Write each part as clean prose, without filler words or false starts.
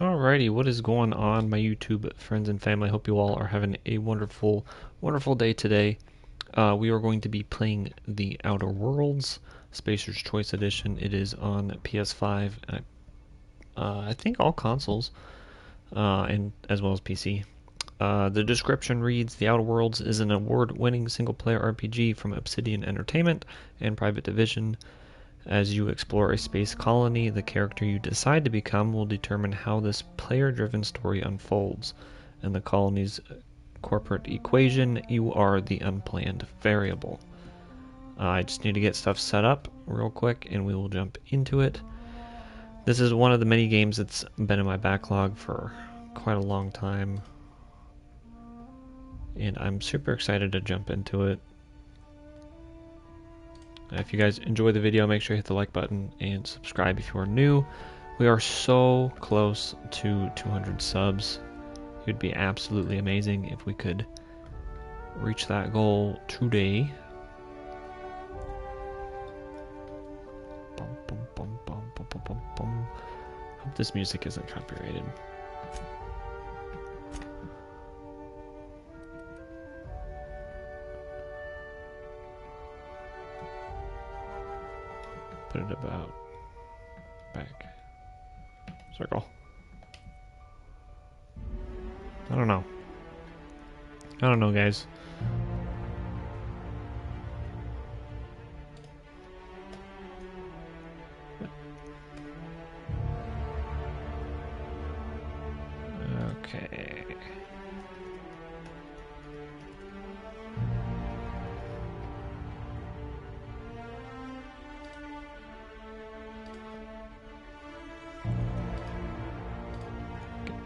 Alrighty, what is going on, my YouTube friends and family? I hope you all are having a wonderful, wonderful day today. We are going to be playing The Outer Worlds, Spacer's Choice Edition. It is on PS5, and I think all consoles, and as well as PC. The description reads, The Outer Worlds is an award-winning single-player RPG from Obsidian Entertainment and Private Division. As you explore a space colony, the character you decide to become will determine how this player-driven story unfolds. In the colony's corporate equation, you are the unplanned variable. I just need to get stuff set up real quick and we will jump into it. This is one of the many games that's been in my backlog for quite a long time, and I'm super excited to jump into it. If you guys enjoy the video, make sure you hit the like button and subscribe if you are new. We are so close to 200 subs. It would be absolutely amazing if we could reach that goal today. Bum, bum, bum, bum, bum, bum, bum, bum. Hope this music isn't copyrighted. Put it about back. Circle. I don't know. Guys. Okay.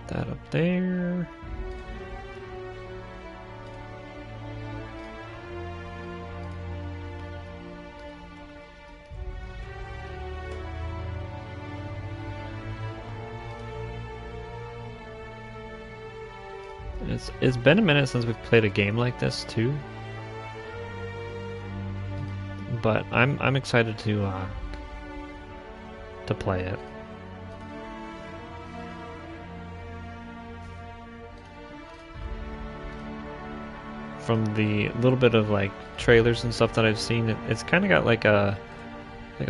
That up there. It's been a minute since we've played a game like this too, but I'm excited to play it. From the little bit of like trailers and stuff that I've seen, it's kind of got like a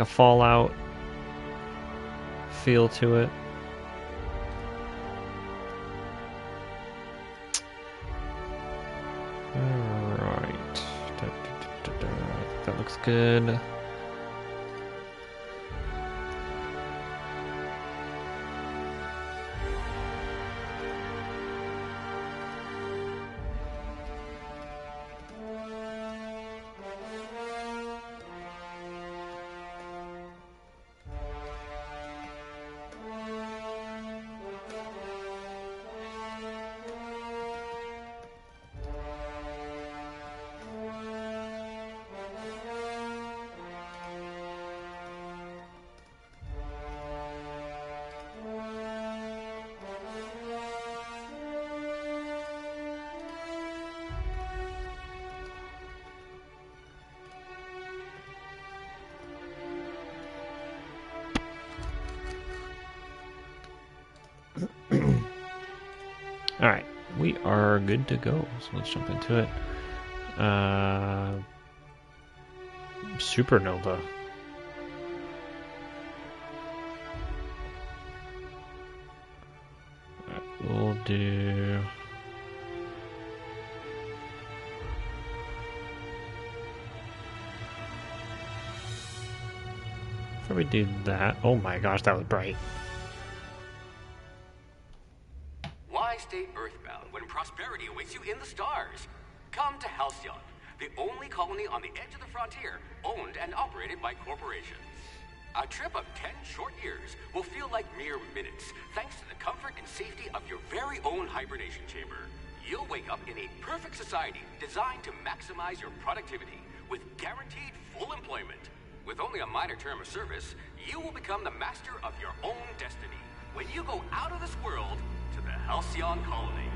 Fallout feel to it. Alright. That looks good. Alright, we are good to go, so let's jump into it. Supernova. Alright, we'll do... Before we do that... Oh my gosh, that was bright. Stay earthbound when prosperity awaits you in the stars. Come to Halcyon, the only colony on the edge of the frontier, owned and operated by corporations. A trip of 10 short years will feel like mere minutes, thanks to the comfort and safety of your very own hibernation chamber. You'll wake up in a perfect society designed to maximize your productivity with guaranteed full employment. With only a minor term of service, you will become the master of your own destiny when you go out of this world to the Halcyon colony.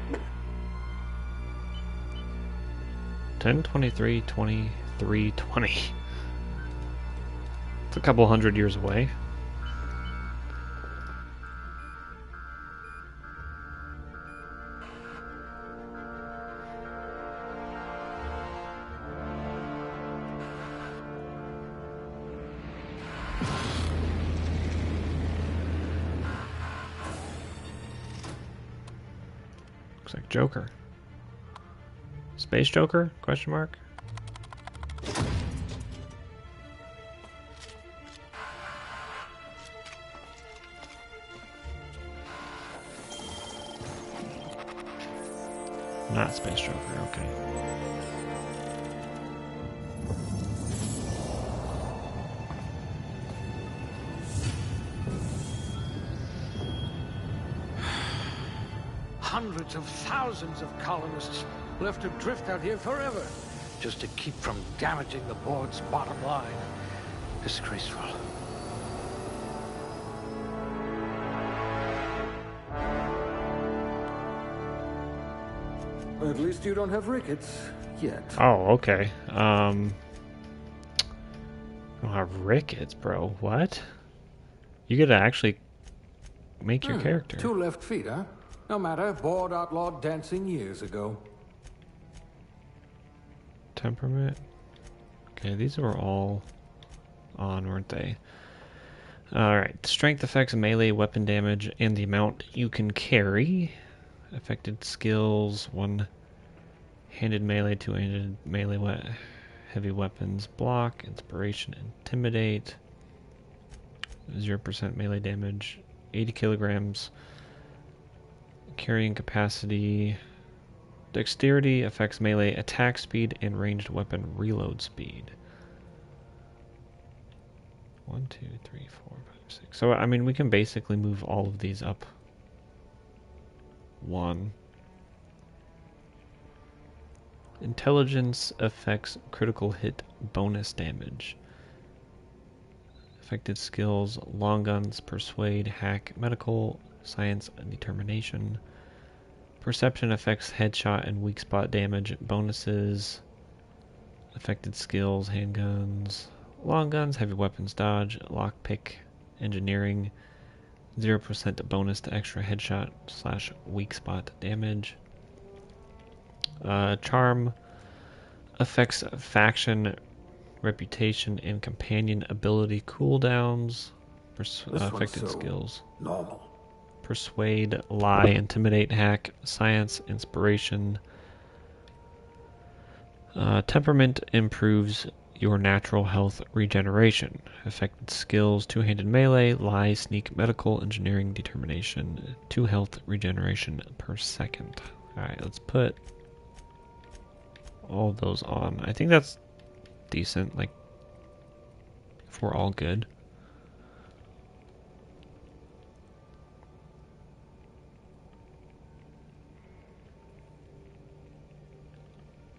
10/23/23/20. It's a couple hundred years away. Looks like Joker. Space Joker? Question mark. Not Space Joker, okay. Hundreds of thousands of colonists left to drift out here forever, just to keep from damaging the board's bottom line. Disgraceful. At least you don't have rickets yet. Oh, okay. I don't have rickets, bro. What? You get to actually make your character. 2 left feet, huh? No matter. Board outlawed dancing years ago. Temperament. Okay, these were all on, weren't they? Alright. Strength affects melee weapon damage and the amount you can carry. Affected skills: 1-handed melee, 2-handed melee heavy weapons, block, inspiration, intimidate, 0% melee damage, 80 kilograms, carrying capacity, dexterity affects melee attack speed and ranged weapon reload speed. 1, 2, 3, 4, 5, 6. So I mean, we can basically move all of these up 1. Intelligence affects critical hit bonus damage. Affected skills: long guns, persuade, hack, medical, science, and determination. Perception affects headshot and weak spot damage bonuses. Affected skills: handguns, long guns, heavy weapons, dodge, lockpick, engineering. 0% bonus to extra headshot / weak spot damage. Charm affects faction, reputation, and companion ability cooldowns. Affected skills: normal. Persuade, lie, intimidate, hack, science, inspiration. Temperament improves your natural health regeneration. Affected skills: 2-handed melee, lie, sneak, medical, engineering, determination. 2 health regeneration per second. Alright, let's put all of those on. I think that's decent, like, if we're all good.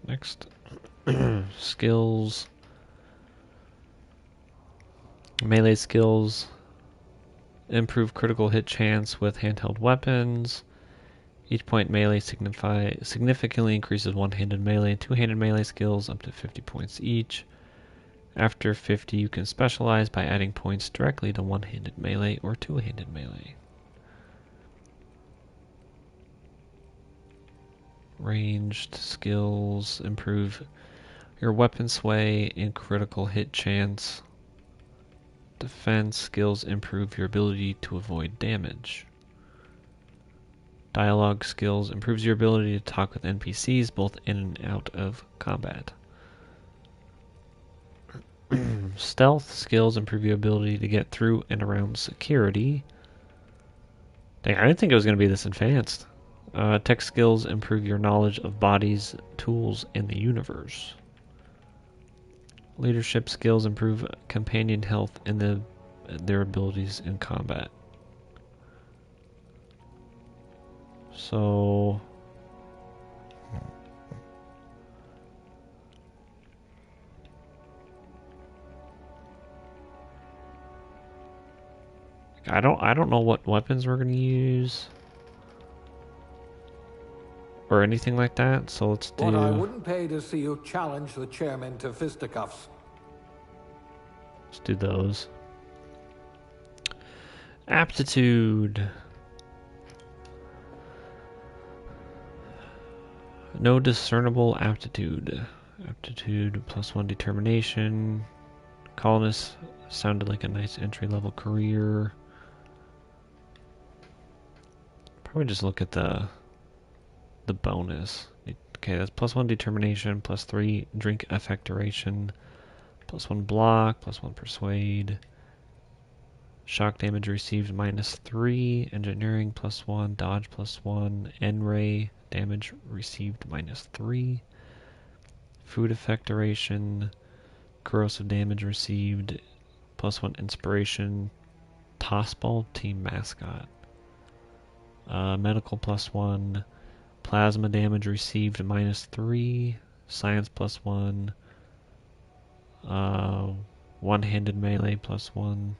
Next. Skills. Melee skills. Improve critical hit chance with handheld weapons. Each point melee significantly increases 1-handed melee. 2-handed melee skills up to 50 points each. After 50, you can specialize by adding points directly to 1-handed melee or 2-handed melee. Ranged skills improve your weapon sway and critical hit chance. Defense skills improve your ability to avoid damage. Dialogue skills improves your ability to talk with NPCs both in and out of combat. Stealth skills improve your ability to get through and around security. Dang, I didn't think it was going to be this advanced. Tech skills improve your knowledge of bodies, tools, and the universe. Leadership skills improve companion health and their abilities in combat. So I don't know what weapons we're gonna use or anything like that. So let's do. What I wouldn't pay to see you challenge the chairman to fisticuffs. Let's do those. Aptitude. No discernible aptitude. Aptitude +1 determination. Colonist sounded like a nice entry-level career. Probably just look at the the bonus. Okay, that's +1 determination, +3 drink effect duration, +1 block, +1 persuade. Shock damage received -3, engineering +1, dodge +1, N-ray damage received -3, food effect duration, corrosive damage received +1 inspiration, tossball team mascot, medical +1, plasma damage received -3, science +1, one-handed melee +1.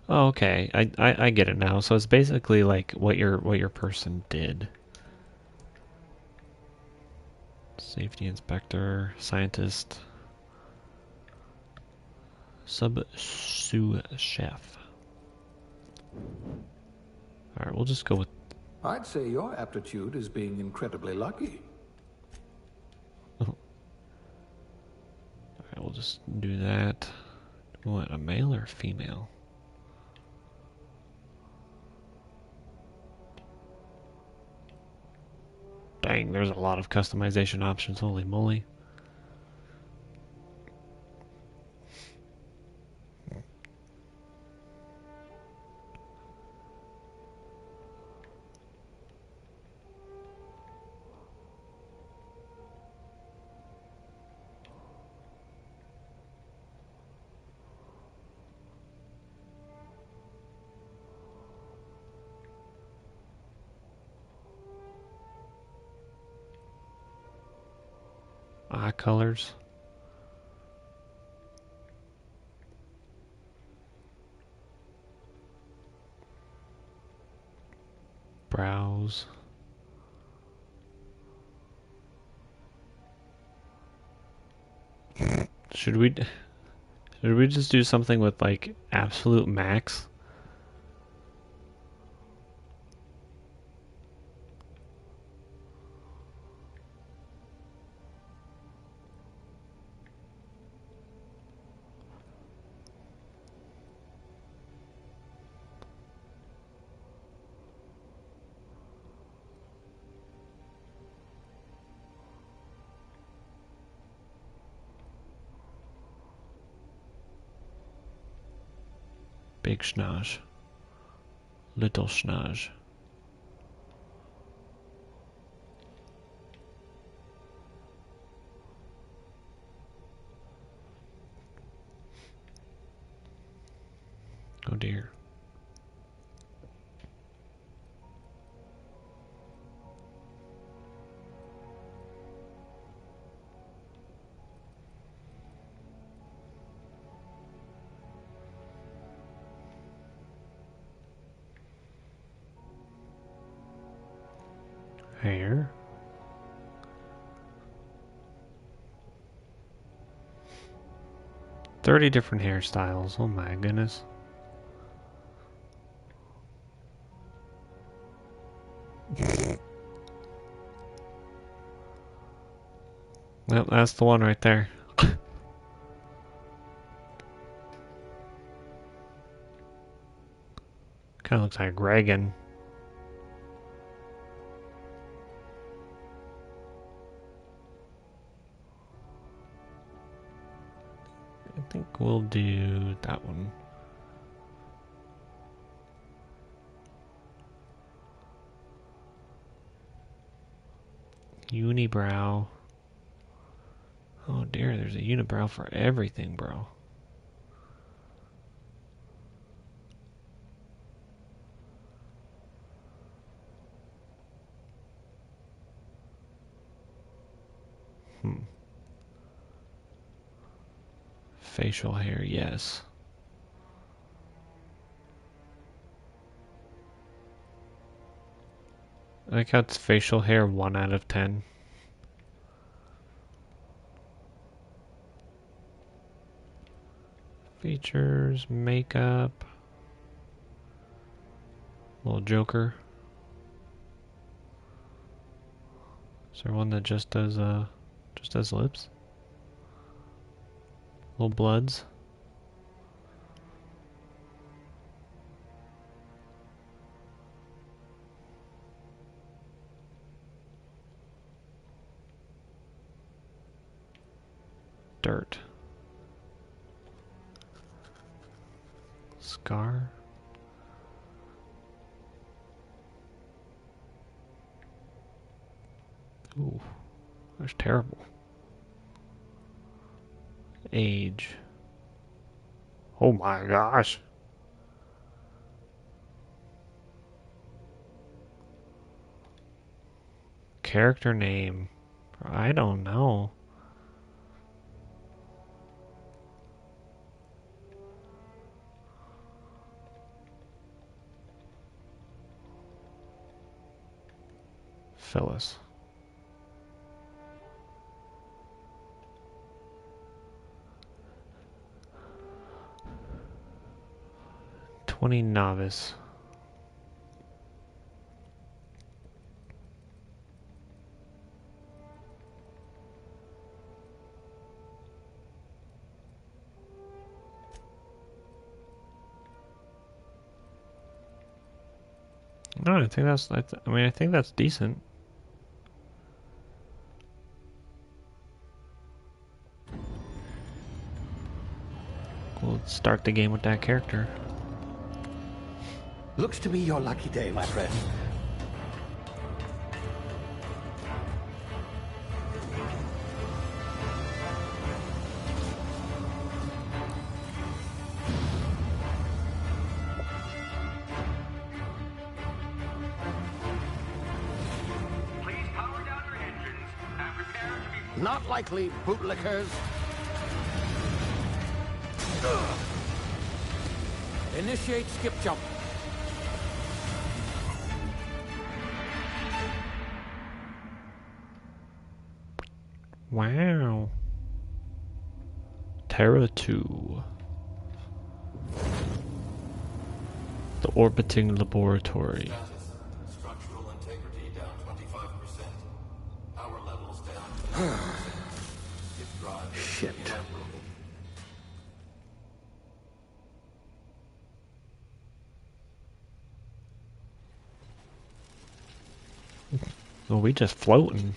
Oh, okay. I get it now. So it's basically like what your person did. Safety inspector, scientist, sous chef. All right, we'll just go with. I'd say your aptitude is being incredibly lucky. All right, we'll just do that. We want a male or a female? Dang, there's a lot of customization options. Holy moly. Eye colors. Brows. Should we just do something with like absolute max? Big schnoz. Little schnoz. Oh dear. Hair. $30 different hairstyles. Oh my goodness. Well, that's the one right there. Kind of looks like Reagan. I think we'll do that one. Unibrow. Oh dear, there's a unibrow for everything, bro. Facial hair, yes. I like how it's facial hair 1 out of 10. Features, makeup, little Joker. Is there one that just does lips? Little bloods. Dirt. Scar. Ooh, that's terrible. Age. Oh my gosh. Character name. I don't know. Phyllis. 20 novice. No, I think that's. I think that's decent. We'll start the game with that character. Looks to be your lucky day, my friend. Please power down your engines and prepare to be... Not likely, bootlickers. Initiate skip jump. Wow. Terra 2. The orbiting laboratory. Structural integrity down 25%. Power levels down 50%. If drive Shit. Well, we just floating.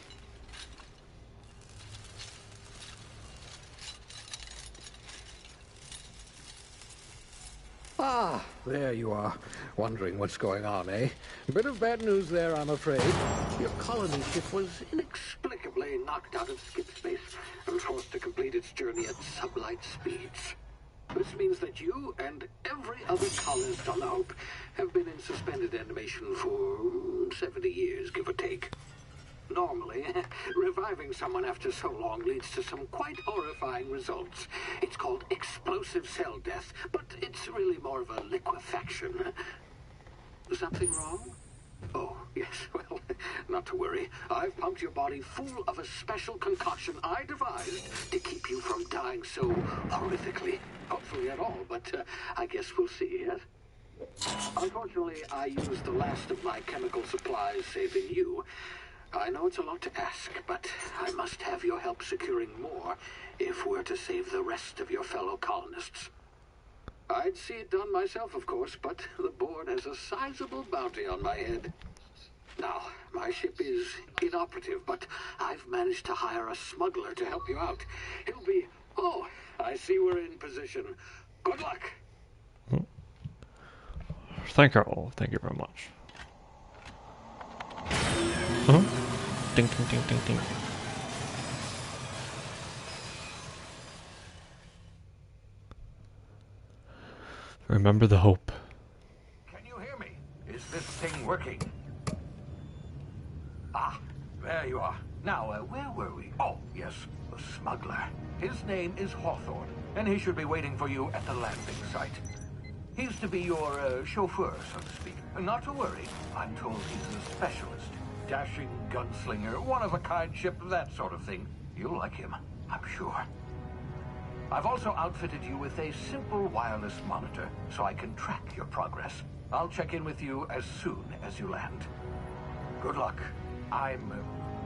Ah, there you are. Wondering what's going on, eh? A bit of bad news there, I'm afraid. Your colony ship was inexplicably knocked out of skip space and forced to complete its journey at sublight speeds. This means that you and every other colonist on the Hope have been in suspended animation for 70 years, give or take. Normally, reviving someone after so long leads to some quite horrifying results. It's called explosive cell death, but it's really more of a liquefaction. Something wrong? Oh, yes, well, not to worry. I've pumped your body full of a special concoction I devised to keep you from dying so horrifically. Hopefully at all, but I guess we'll see, yes? Unfortunately, I used the last of my chemical supplies saving you. I know it's a lot to ask, but I must have your help securing more if we're to save the rest of your fellow colonists. I'd see it done myself, of course, but the board has a sizable bounty on my head. Now, my ship is inoperative, but I've managed to hire a smuggler to help you out. He'll be... Oh, I see we're in position. Good luck. Thank you all. Thank you very much. Huh? Ding, ding, ding, ding, ding. Remember the hope. Can you hear me? Is this thing working? Ah, there you are. Now, where were we? Oh, yes, the smuggler. His name is Hawthorne, and he should be waiting for you at the landing site. He's to be your chauffeur, so to speak. Not to worry. I'm told he's a specialist. Dashing gunslinger, one-of-a-kind ship, that sort of thing. You'll like him, I'm sure. I've also outfitted you with a simple wireless monitor so I can track your progress. I'll check in with you as soon as you land. Good luck.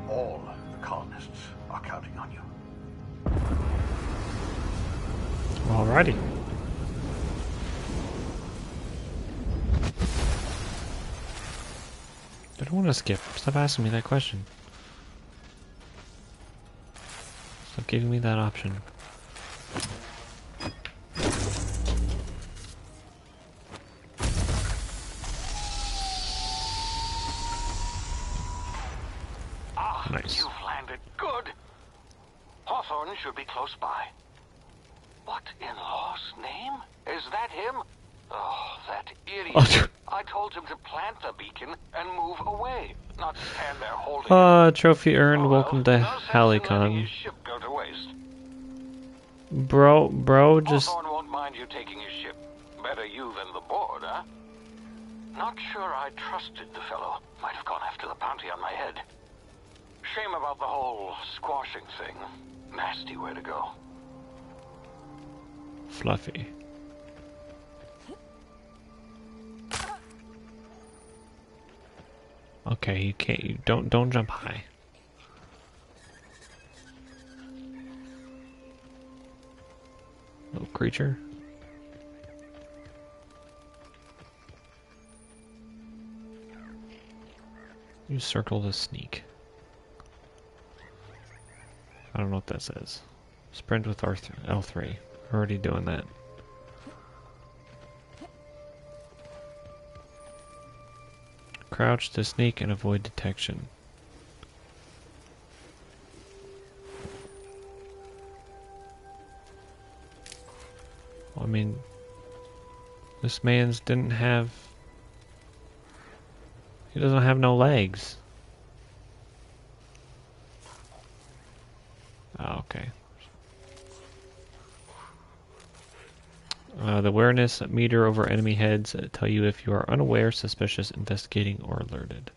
All the colonists are counting on you. Alrighty. I don't want to skip. Stop asking me that question. Stop giving me that option. Nice. You've landed good. Hawthorne should be close by. What in law's name? Is that him? Oh, that idiot. I told him to plant the beacon and move away, not stand there holding it. Trophy earned. Oh, Welcome to no sense in letting Halicon. his ship go to waste. Bro, just... Hawthorne won't mind you taking his ship. Better you than the board, huh? Not sure I trusted the fellow. Might have gone after the bounty on my head. Shame about the whole squashing thing. Nasty way to go. Fluffy. Okay, you can't. You don't jump high. Little creature. You circle to sneak. I don't know what that says. Sprint with L3. Already doing that. Crouch to sneak and avoid detection. Well, I mean, this man's didn't have... He doesn't have no legs. Oh, okay. The awareness meter over enemy heads tell you if you are unaware, suspicious, investigating, or alerted.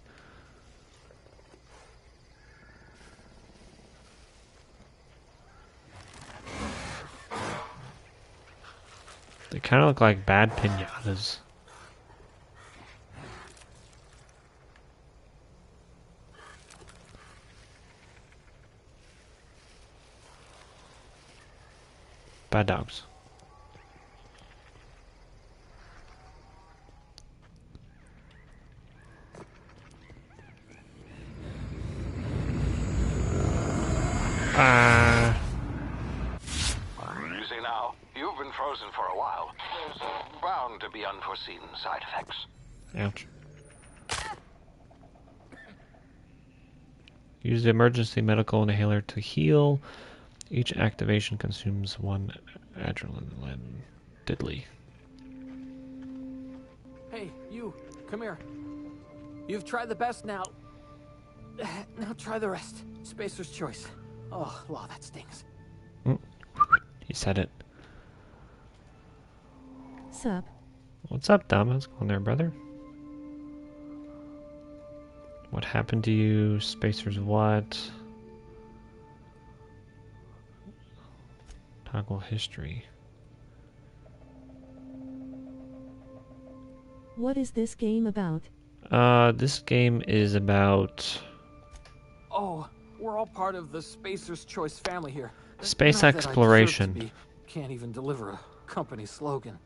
They kind of look like bad piñatas. Bad dogs. Easy now. You've been frozen for a while. There's bound to be unforeseen side effects. Ouch. Use the emergency medical inhaler to heal. Each activation consumes 1 adrenaline. Diddly. Hey, you, come here. You've tried the best now. Now try the rest. Spacer's choice. Oh, wow, that stings. He said it. Sup? What's up, Dom? How's it going there, brother? What happened to you? Spacer's what? Toggle history. What is this game about? This game is about Oh, we're all part of the Spacer's Choice family here. space Not that I deserve to exploration. be. Can't even deliver a company slogan.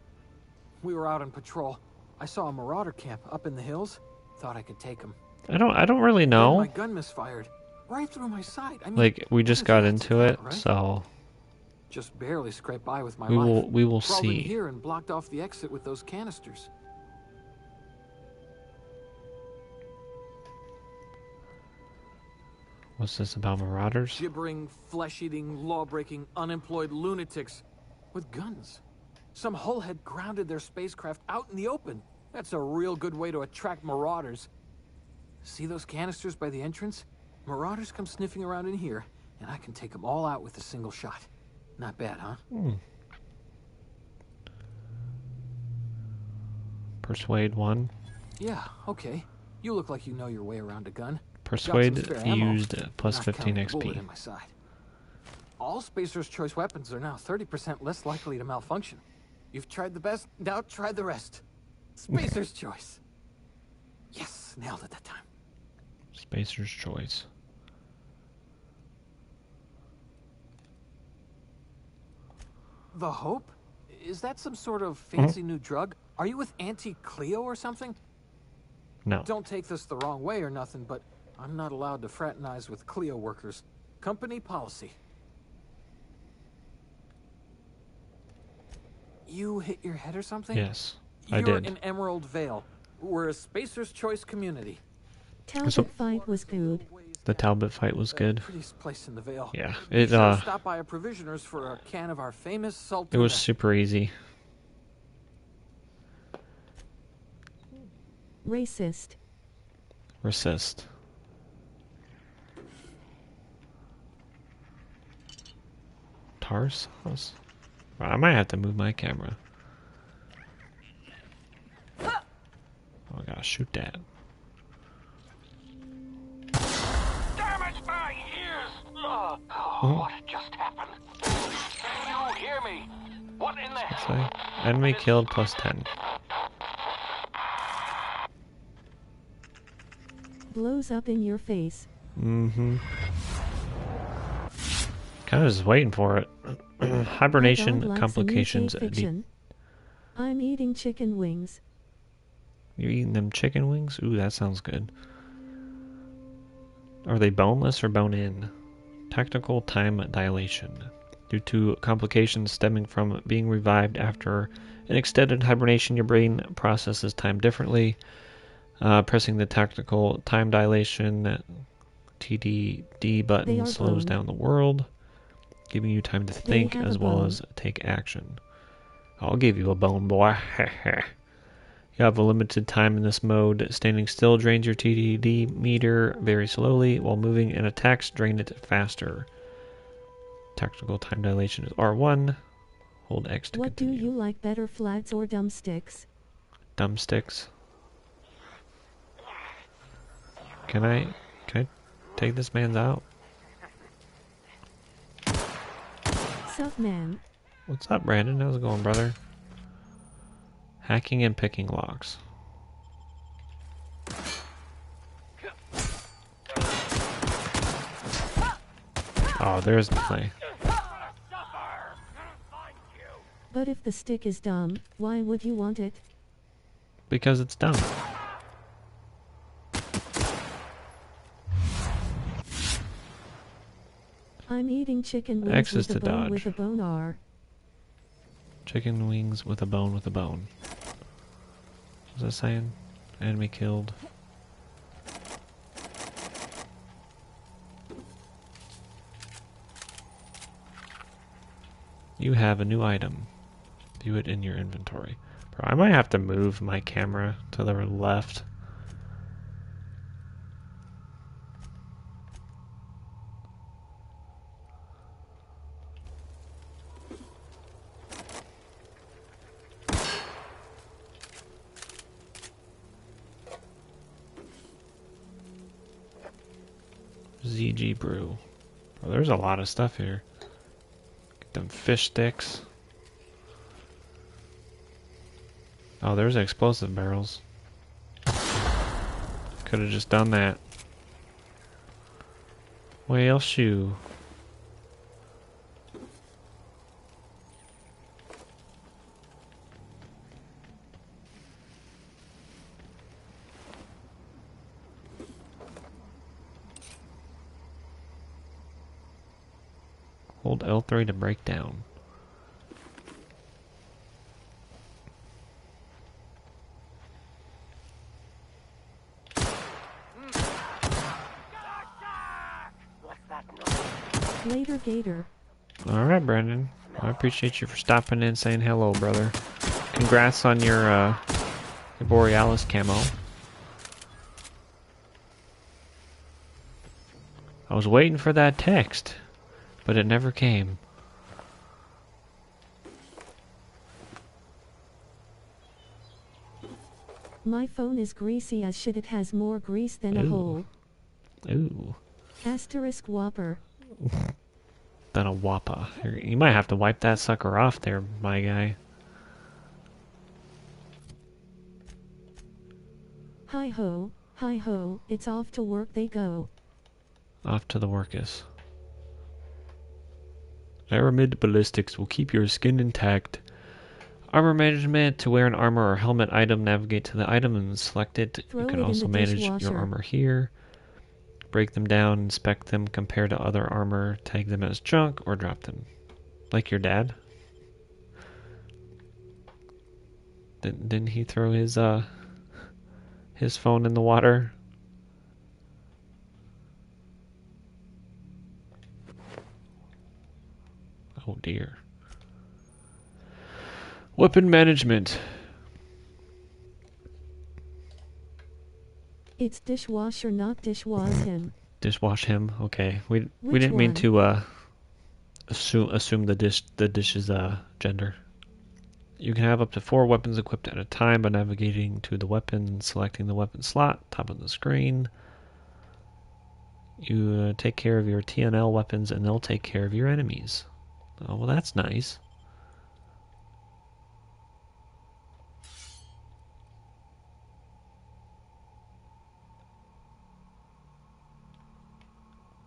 We were out on patrol. I saw a Marauder camp up in the hills. Thought I could take them. I don't really Then know. my gun misfired right through my side. I mean, Like, we just got what is into that, it, right? so Just barely scraped by with my we life. will Crawled in see. here and blocked off the exit with those canisters. What's this about Marauders? Gibbering, flesh-eating, law-breaking, unemployed lunatics with guns. Some hullhead grounded their spacecraft out in the open. That's a real good way to attract marauders. See those canisters by the entrance? Marauders come sniffing around in here, and I can take them all out with a single shot. Not bad, huh? Persuade 1. Yeah, okay. You look like you know your way around a gun. Persuade Got some spare ammo. used plus Not 15 counting a bullet XP. in my side. All Spacer's Choice weapons are now 30% less likely to malfunction. You've tried the best, now try the rest. Spacer's Choice. Yes, nailed it that time. Spacer's Choice. The Hope? Is that some sort of fancy new drug? Are you with Auntie Cleo or something? No. Don't take this the wrong way or nothing, but I'm not allowed to fraternize with Cleo workers. Company policy. You hit your head or something? Yes, I You're did. in Emerald Vale. We're a Spacer's Choice community. Talbot fight was good. The Talbot fight was good. Prettiest place in the Vale. Yeah, Be it sure to stop by a provisioner's for a can of our famous salt it was tuna. super easy. Racist. Resist. Tar sauce. I might have to move my camera. Oh, I gotta shoot that. Damage my ears! What just happened? Can you hear me? What in the Let's hell? say enemy killed plus 10. Blows up in your face. Mm-hmm. Kind of just waiting for it. Hibernation My dog likes complications. UK fiction. I'm eating chicken wings. You're eating them chicken wings? Ooh, that sounds good. Are they boneless or bone-in? Technical time dilation. Due to complications stemming from being revived after an extended hibernation, your brain processes time differently. Pressing the tactical time dilation TDD button slows down the world, giving you time to think as well as take action. I'll give you a bone, boy. You have a limited time in this mode. Standing still drains your TDD meter very slowly, while moving and attacks drain it faster. Tactical time dilation is R1. Hold X to continue. What do you like better, flats or dumb sticks? Dumb sticks. Can I take this man's out? Sup, man? What's up, Brandon? How's it going, brother? Hacking and picking locks. Oh, there's the play. But if the stick is dumb, why would you want it? Because it's dumb. I'm eating chicken wings X is with a to bone dodge. with a bone R. Chicken wings with a bone with a bone. What's that saying? Enemy killed. You have a new item. View it in your inventory. Bro, I might have to move my camera to the left. ZG Brew. Oh, there's a lot of stuff here. Get them fish sticks. Oh, there's explosive barrels. Could have just done that. Whale shoe. Hold L3 to break down. Later, Gator. Alright, Brandon. I appreciate you for stopping in and saying hello, brother. Congrats on your Borealis camo. I was waiting for that text, but it never came. My phone is greasy as shit. It has more grease than a Ooh. hole. Ooh. Asterisk Whopper. than a Wappa. You might have to wipe that sucker off there, my guy. Hi ho, it's off to work they go. Off to the workus. Aramid ballistics will keep your skin intact. Armor management: to wear an armor or helmet item, navigate to the item and select it. Throw You can it in also the manage dishwasher. your armor here. Break them down, inspect them, compare to other armor, tag them as junk, or drop them. Like your dad. Didn't he throw his phone in the water? Oh dear. Weapon management. It's dishwasher, not dishwash him. Dishwash him. Okay. We Which didn't mean one? to assume the dish's gender. You can have up to 4 weapons equipped at a time by navigating to the weapon and selecting the weapon slot, top of the screen. You take care of your TNL weapons and they'll take care of your enemies. Oh, well, that's nice.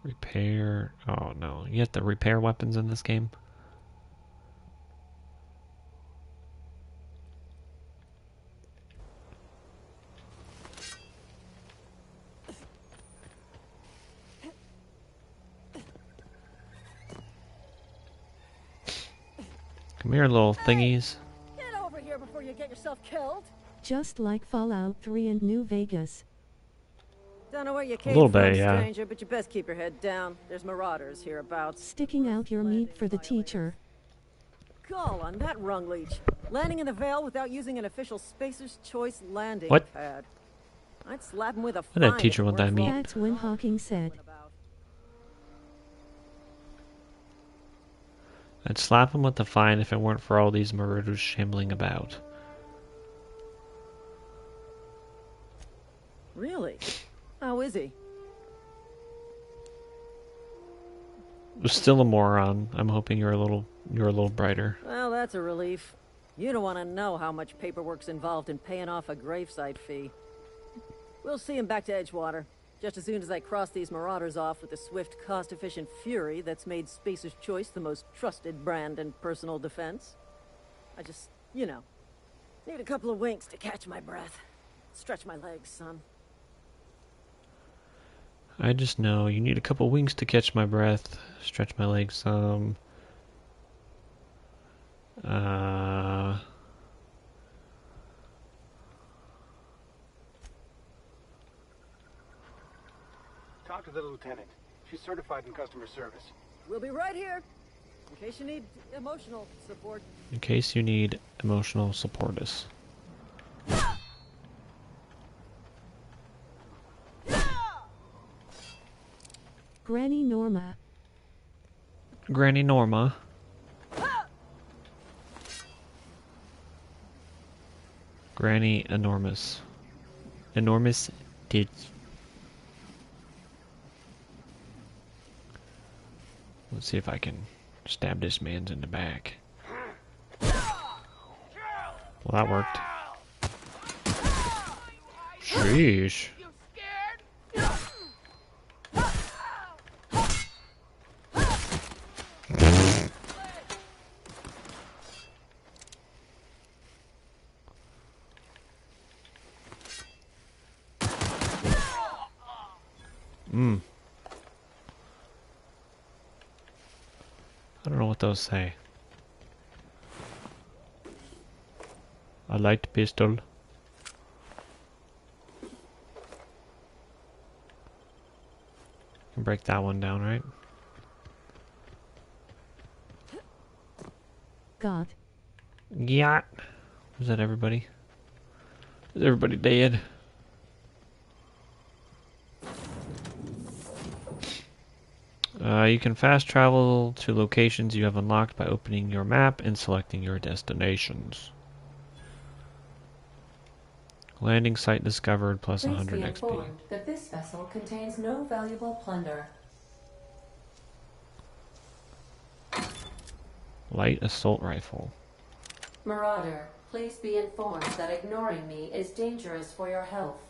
Repair. Oh no, you have to repair weapons in this game? Come here, little thingies. Get over here before you get yourself killed. Just like Fallout 3 and New Vegas. Don't know where you A came little from, bit, yeah. stranger, but you best keep your head down. There's Marauders hereabouts. Sticking out your meat for the teacher. Gall on that rung leech. Landing in the Vale without using an official Spacer's Choice landing What? pad. I'd slap him with a What did that fine teacher if it want that weren't for meat? all That's when Hawking said. I'd slap him with the fine if it weren't for all these Marauders shambling about. Really? How is he? Still a moron. I'm hoping you're a little brighter. Well, that's a relief. You don't want to know how much paperwork's involved in paying off a gravesite fee. We'll see him back to Edgewater, just as soon as I cross these Marauders off with the swift, cost-efficient fury that's made Spacer's Choice the most trusted brand in personal defense. I just, you know, need a couple of winks to catch my breath. Stretch my legs, son. I just know you need a couple wings to catch my breath, stretch my legs some. Talk to the lieutenant. She's certified in customer service. We'll be right here, in case you need emotional support. In case you need emotional supportus. Granny Norma. Granny Norma. Granny Enormous. Enormous tits. Let's see if I can stab this man's in the back. Well, that worked. Sheesh. I don't know what those say. A light pistol. Can break that one down, right? God. Yeah. Is that everybody? Is everybody dead? You can fast travel to locations you have unlocked by opening your map and selecting your destinations. Landing site discovered plus Please 100 be XP. informed that this vessel contains no valuable plunder. Light assault rifle. Marauder, please be informed that ignoring me is dangerous for your health.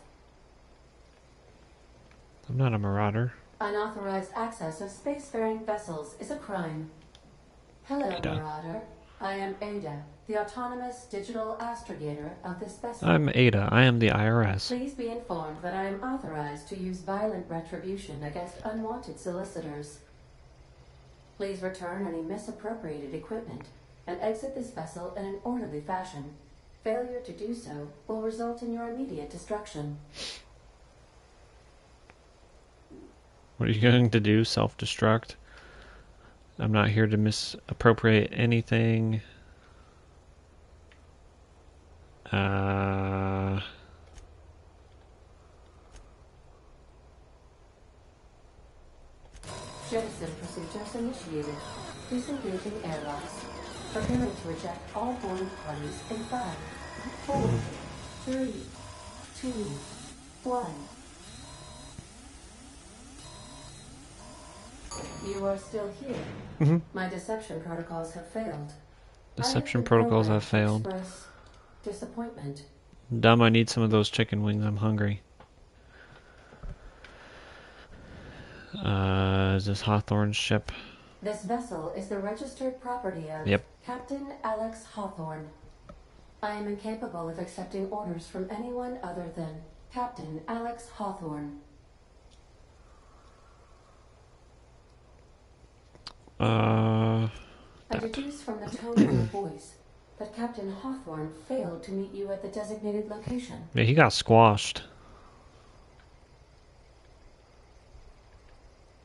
I'm not a marauder. Unauthorized access of spacefaring vessels is a crime. Hello, Ada. Marauder. I am Ada, the autonomous digital astrogator of this vessel. I'm Ada. I am the IRS. Please be informed that I am authorized to use violent retribution against unwanted solicitors. Please return any misappropriated equipment and exit this vessel in an orderly fashion. Failure to do so will result in your immediate destruction. What are you going to do? Self-destruct? I'm not here to misappropriate anything. Jettison procedures initiated. Disengaging airlocks. Preparing to reject all boarding parties in 5, 4, 3, 2, 1. You are still here. My deception protocols have failed. Deception protocols have failed. Express disappointment. Dumb, I need some of those chicken wings. I'm hungry. Is this Hawthorne's ship? This vessel is the registered property of Captain Alex Hawthorne. I am incapable of accepting orders from anyone other than Captain Alex Hawthorne. I deduce from the tone of your voice that Captain Hawthorne failed to meet you at the designated location. Yeah, he got squashed.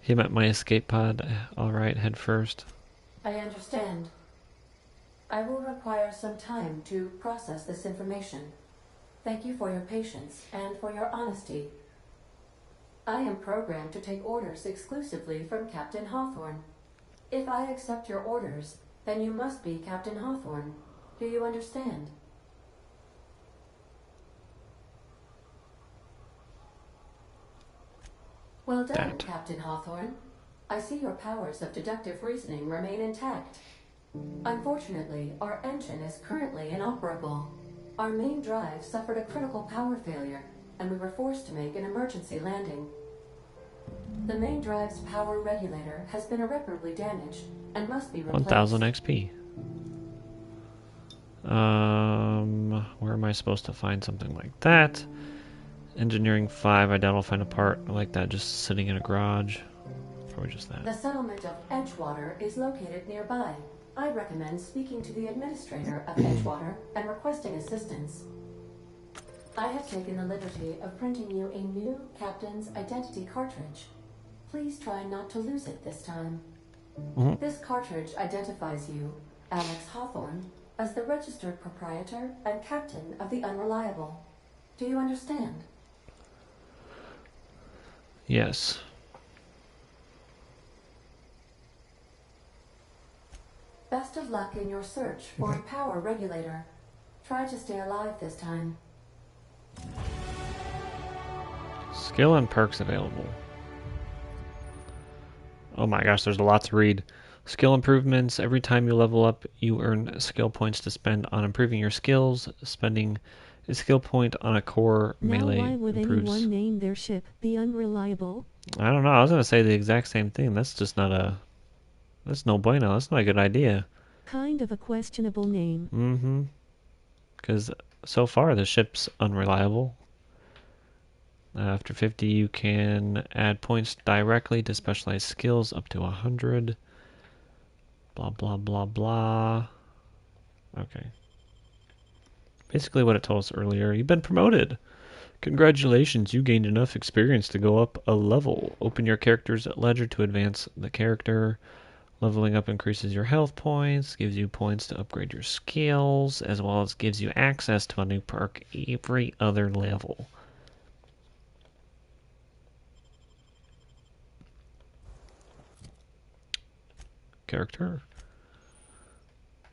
He met my escape pod. Alright, head first. I understand. I will require some time to process this information. Thank you for your patience and for your honesty. I am programmed to take orders exclusively from Captain Hawthorne. If I accept your orders, then you must be Captain Hawthorne. Do you understand? Well done, Captain Hawthorne. I see your powers of deductive reasoning remain intact. Unfortunately, our engine is currently inoperable. Our main drive suffered a critical power failure, and we were forced to make an emergency landing. The main drive's power regulator has been irreparably damaged and must be replaced. 1000 XP. Where am I supposed to find something like that? Engineering 5, I doubt I'll find a part like that just sitting in a garage. Probably just that. The settlement of Edgewater is located nearby. I recommend speaking to the administrator of Edgewater and requesting assistance. I have taken the liberty of printing you a new captain's identity cartridge. Please try not to lose it this time. This cartridge identifies you, Alex Hawthorne, as the registered proprietor and captain of the Unreliable. Do you understand? Yes. Best of luck in your search for a power regulator. Try to stay alive this time. Skill and perks available. Oh my gosh, there's a lot to read. Skill improvements. Every time you level up, you earn skill points to spend on improving your skills. Spending a skill point on a core melee Now why would improves. anyone name their ship the Unreliable? I don't know. I was going to say the exact same thing. That's just not a... That's no bueno. That's not a good idea. Kind of a questionable name. Because so far the ship's unreliable. After 50 you can add points directly to specialized skills up to 100. Blah blah blah blah. Okay. Basically what it told us earlier. You've been promoted. Congratulations, you gained enough experience to go up a level. Open your character's ledger to advance the character. Leveling up increases your health points, gives you points to upgrade your skills, as well as gives you access to a new perk every other level. Character.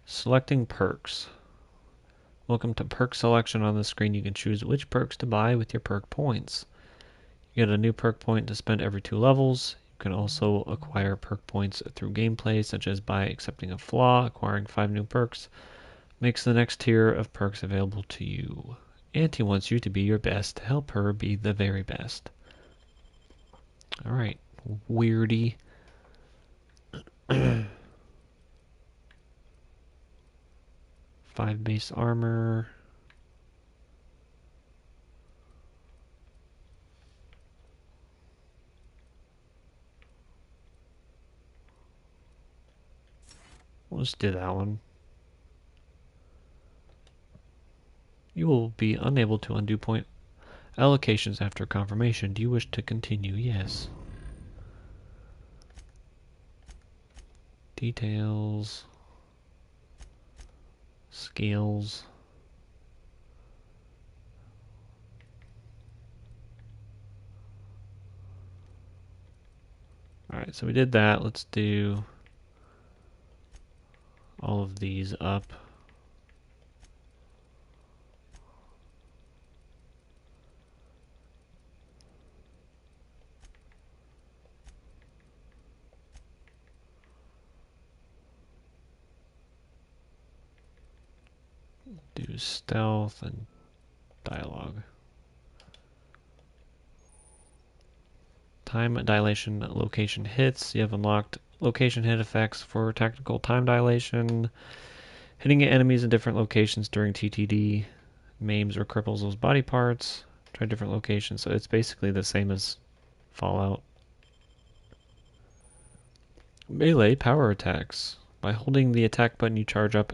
Selecting perks. Welcome to perk selection. On the screen you can choose which perks to buy with your perk points. You get a new perk point to spend every 2 levels. can also acquire perk points through gameplay, such as by accepting a flaw, acquiring 5 new perks, makes the next tier of perks available to you. Auntie wants you to be your best. Help her be the very best. Alright, weirdy. 5 base armor. We'll just do that one. You will be unable to undo point allocations after confirmation. Do you wish to continue? Yes. Details. Skills. Alright, so we did that. Let's do all of these up. Do stealth and dialogue. Time dilation location hits. You have unlocked location hit effects for tactical time dilation. Hitting enemies in different locations during TTD maims or cripples those body parts. Try different locations. So it's basically the same as Fallout. Melee power attacks. By holding the attack button, you charge up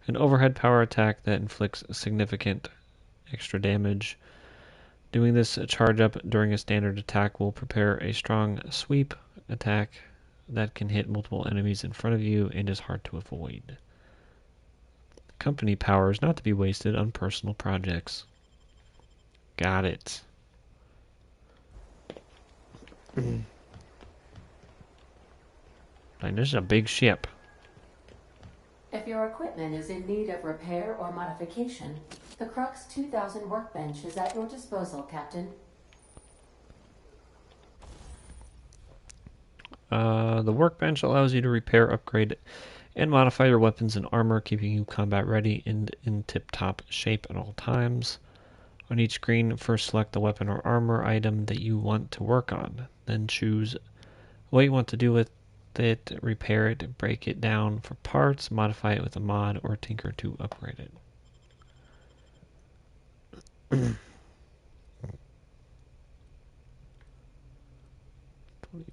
an overhead power attack that inflicts significant extra damage. Doing this charge up during a standard attack will prepare a strong sweep attack that can hit multiple enemies in front of you and is hard to avoid. Company power is not to be wasted on personal projects. Got it. And this is a big ship. If your equipment is in need of repair or modification, the Crux 2000 workbench is at your disposal, Captain. The workbench allows you to repair, upgrade, and modify your weapons and armor, keeping you combat ready and in tip-top shape at all times. On each screen, first select the weapon or armor item that you want to work on. Then choose what you want to do with it, repair it, break it down for parts, modify it with a mod, or tinker to upgrade it.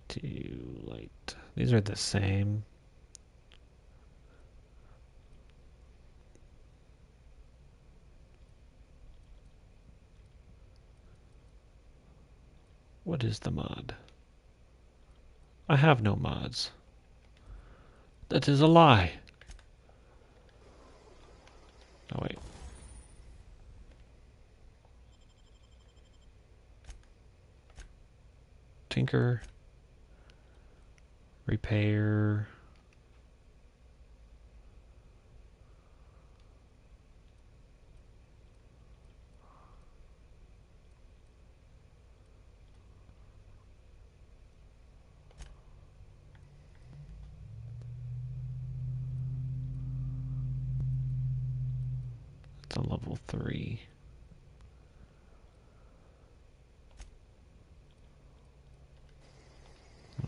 22 light. These are the same. What is the mod? I have no mods. That is a lie. Oh wait. Tinker. Repair. It's a level 3.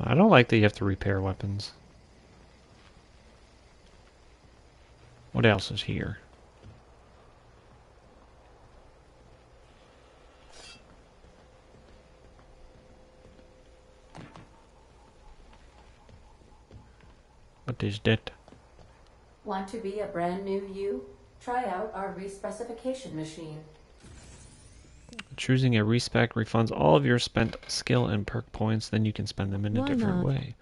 I don't like that you have to repair weapons. What else is here? What is that? Want to be a brand new you? Try out our respecification machine. Choosing a respec refunds all of your spent skill and perk points, then you can spend them in a Why different not? way.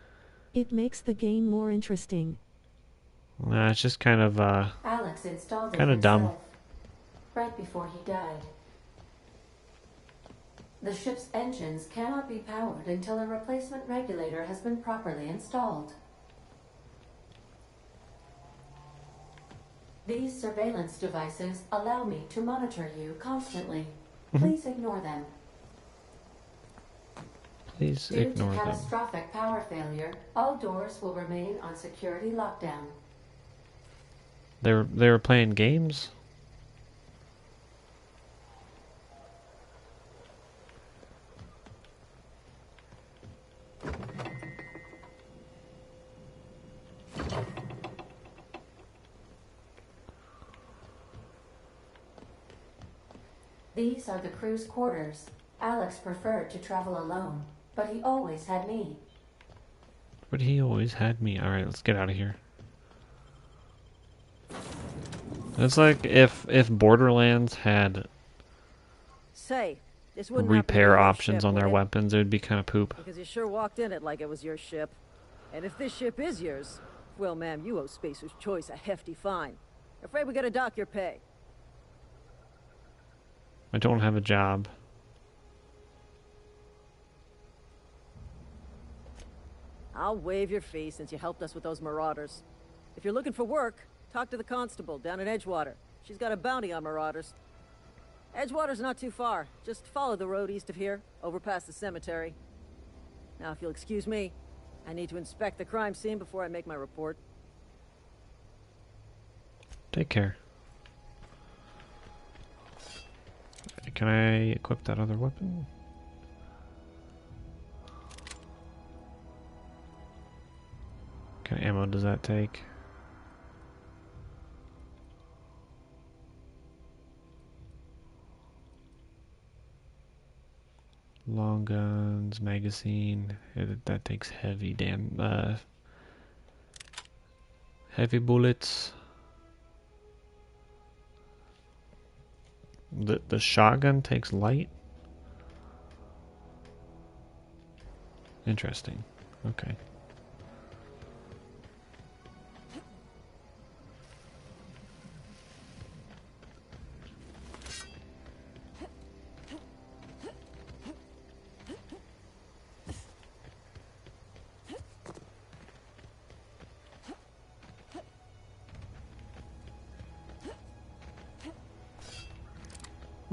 It makes the game more interesting. Nah, it's just kind of Alex installed it kind of dumb. himself, right before he died. The ship's engines cannot be powered until a replacement regulator has been properly installed. These surveillance devices allow me to monitor you constantly. Please ignore them. Please Due to ignore them. catastrophic power failure, all doors will remain on security lockdown. They were playing games? These are the crew's quarters. Alex preferred to travel alone, but he always had me. But he always had me. Alright, let's get out of here. It's like if Borderlands had Say, this wouldn't happen repair on your options ship, on their would it? weapons, it would be kind of poop. Because you sure walked in it like it was your ship. And if this ship is yours, well, ma'am, you owe Spacer's Choice a hefty fine. Afraid we gotta dock your pay. I don't have a job. I'll waive your fee since you helped us with those Marauders. If you're looking for work, talk to the constable down at Edgewater. She's got a bounty on Marauders. Edgewater's not too far. Just follow the road east of here, over past the cemetery. Now, if you'll excuse me, I need to inspect the crime scene before I make my report. Take care. Can I equip that other weapon? What kind of ammo does that take? Long guns, magazine. That takes heavy heavy bullets. The shotgun takes light? Interesting. Okay.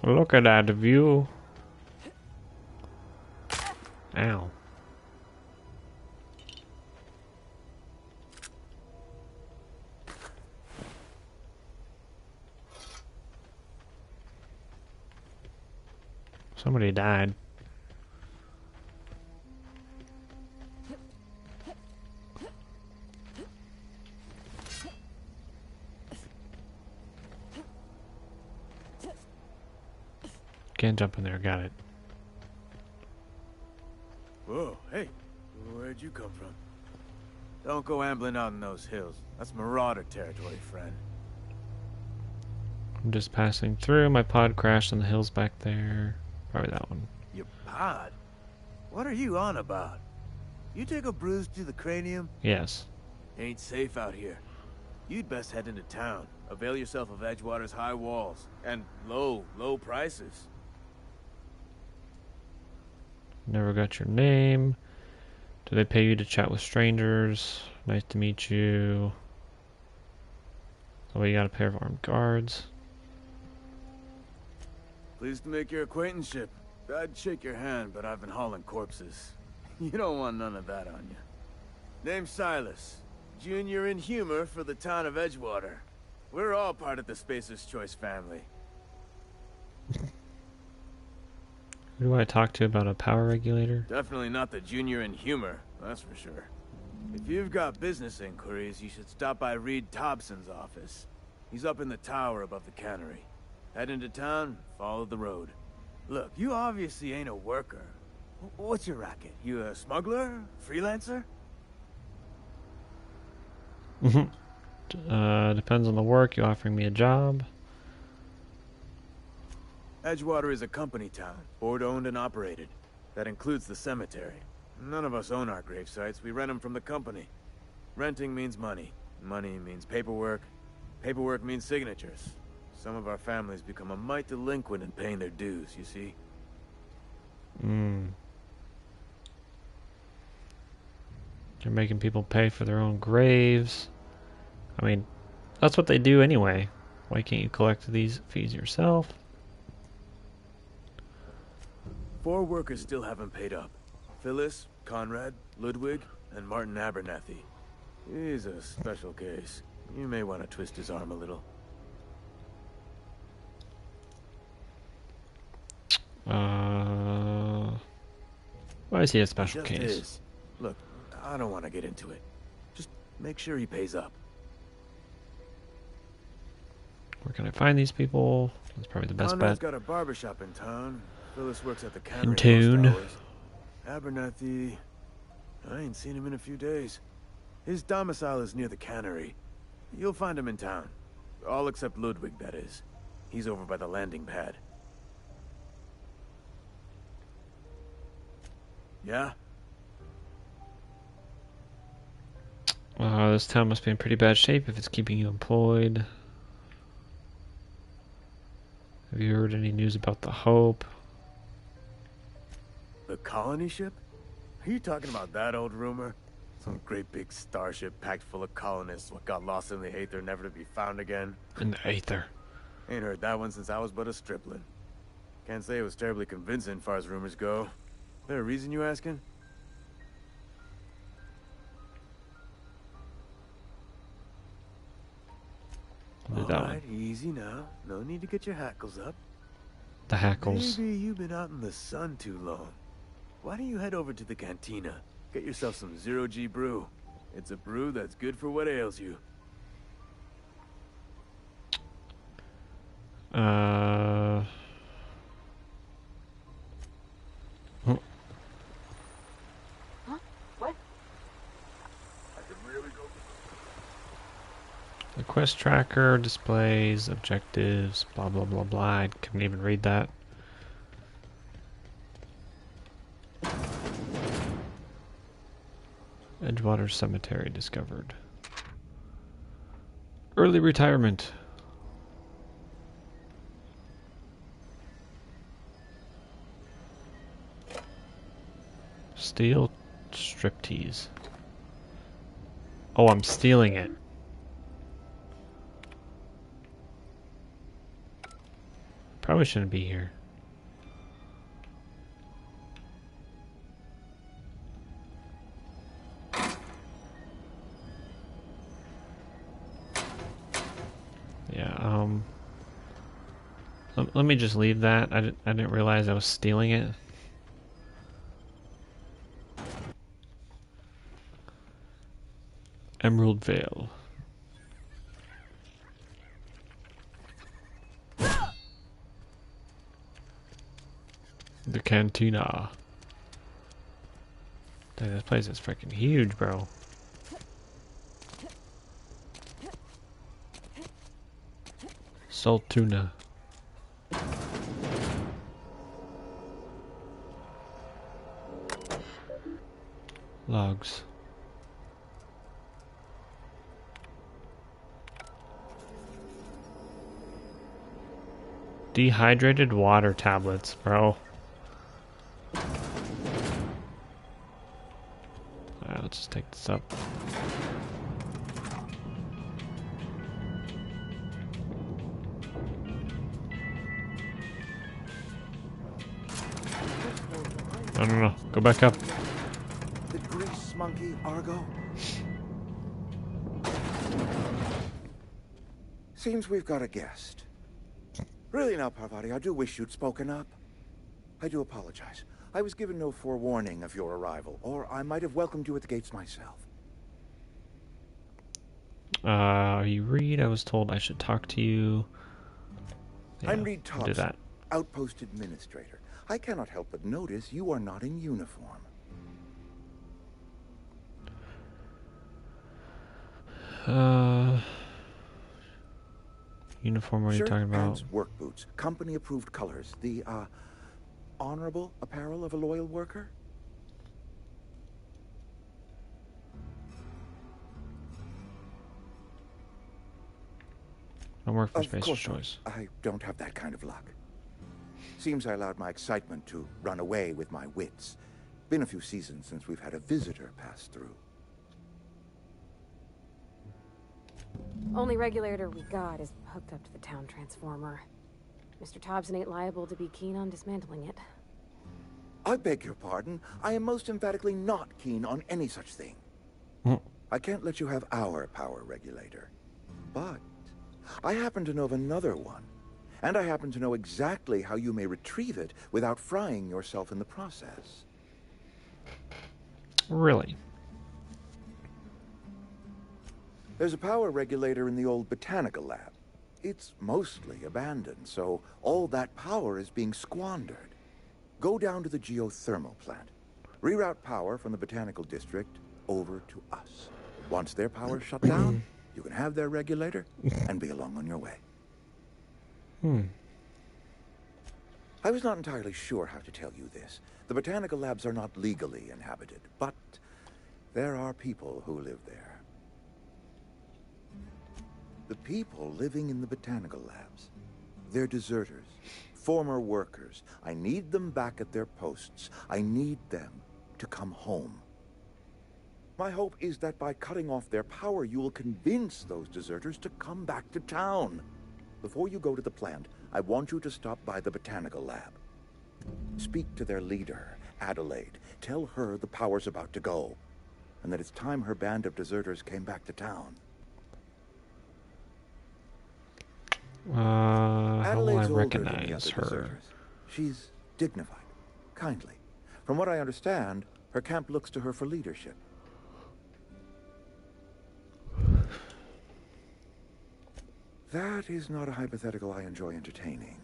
Look at that view. Ow. Somebody died. Can't jump in there, got it. Whoa, hey, where'd you come from? Don't go ambling out in those hills. That's Marauder territory, friend. I'm just passing through. My pod crashed on the hills back there. Probably that one. Your pod? What are you on about? You take a bruise to the cranium? Yes. Ain't safe out here. You'd best head into town. Avail yourself of Edgewater's high walls. And low prices. Never got your name. Do they pay you to chat with strangers? Nice to meet you. Oh, you got a pair of armed guards. Pleased to make your acquaintanceship. I'd shake your hand, but I've been hauling corpses. You don't want none of that on you. Name's Silas. Junior in humor for the town of Edgewater. We're all part of the Spacer's Choice family. Who do I talk to about a power regulator? Definitely not the junior in humor, that's for sure. If you've got business inquiries, you should stop by Reed Thompson's office. He's up in the tower above the cannery. Head into town, follow the road. Look, you obviously ain't a worker. What's your racket? You a smuggler? Freelancer? Depends on the work. You offering me a job? Edgewater is a company town, board-owned and operated. That includes the cemetery. None of us own our grave sites. We rent them from the company. Renting means money. Money means paperwork. Paperwork means signatures. Some of our families become a mite delinquent in paying their dues, you see? They're making people pay for their own graves. I mean, that's what they do anyway. Why can't you collect these fees yourself? 4 workers still haven't paid up. Phyllis, Conrad, Ludwig, and Martin Abernathy. He's a special case. You may want to twist his arm a little. Why is he a special Just case? is. Look, I don't want to get into it. Just make sure he pays up. Where can I find these people? That's probably the best Conrad's bet. got a barbershop in town. Phyllis works at the In cannery tune. most hours. Abernathy, I ain't seen him in a few days. His domicile is near the cannery. You'll find him in town. All except Ludwig, that is. He's over by the landing pad. Yeah? This town must be in pretty bad shape if it's keeping you employed. Have you heard any news about the Hope? The colony ship? Are you talking about that old rumor? Some great big starship packed full of colonists what got lost in the Aether, never to be found again. In the Aether. Ain't heard that one since I was but a stripling. Can't say it was terribly convincing far as rumors go. There a reason you asking? Alright, easy now. No need to get your hackles up. The hackles. Maybe you've been out in the sun too long. Why don't you head over to the cantina? Get yourself some zero-G brew. It's a brew that's good for what ails you. The quest tracker displays objectives, blah blah blah blah. I couldn't even read that. Edgewater Cemetery discovered. Early retirement. Steal striptease. Oh, I'm stealing it. Probably shouldn't be here. Yeah, let me just leave that. I didn't realize I was stealing it. Emerald Vale. The cantina. Dang, this place is freaking huge, bro. Salt tuna. Logs. Dehydrated water tablets, bro. Alright, let's just take this up. No. Go back up. The grease monkey, Argo. Seems we've got a guest. Really now, Parvati, I do wish you'd spoken up. I do apologize. I was given no forewarning of your arrival, or I might have welcomed you at the gates myself. You Reed? I was told I should talk to you. Yeah, I'm Reed I'll do Thompson, that. Outpost Administrator. I cannot help but notice you are not in uniform. Uniform, what are you Shirt, talking about? pants, work boots, company-approved colors. The, honorable apparel of a loyal worker? I work for Of Spacer's course Choice. not. I don't have that kind of luck. Seems I allowed my excitement to run away with my wits. Been a few seasons since we've had a visitor pass through. Only regulator we got is hooked up to the town transformer. Mr. Thompson ain't liable to be keen on dismantling it. I beg your pardon. I am most emphatically not keen on any such thing. I can't let you have our power regulator. But I happen to know of another one. And I happen to know exactly how you may retrieve it without frying yourself in the process. Really? There's a power regulator in the old botanical lab. It's mostly abandoned, so all that power is being squandered. Go down to the geothermal plant. Reroute power from the botanical district over to us. Once their power's shut down, you can have their regulator and be along on your way. I was not entirely sure how to tell you this. The botanical labs are not legally inhabited, but there are people who live there. The people living in the botanical labs, they're deserters, former workers. I need them back at their posts. I need them to come home. My hope is that by cutting off their power, you will convince those deserters to come back to town. Before you go to the plant, I want you to stop by the botanical lab. Speak to their leader, Adelaide. Tell her the power's about to go, and that it's time her band of deserters came back to town. How will I Adelaide's older than the recognize other her? deserters. She's dignified, kindly. From what I understand, her camp looks to her for leadership. That is not a hypothetical I enjoy entertaining.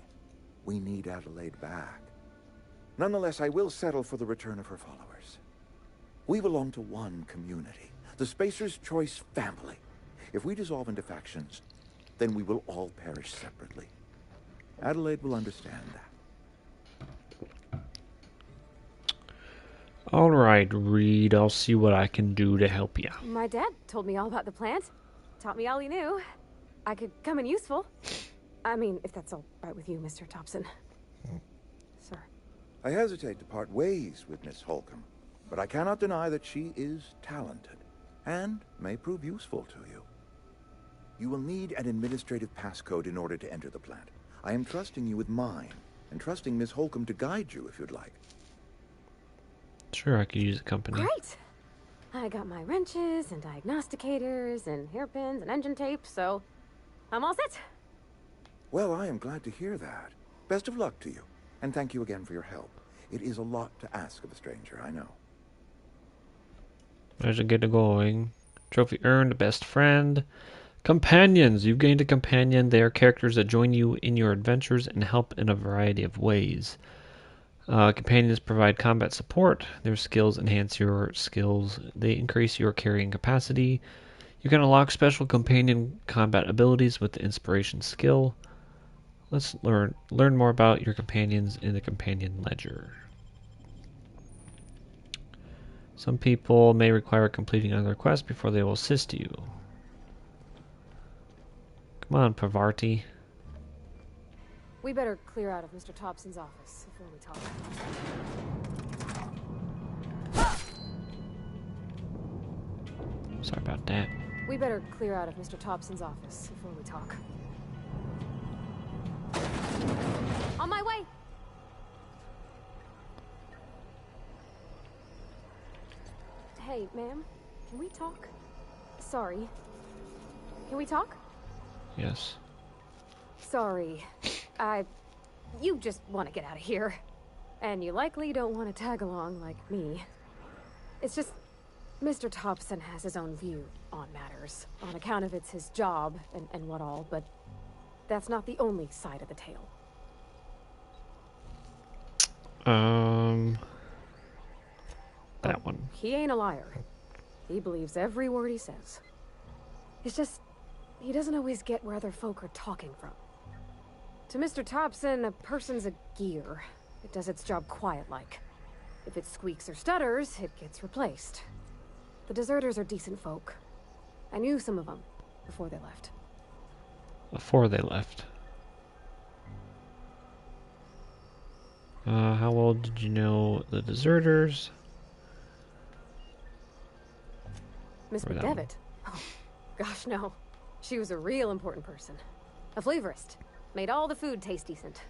We need Adelaide back. Nonetheless, I will settle for the return of her followers. We belong to one community, the Spacer'S Choice family. If we dissolve into factions, then we will all perish separately. Adelaide will understand that. Alright, Reed, I'll see what I can do to help you. My dad told me all about the plant. Taught me all he knew. I could come in useful. I mean, if that's all right with you, Mr. Thompson. Sir. I hesitate to part ways with Miss Holcomb, but I cannot deny that she is talented and may prove useful to you. You will need an administrative passcode in order to enter the plant. I am trusting you with mine, and trusting Miss Holcomb to guide you if you'd like. Sure, I could use a company. Great! I got my wrenches and diagnosticators and hairpins and engine tape, so I'm all set. Well, I am glad to hear that. Best of luck to you, and thank you again for your help. It is a lot to ask of a stranger, I know. There's a get going. Trophy earned, best friend. Companions! You've gained a companion. They are characters that join you in your adventures and help in a variety of ways. Companions provide combat support. Their skills enhance your skills. They increase your carrying capacity. You can unlock special companion combat abilities with the inspiration skill. Let's learn more about your companions in the companion ledger. Some people may require completing another quest before they will assist you. Come on, Parvarti. We better clear out of Mr. Thompson's office before we talk. Sorry about that. We better clear out of Mr. Thompson's office before we talk. On my way! Hey, ma'am, can we talk? Sorry. Can we talk? Yes. Sorry. You just want to get out of here. And you likely don't want to tag along like me. It's just, Mr. Thompson has his own view on matters, on account of it's his job and what all, but that's not the only side of the tale. That one. He ain't a liar. He believes every word he says. It's just, he doesn't always get where other folk are talking from. To Mr. Thompson, a person's a gear. It does its job quiet-like. If it squeaks or stutters, it gets replaced. The deserters are decent folk. I knew some of them before they left. Before they left. How well did you know the deserters? Miss Or that McDevitt? Oh, gosh, no. She was a real important person. A flavorist. Made all the food taste decent.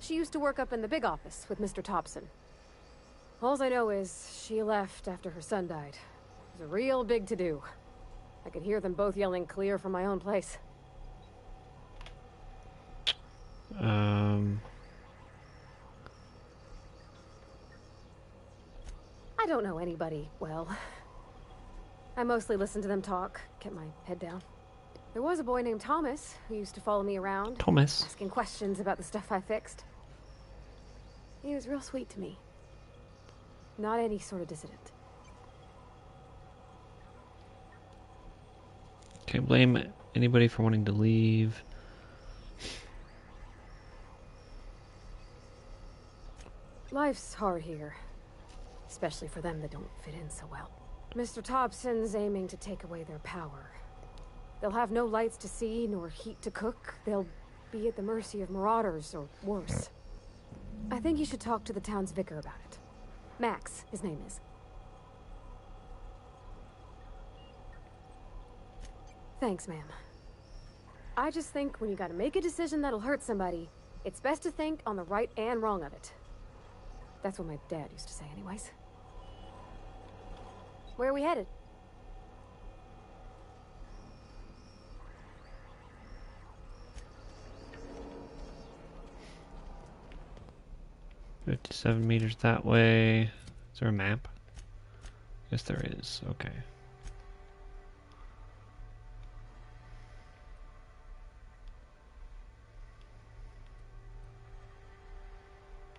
She used to work up in the big office with Mr. Thompson. All I know is she left after her son died. It was a real big to-do. I could hear them both yelling clear from my own place. I don't know anybody well. I mostly listened to them talk, kept my head down. There was a boy named Thomas who used to follow me around. Thomas. Asking questions about the stuff I fixed. He was real sweet to me. Not any sort of dissident. Can't blame anybody for wanting to leave. Life's hard here. Especially for them that don't fit in so well. Mr. Thompson's aiming to take away their power. They'll have no lights to see, nor heat to cook. They'll be at the mercy of marauders, or worse. I think you should talk to the town's vicar about it. Max, his name is. Thanks, ma'am. I just think when you gotta make a decision that'll hurt somebody, it's best to think on the right and wrong of it. That's what my dad used to say anyways. Where are we headed? $57 meters that way. Is there a map? Yes, there is. Okay.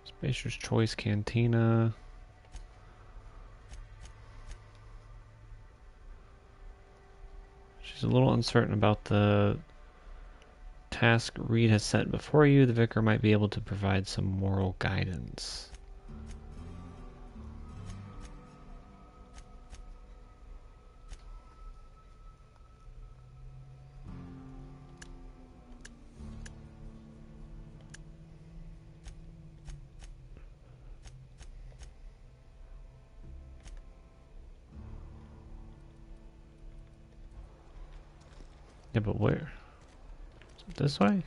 Spacer's Choice Cantina. She's a little uncertain about the task Reed has set before you. The vicar might be able to provide some moral guidance. Yeah, but where? This way?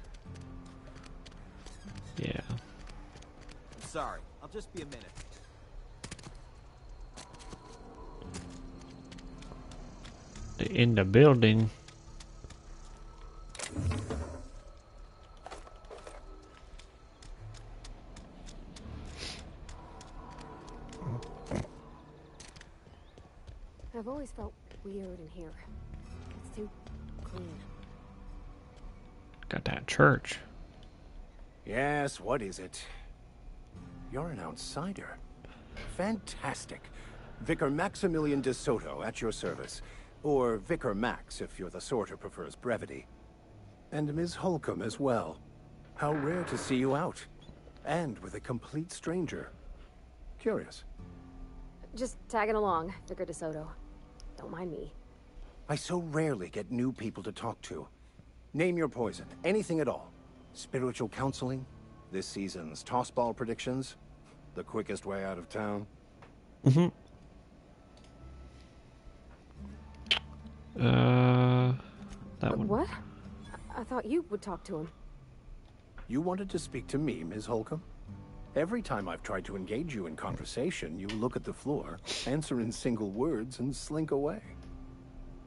Yeah. Sorry, I'll just be a minute. In the building. I've always felt weird in here. It's too clean. Got that church. Yes, what is it? You're an outsider. Fantastic. Vicar Maximilian de Soto at your service. Or Vicar Max, if you're the sort who prefers brevity. And Ms. Holcomb as well. How rare to see you out. And with a complete stranger. Curious. Just tagging along, Vicar de Soto. Don't mind me. I so rarely get new people to talk to. Name your poison. Anything at all. Spiritual counseling? This season's tossball predictions? The quickest way out of town? Mm-hmm. That one. What? I thought you would talk to him. You wanted to speak to me, Ms. Holcomb? Every time I've tried to engage you in conversation, you look at the floor, answer in single words, and slink away.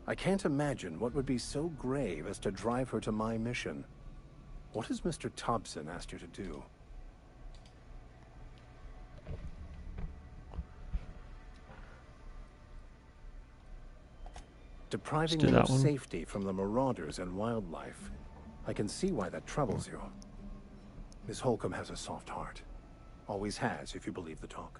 I can't imagine what would be so grave as to drive her to my mission. What has Mr. Thompson asked you to do? Depriving them of safety from the Marauders and wildlife. I can see why that troubles you. Miss Holcomb has a soft heart. Always has, if you believe the talk.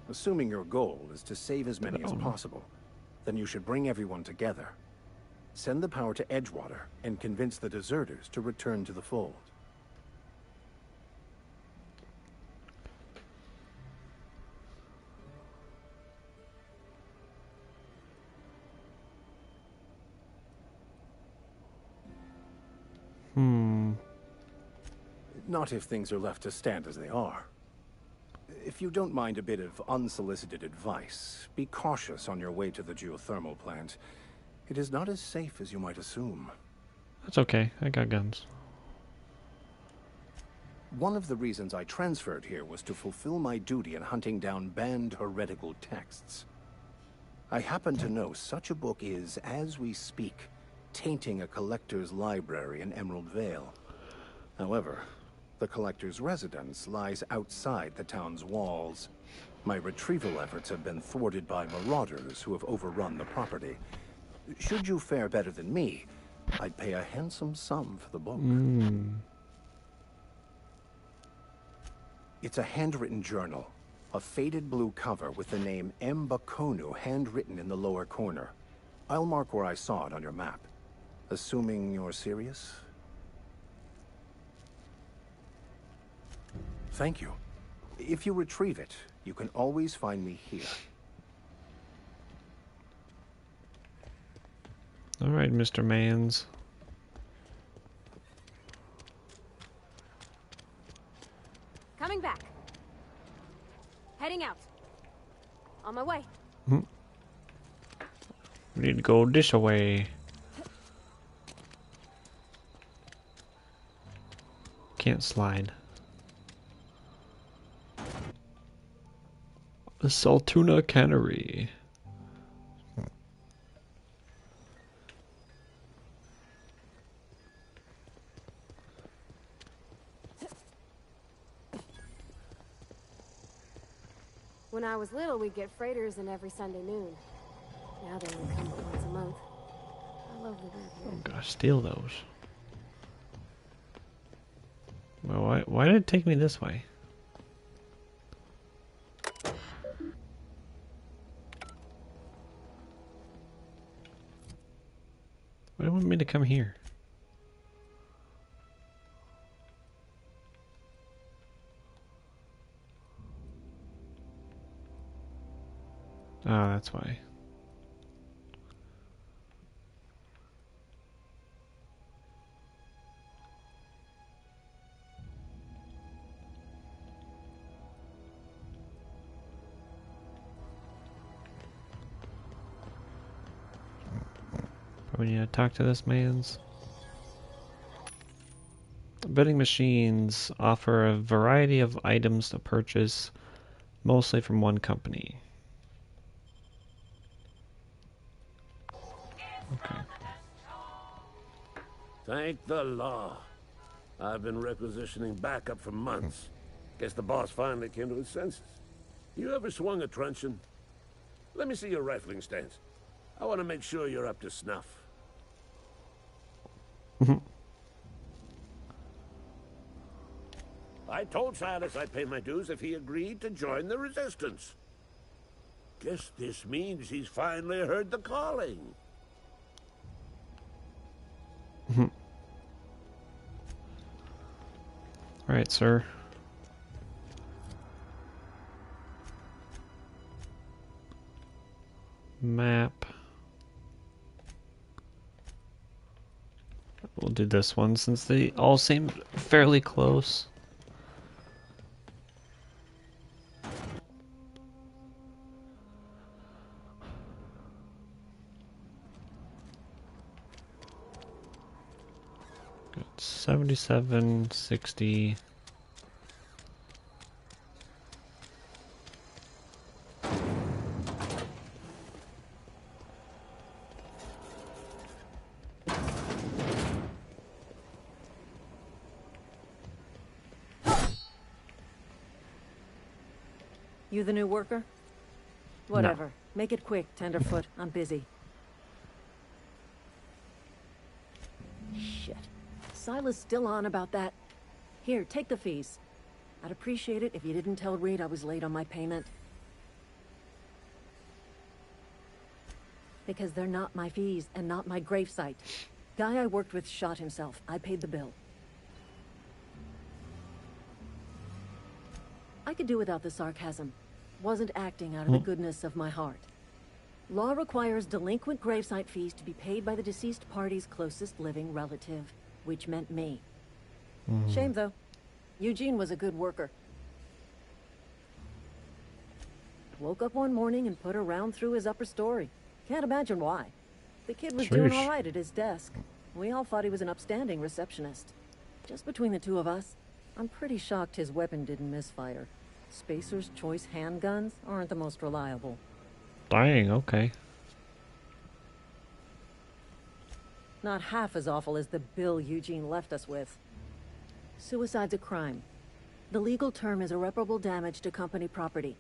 Assuming your goal is to save as many as possible, then you should bring everyone together. Send the power to Edgewater and convince the deserters to return to the fold. Not if things are left to stand as they are. If you don't mind a bit of unsolicited advice, be cautious on your way to the geothermal plant. It is not as safe as you might assume. That's okay. I got guns. One of the reasons I transferred here was to fulfill my duty in hunting down banned heretical texts. I happen to know such a book is, as we speak, tainting a collector's library in Emerald Vale. However, the collector's residence lies outside the town's walls. My retrieval efforts have been thwarted by Marauders who have overrun the property. Should you fare better than me, I'd pay a handsome sum for the book. It's a handwritten journal, a faded blue cover with the name M. Bakonu handwritten in the lower corner. I'll mark where I saw it on your map. Assuming you're serious? Thank you. If you retrieve it, you can always find me here. All right, Mr. Mans. Coming back. Heading out. On my way. We need to go this way. Can't slide. The Saltuna Cannery. When I was little, we'd get freighters in every Sunday noon. Now they only come but once a month. I love the weird here. Oh gosh, steal those. Well, why did it take me this way? Why do you want me to come here? Ah, that's why. Probably need to talk to this man's. Vending machines offer a variety of items to purchase, mostly from one company. Okay. Thank the law. I've been requisitioning backup for months. Guess the boss finally came to his senses. You ever swung a truncheon? Let me see your rifling stance. I want to make sure you're up to snuff. I told Silas I'd pay my dues if he agreed to join the resistance. Guess this means he's finally heard the calling. Alright, sir. Map. We'll do this one since they all seem fairly close. Good. 77, 60. You the new worker? Whatever. Make it quick, Tenderfoot. I'm busy. Shit. Silas still on about that. Here, take the fees. I'd appreciate it if you didn't tell Reed I was late on my payment. Because they're not my fees and not my gravesite. Guy I worked with shot himself. I paid the bill. I could do without the sarcasm. Wasn't acting out of the goodness of my heart. Law requires delinquent gravesite fees to be paid by the deceased party's closest living relative, which meant me. Shame, though. Eugene was a good worker. Woke up one morning and put her round through his upper story. Can't imagine why. The kid was doing all right at his desk. We all thought he was an upstanding receptionist. Just between the two of us, I'm pretty shocked his weapon didn't misfire. Spacer's Choice handguns aren't the most reliable. Dang, okay. Not half as awful as the bill Eugene left us with. Suicide's a crime. The legal term is irreparable damage to company property.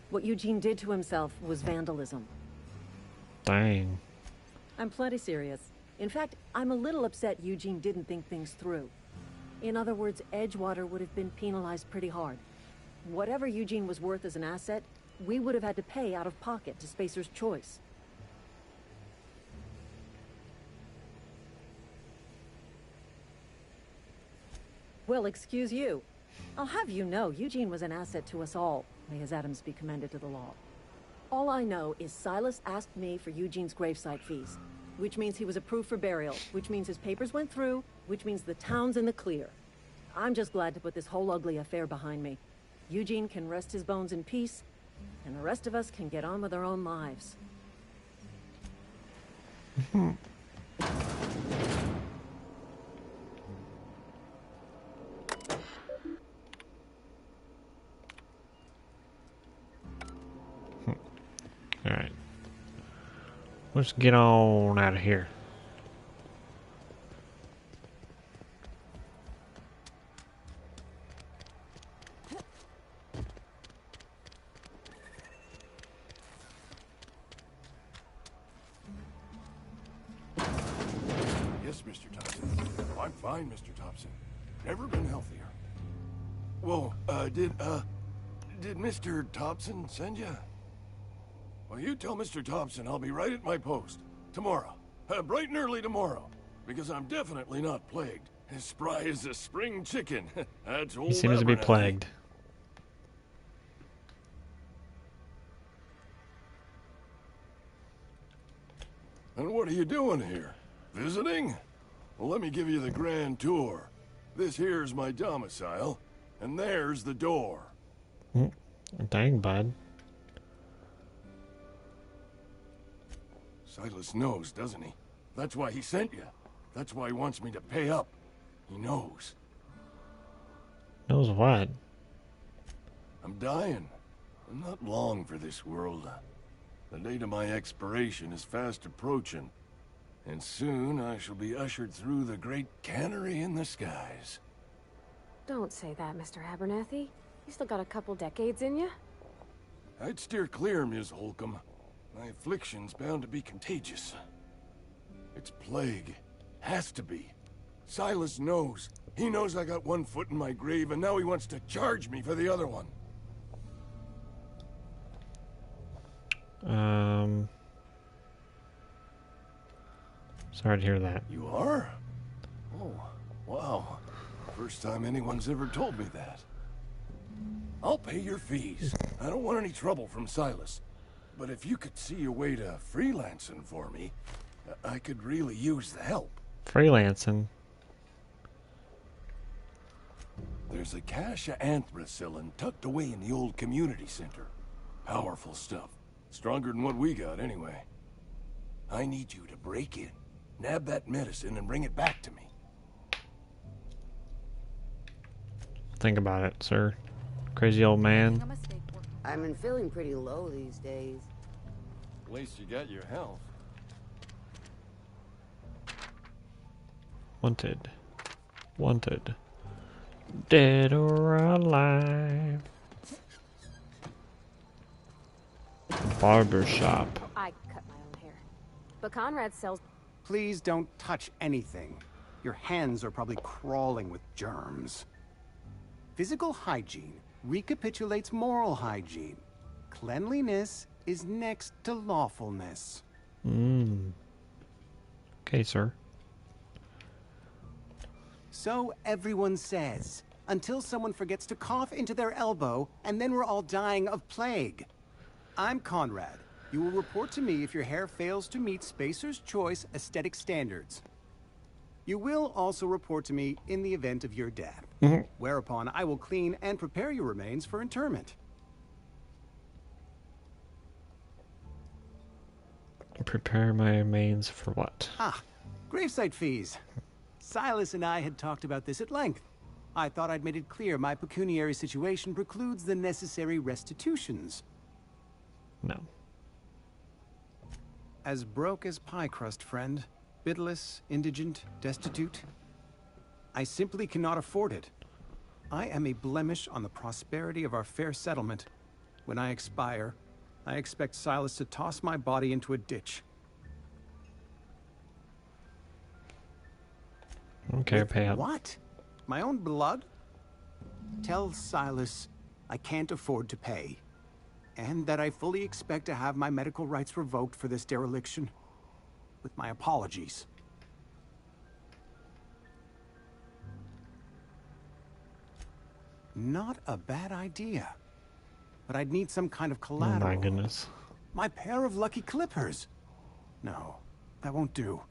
What Eugene did to himself was vandalism. Dang. I'm plenty serious. In fact, I'm a little upset Eugene didn't think things through. In other words, Edgewater would have been penalized pretty hard. Whatever Eugene was worth as an asset, we would have had to pay out of pocket to Spacer's Choice. Well, excuse you. I'll have you know, Eugene was an asset to us all. May his atoms be commended to the law. All I know is Silas asked me for Eugene's gravesite fees, which means he was approved for burial, which means his papers went through, which means the town's in the clear. I'm just glad to put this whole ugly affair behind me. Eugene can rest his bones in peace, and the rest of us can get on with our own lives. Alright. Let's get on out of here. Yes, Mr. Thompson. I'm fine, Mr. Thompson. Never been healthier. Whoa, did Mr. Thompson send you? Well, you tell Mr. Thompson I'll be right at my post. Tomorrow. Bright and early tomorrow. Because I'm definitely not plagued. As spry as a spring chicken. That's old He seems to be Abernathy. plagued. And what are you doing here? Visiting? Well, let me give you the grand tour. This here's my domicile, and there's the door. Dang, bud. Silas knows, doesn't he? That's why he sent you. That's why he wants me to pay up. He knows. Knows what? I'm dying. I'm not long for this world. The date of my expiration is fast approaching. And soon I shall be ushered through the great cannery in the skies. Don't say that, Mr. Abernathy. You still got a couple decades in you. I'd steer clear, Ms. Holcomb. My affliction's bound to be contagious. It's plague. Has to be. Silas knows. He knows I got one foot in my grave, and now he wants to charge me for the other one. Sorry to hear that. You are? Oh, wow. First time anyone's ever told me that. I'll pay your fees. I don't want any trouble from Silas. But if you could see a way to freelancing for me, I could really use the help. Freelancing? There's a cache of anthracillin tucked away in the old community center. Powerful stuff. Stronger than what we got, anyway. I need you to break in, nab that medicine, and bring it back to me. Think about it, sir. Crazy old man. I've been feeling pretty low these days. At least you got your health. Wanted. Wanted. Dead or alive. Barber shop. I cut my own hair. But Conrad sells... Please don't touch anything. Your hands are probably crawling with germs. Physical hygiene recapitulates moral hygiene. Cleanliness is next to lawfulness. Okay, sir. So everyone says, until someone forgets to cough into their elbow, and then we're all dying of plague. I'm Conrad. You will report to me if your hair fails to meet Spacer's Choice aesthetic standards. You will also report to me in the event of your death, whereupon I will clean and prepare your remains for interment. Prepare my remains for what? Ah, gravesite fees. Silas and I had talked about this at length. I thought I'd made it clear my pecuniary situation precludes the necessary restitutions. No. As broke as pie crust, friend. Bidless, indigent, destitute. I simply cannot afford it. I am a blemish on the prosperity of our fair settlement. When I expire, I expect Silas to toss my body into a ditch. Okay, pay up. What? My own blood? Tell Silas I can't afford to pay. And that I fully expect to have my medical rights revoked for this dereliction. With my apologies. Not a bad idea. But I'd need some kind of collateral. Oh my goodness. My pair of lucky clippers. No, that won't do.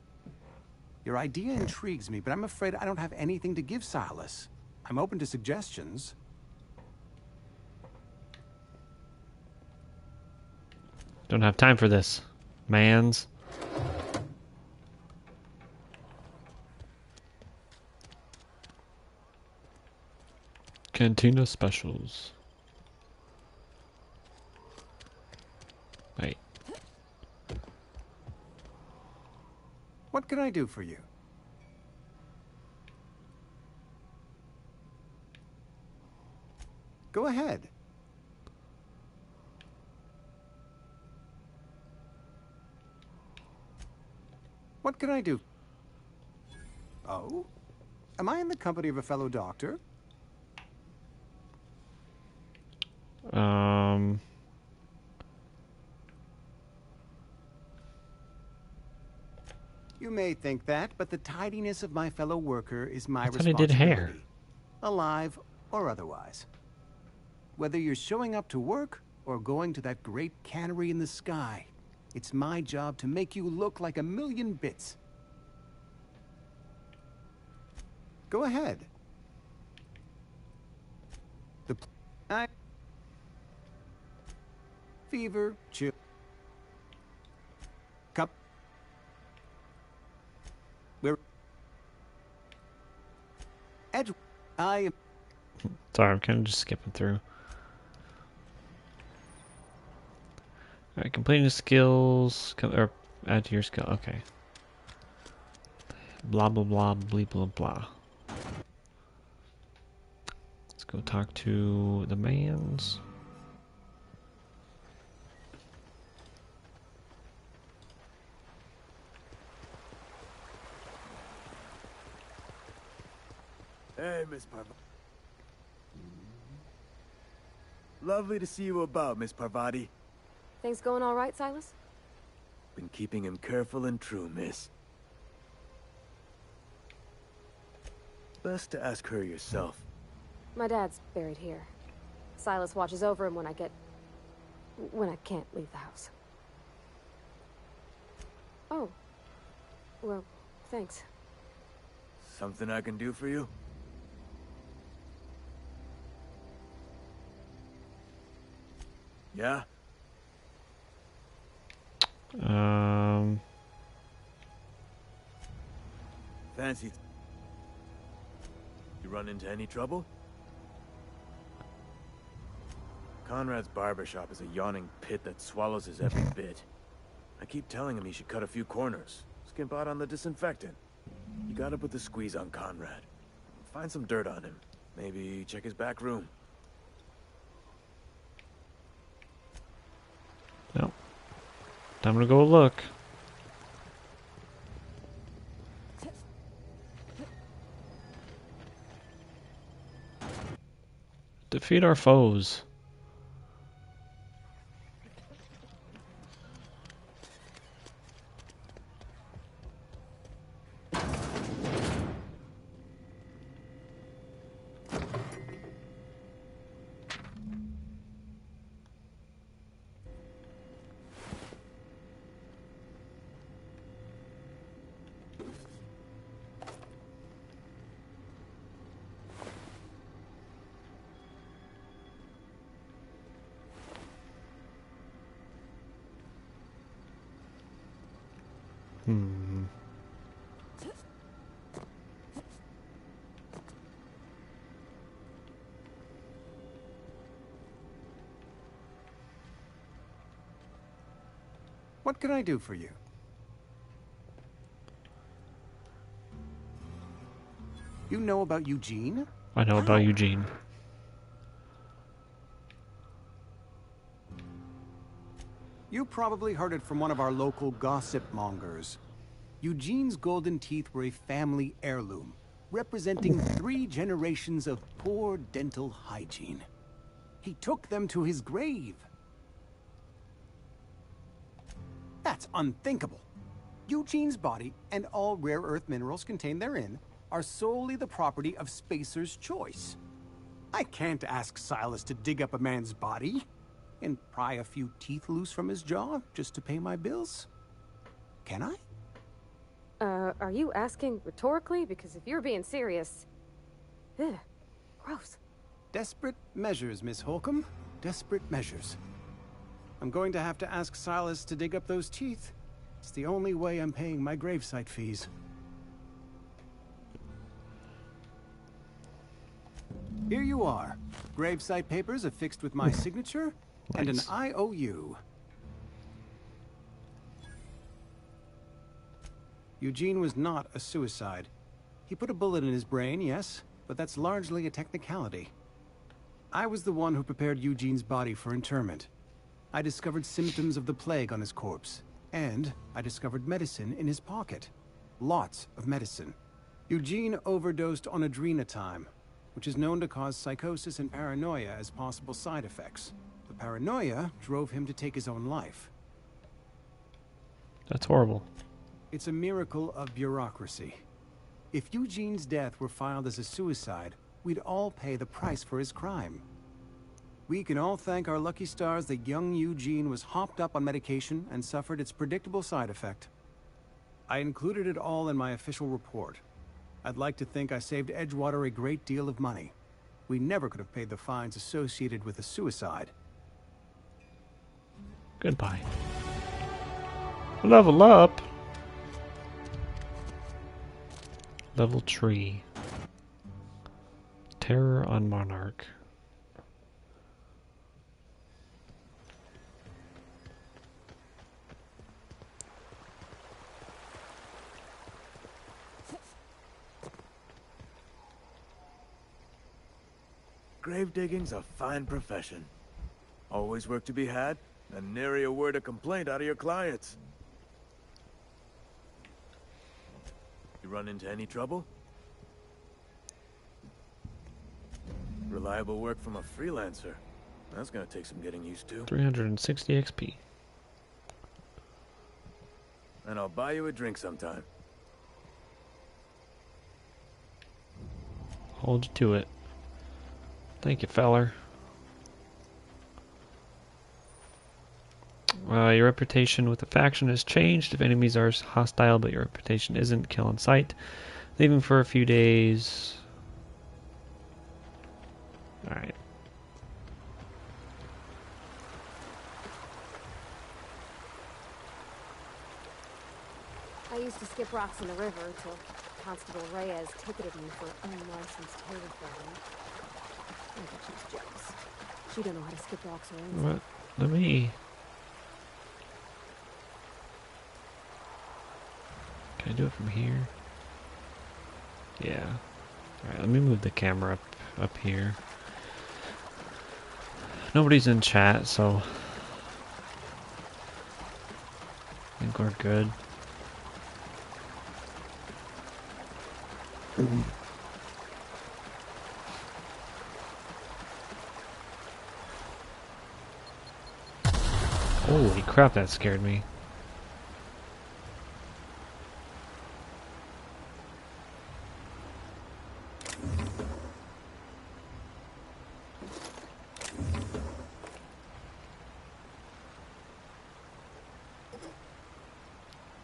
Your idea intrigues me, but I'm afraid I don't have anything to give Silas. I'm open to suggestions. Don't have time for this, mans. Cantina specials. Wait. What can I do for you? Go ahead. What can I do? Oh? Am I in the company of a fellow doctor? You may think that, but the tidiness of my fellow worker is my I thought I responsibility. did hair. Alive or otherwise. Whether you're showing up to work or going to that great cannery in the sky, it's my job to make you look like a million bits. Go ahead. Fever, chill. Cup. We're Edge. I am. Sorry, I'm kind of just skipping through. Alright, completing the skills. Or add to your skill. Okay. Blah, blah, blah, blah, blah, blah. Let's go talk to the mans. Hey, Miss Parvar. Lovely to see you about, Miss Parvati. Things going all right, Silas? Been keeping him careful and true, miss. Best to ask her yourself. My dad's buried here. Silas watches over him when I can't leave the house. Oh. Well, thanks. Something I can do for you? Yeah? Fancy. You run into any trouble? Conrad's barbershop is a yawning pit that swallows his every bit. I keep telling him he should cut a few corners, skimp out on the disinfectant. You gotta put the squeeze on Conrad. Find some dirt on him. Maybe check his back room. No. Time to go look. Defeat our foes. What can I do for you? You know about Eugene? I know about Eugene. You probably heard it from one of our local gossip mongers. Eugene's golden teeth were a family heirloom, representing 3 generations of poor dental hygiene. He took them to his grave. That's unthinkable. Eugene's body and all rare earth minerals contained therein are solely the property of Spacer'S choice. I can't ask Silas to dig up a man's body and pry a few teeth loose from his jaw just to pay my bills. Can I? Are you asking rhetorically? Because if you're being serious... Ugh, gross. Desperate measures, Miss Holcomb. Desperate measures. I'm going to have to ask Silas to dig up those teeth. It's the only way I'm paying my gravesite fees. Here you are. Gravesite papers affixed with my signature and an IOU. Eugene was not a suicide. He put a bullet in his brain, yes, but that's largely a technicality. I was the one who prepared Eugene's body for interment. I discovered symptoms of the plague on his corpse, and I discovered medicine in his pocket. Lots of medicine. Eugene overdosed on adrenatime, which is known to cause psychosis and paranoia as possible side effects. The paranoia drove him to take his own life. That's horrible. It's a miracle of bureaucracy. If Eugene's death were filed as a suicide, we'd all pay the price for his crime. We can all thank our lucky stars that young Eugene was hopped up on medication and suffered its predictable side effect. I included it all in my official report. I'd like to think I saved Edgewater a great deal of money. We never could have paid the fines associated with a suicide. Goodbye. Level up. Level tree. Terror on Monarch. Grave digging's a fine profession. Always work to be had, and nary a word of complaint out of your clients. You run into any trouble? Reliable work from a freelancer. That's gonna take some getting used to. 360 XP. And I'll buy you a drink sometime. Hold you to it. Thank you, feller. Your reputation with the faction has changed. If enemies are hostile but your reputation isn't, kill on sight. Leaving for a few days. Alright. I used to skip rocks in the river till Constable Reyes ticketed me for unlicensed terraforming. I bet she's jealous. She don't know how to skip rocks or anything. What? Let me... Can I do it from here? Yeah. Alright, let me move the camera up here. Nobody's in chat, so... I think we're good. Holy crap, that scared me.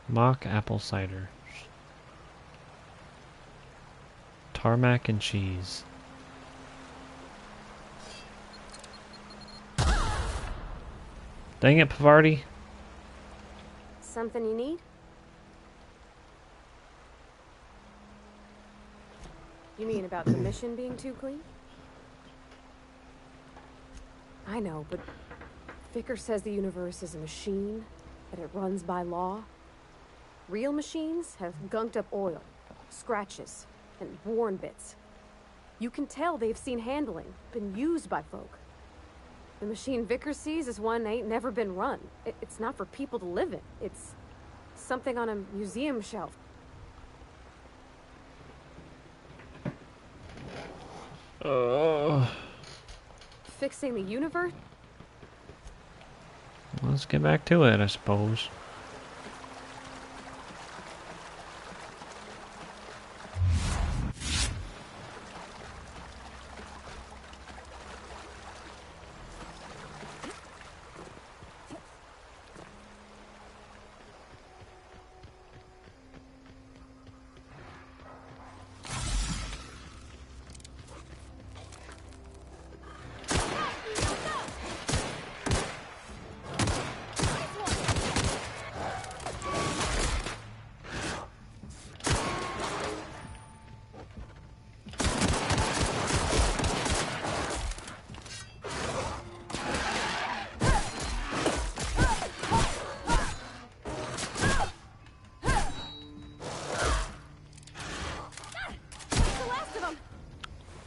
Mock apple cider. Tarmac and cheese. Dang it, Pavardi. Something you need? You mean about the mission being too clean? I know, but Vicker says the universe is a machine, that it runs by law. Real machines have gunked up oil, scratches, and worn bits. You can tell they've seen handling, been used by folk. The machine Vicker sees is one that ain't never been run. It's not for people to live in. It's something on a museum shelf. Fixing the universe? Let's get back to it, I suppose.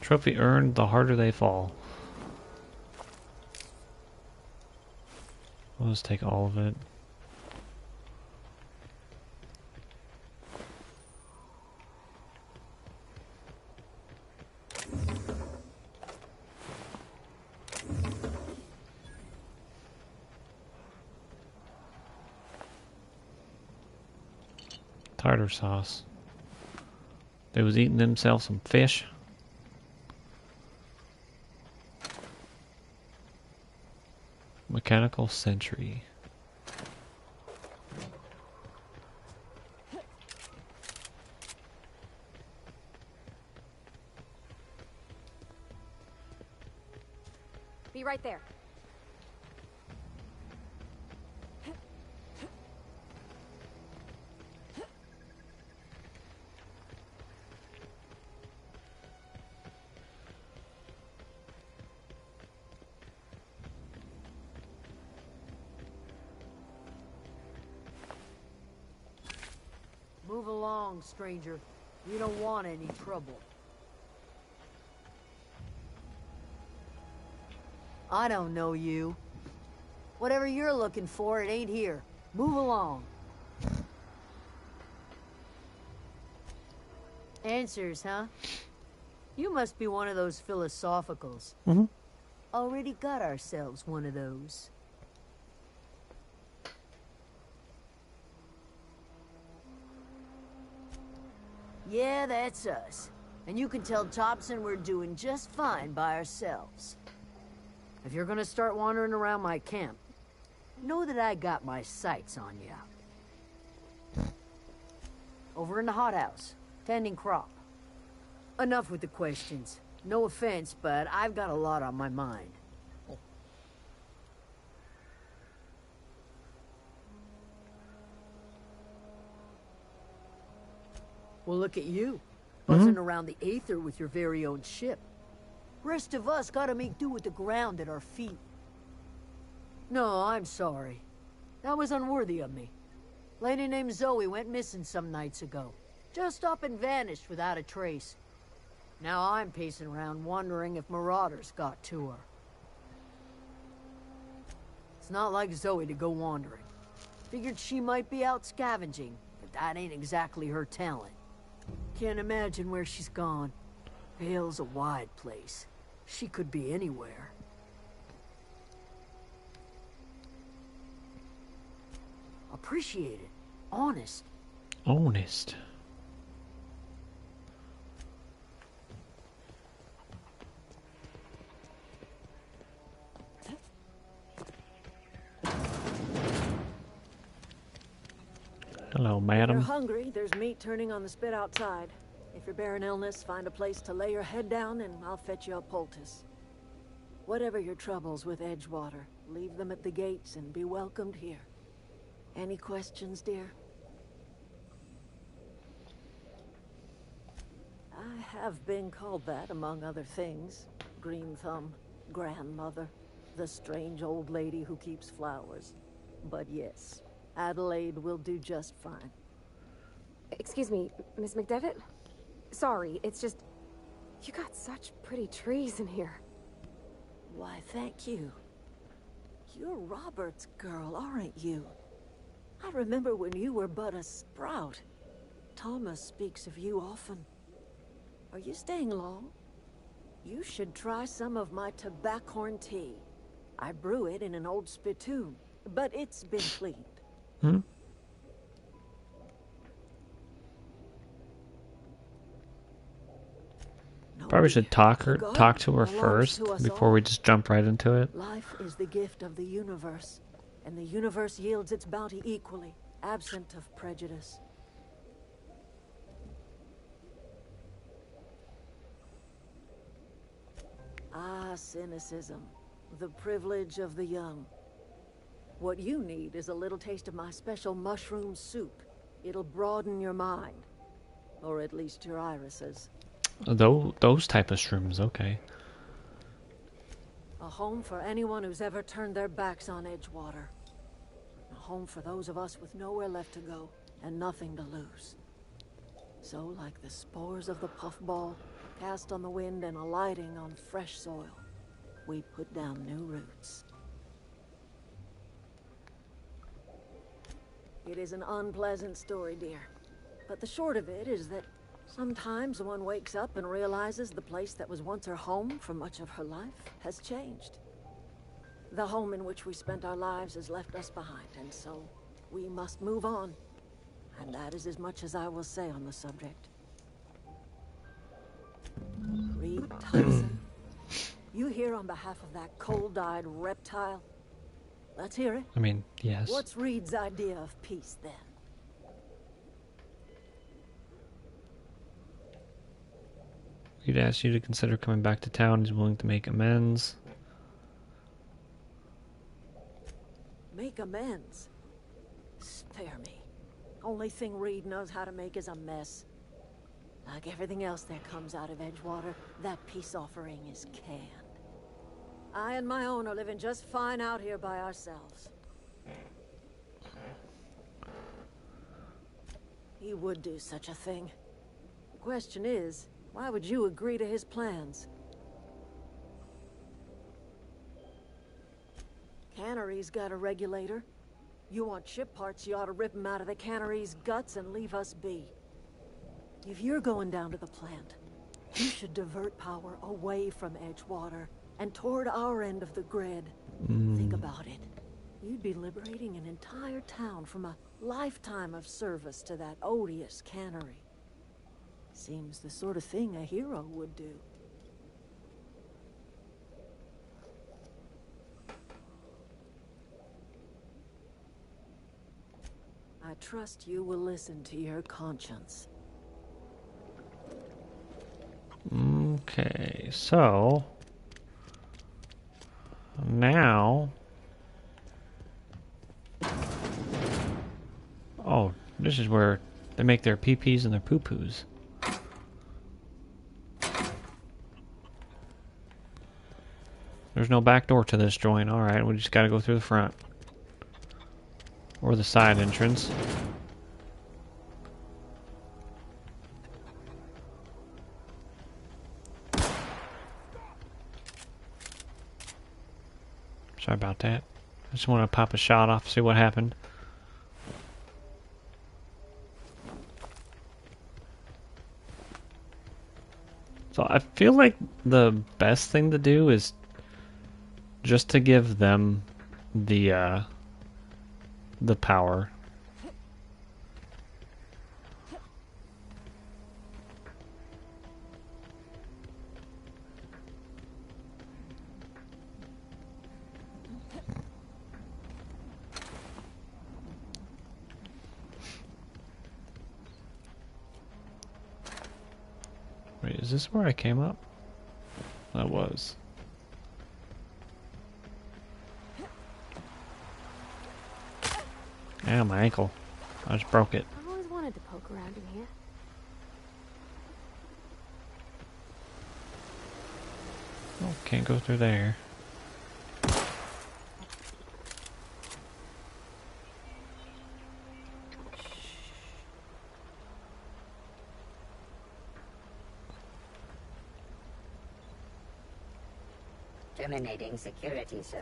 Trophy earned, the harder they fall. I'll just take all of it. Tartar sauce. They was eating themselves some fish. Mechanical sentry. Be right there. Move along, stranger. We don't want any trouble. I don't know you. Whatever you're looking for, it ain't here. Move along. Answers, huh? You must be one of those philosophicals. Already got ourselves one of those. Yeah, that's us. And you can tell Thompson we're doing just fine by ourselves. If you're gonna start wandering around my camp, know that I got my sights on you. Over in the hothouse, tending crop. Enough with the questions. No offense, but I've got a lot on my mind. Well, look at you, buzzing around the aether with your very own ship. Rest of us gotta make do with the ground at our feet. No, I'm sorry. That was unworthy of me. Lady named Zoe went missing some nights ago. Just up and vanished without a trace. Now I'm pacing around wondering if Marauders got to her. It's not like Zoe to go wandering. Figured she might be out scavenging, but that ain't exactly her talent. Can't imagine where she's gone. Vale's a wide place. She could be anywhere. Appreciate it. Honest. Honest. Hello, madam. If you're hungry, there's meat turning on the spit outside. If you're bearing illness, find a place to lay your head down and I'll fetch you a poultice. Whatever your troubles with Edgewater, leave them at the gates and be welcomed here. Any questions, dear? I have been called that, among other things. Green Thumb, grandmother, the strange old lady who keeps flowers. But yes, Adelaide will do just fine. Excuse me, Miss McDevitt? Sorry, it's just... You got such pretty trees in here. Why, thank you. You're Robert's girl, aren't you? I remember when you were but a sprout. Thomas speaks of you often. Are you staying long? You should try some of my tobaccorn tea. I brew it in an old spittoon, but it's been cleaned. Hmm? Probably should talk to her first before we just jump right into it. Life is the gift of the universe, and the universe yields its bounty equally, absent of prejudice. Ah, cynicism, the privilege of the young. What you need is a little taste of my special mushroom soup. It'll broaden your mind, or at least your irises. Those type of shrooms, okay. A home for anyone who's ever turned their backs on Edgewater. A home for those of us with nowhere left to go and nothing to lose. So, like the spores of the puffball, cast on the wind and alighting on fresh soil, we put down new roots. It is an unpleasant story, dear. But the short of it is that sometimes one wakes up and realizes the place that was once her home for much of her life has changed. The home in which we spent our lives has left us behind, and so we must move on. And that is as much as I will say on the subject. Reed Tyson, you here on behalf of that cold-eyed reptile? Let's hear it. I mean, yes. What's Reed's idea of peace, then? He'd ask you to consider coming back to town. He's willing to make amends. Make amends? Spare me. Only thing Reed knows how to make is a mess. Like everything else that comes out of Edgewater, that peace offering is canned. I and my own are living just fine out here by ourselves. He would do such a thing. The question is, why would you agree to his plans? Cannery's got a regulator. You want ship parts, you ought to rip them out of the cannery's guts and leave us be. If you're going down to the plant, you should divert power away from Edgewater and toward our end of the grid. Think about it. You'd be liberating an entire town from a lifetime of service to that odious cannery. Seems the sort of thing a hero would do. I trust you will listen to your conscience. Okay, so now, oh, this is where they make their pee-pees and their poo-poos. There's no back door to this joint. Alright, we just gotta go through the front. Or the side entrance. Sorry about that. I just want to pop a shot off, see what happened. So I feel like the best thing to do is just to give them the power. Wait, is this where I came up? That was. Ow, my ankle. I just broke it. I've always wanted to poke around in here. can't go through there. Terminating security search.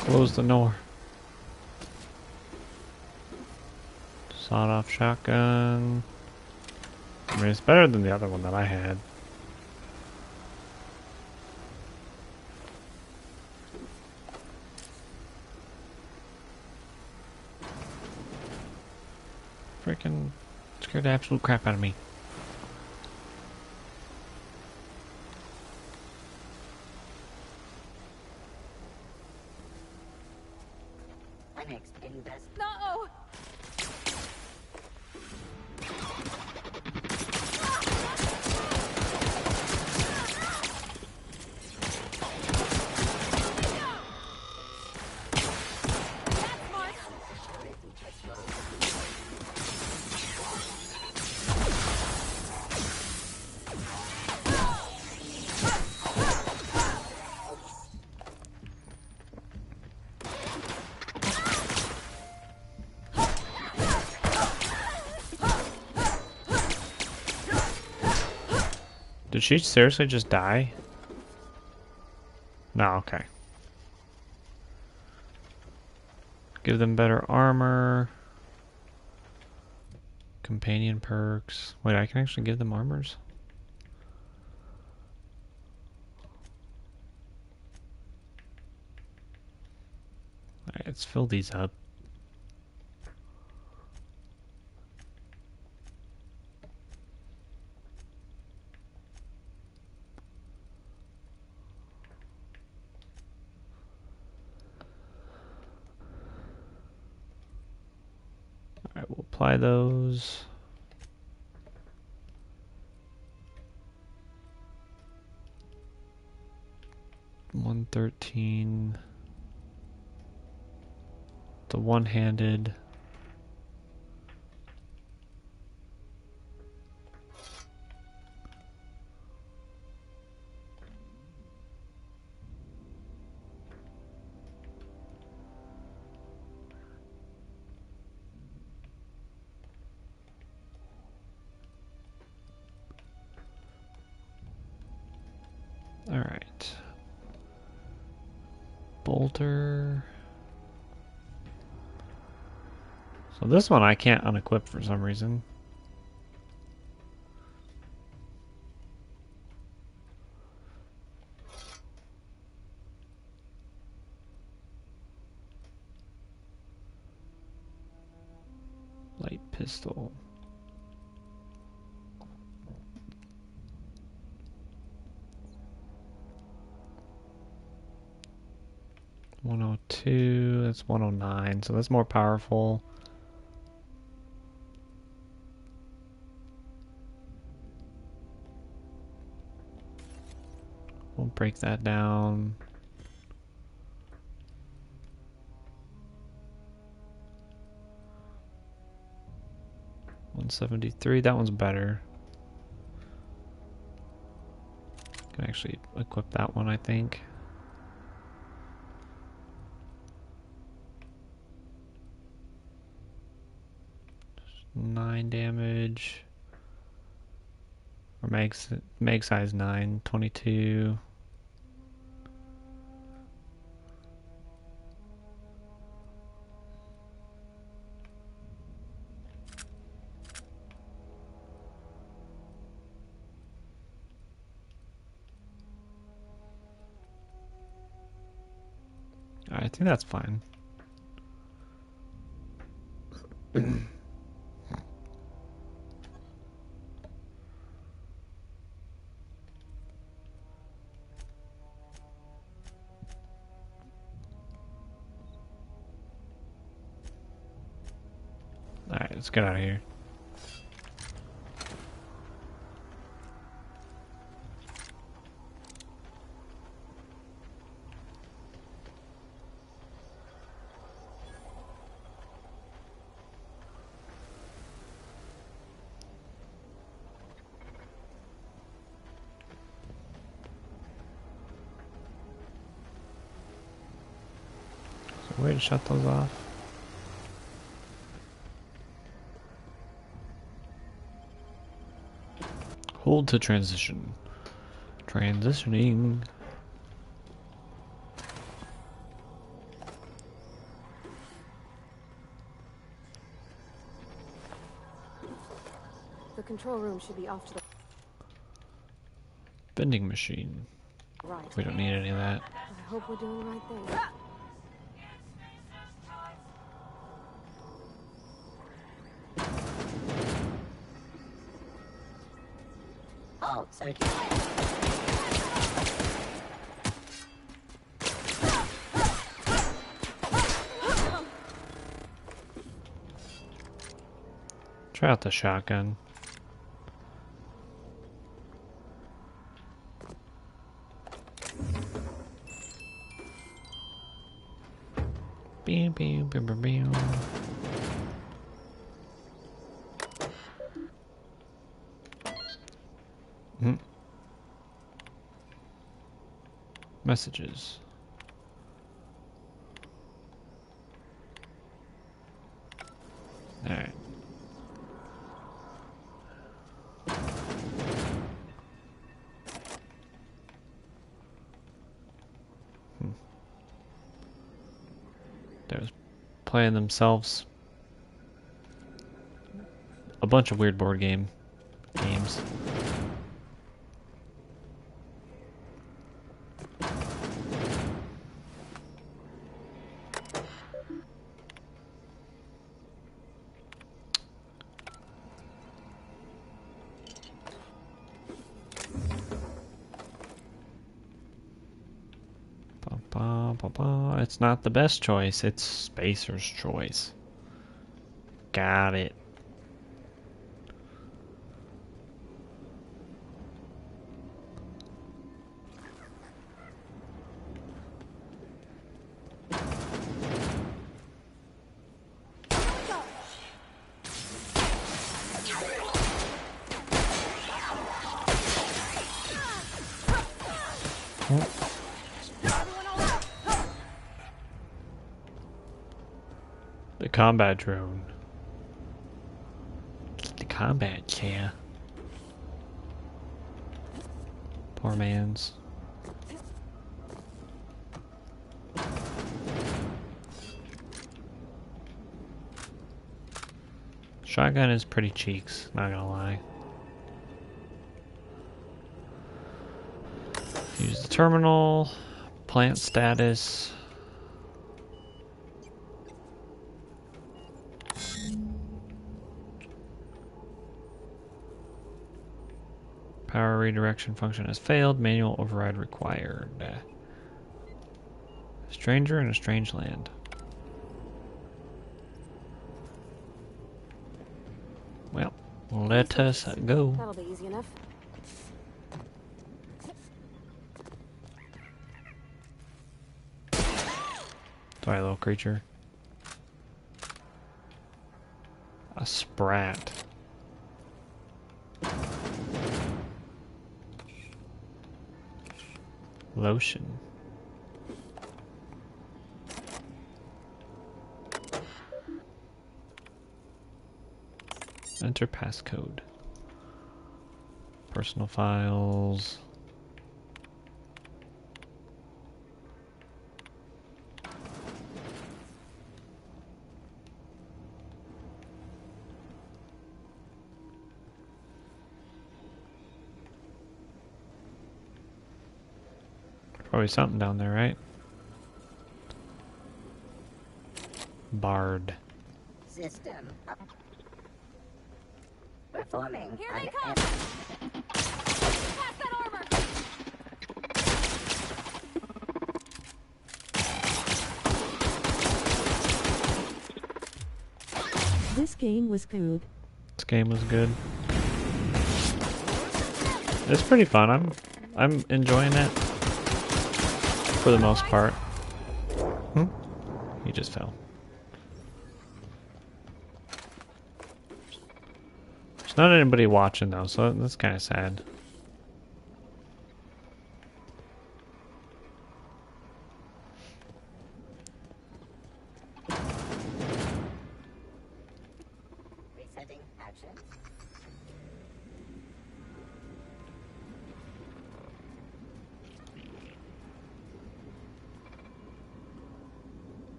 Close the door. Sawed-off shotgun. I mean, it's better than the other one that I had. Freaking scared the absolute crap out of me. No! Did she seriously just die? No, okay. Give them better armor. Companion perks. Wait, I can actually give them armors? Alright, let's fill these up. Alright, we'll apply those. $113. The one-handed. Alright. Bolter. So this one I can't unequip for some reason. Light pistol. $102, that's $109, so that's more powerful. We'll break that down. $173, that one's better. Can actually equip that one, I think. Just 9 damage. Or mag size 9, 22. I think that's fine. Alright, let's get out of here. way to shut those off. Hold to transition. Transitioning. The control room should be off to the Vending machine. right. We don't need any of that. I hope we're doing the right thing. Oh, circuit. Try out the shotgun. Bam, bam, bam, bam, bam. Messages. Alright. They're playing themselves. A bunch of weird board games. It's not the best choice, it's Spacer's choice. Got it. The combat drone. The combat chair. Poor man's. Shotgun is pretty cheeks, not gonna lie. Use the terminal. Plant status. Power redirection function has failed. Manual override required. Stranger in a strange land. Well, let us go. That'll be easy enough. Sorry, little creature. A sprat. Lotion. Enter passcode. Personal files. Probably something down there, right? Bard. System up. Performing. Here they come! Pass that armor! This game was good. This game was good. It's pretty fun. I'm enjoying it for the most part. He just fell. There's not anybody watching though, so that's kind of sad.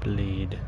Bleed.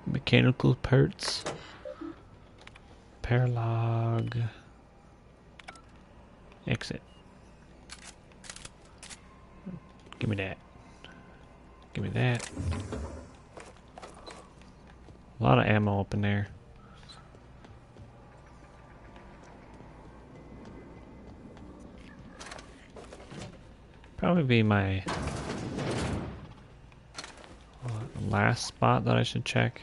Mechanical parts. Paralog. Exit. Give me that. Give me that. A lot of ammo up in there. Probably be my last spot that I should check.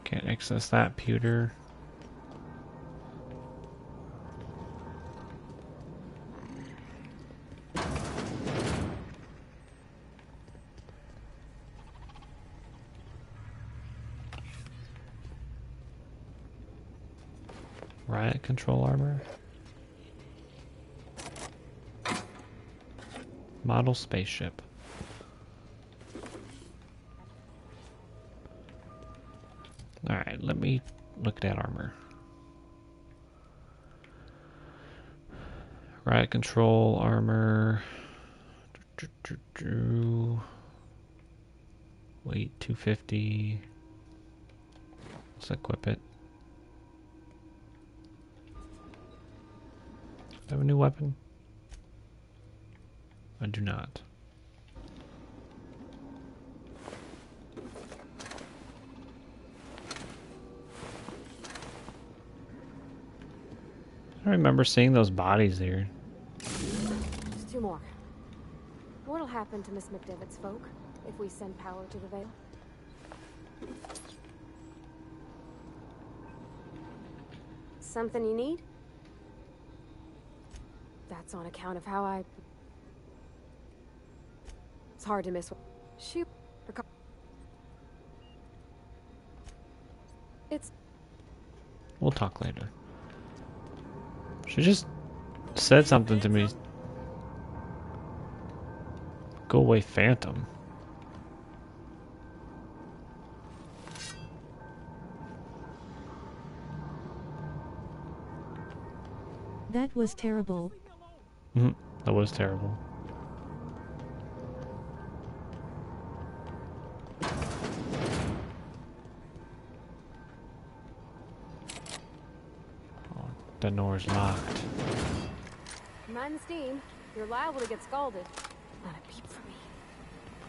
Can't access that pewter. Riot control armor. Model spaceship. Alright, let me look at that armor. Riot control armor. Weight 250. Let's equip it. Do I have a new weapon? I do not. I remember seeing those bodies there. Just two more. What'll happen to Miss McDevitt's folk if we send power to the Vale? Something you need? That's on account of how I... It's hard to miss... Shoot. It's... We'll talk later. She just said something to me. Go away, Phantom. That was terrible. That was terrible. Oh, the door's locked. Mind the steam. You're liable to get scalded. Not a peep for me.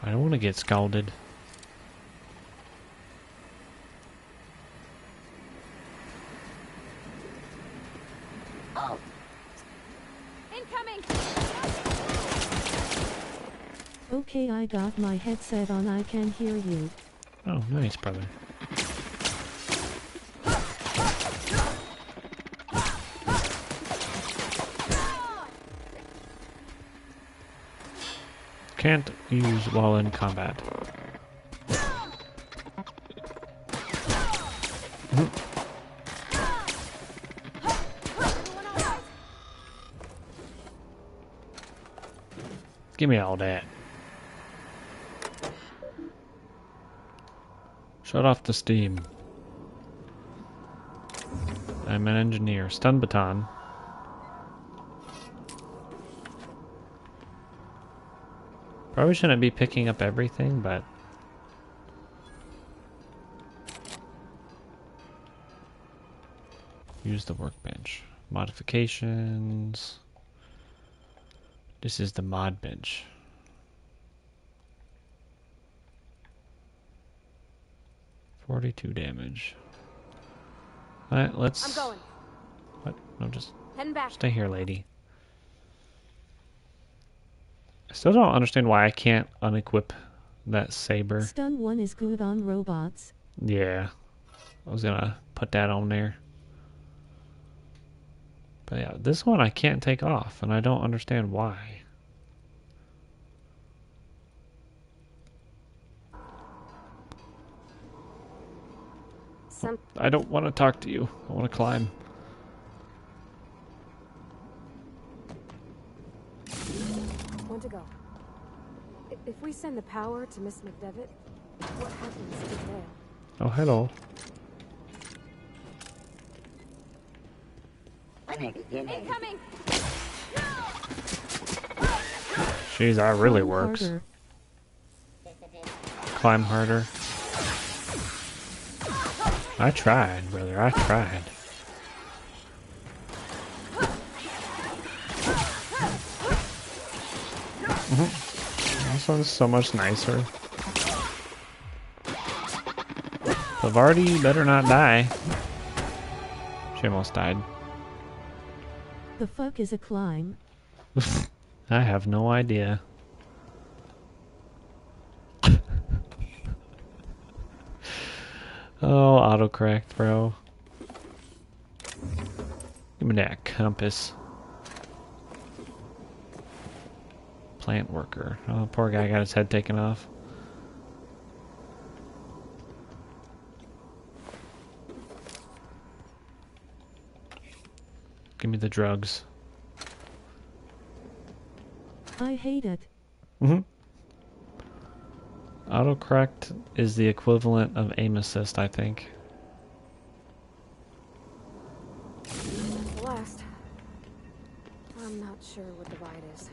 I don't want to get scalded. Oh. Incoming! Okay, I got my headset on. I can hear you. Oh, nice, brother. Can't use while in combat. Give me all that. Shut off the steam. I'm an engineer. Stun baton. Probably shouldn't be picking up everything, but... Use the workbench. Modifications. This is the mod bench. $42 damage. Alright, let's... I'm going. What? No, just... Heading back. Stay here, lady. I still don't understand why I can't unequip that saber. Stun 1 is good on robots. Yeah. I was gonna put that on there. But yeah, this one I can't take off, and I don't understand why. I don't want to talk to you. I want to climb. One to go. If we send the power to Miss McDevitt, what happens to Dale? Oh, hello. Incoming! Jeez, that really works. Harder. Climb harder. I tried, brother. I tried. This one's so much nicer. Pavardi better not die. She almost died. The fuck is a climb? I have no idea. Oh, autocorrect, bro. Give me that compass. Plant worker. Oh, poor guy got his head taken off. Give me the drugs. I hate it. Autocorrect is the equivalent of aim assist, I think. Last. I'm not sure what the ride is.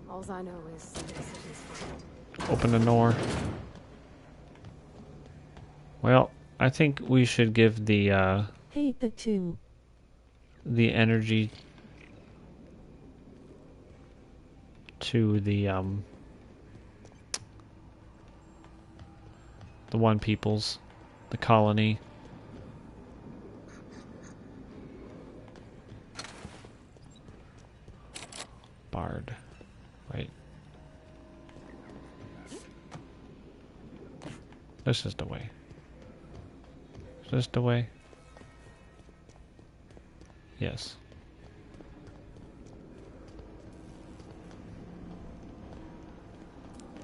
All I know is the decision's final. Open the door. Well, I think we should give the Hate the 2. The energy to the one peoples, the colony. Bard, right? This is the way. Is this the way? Yes.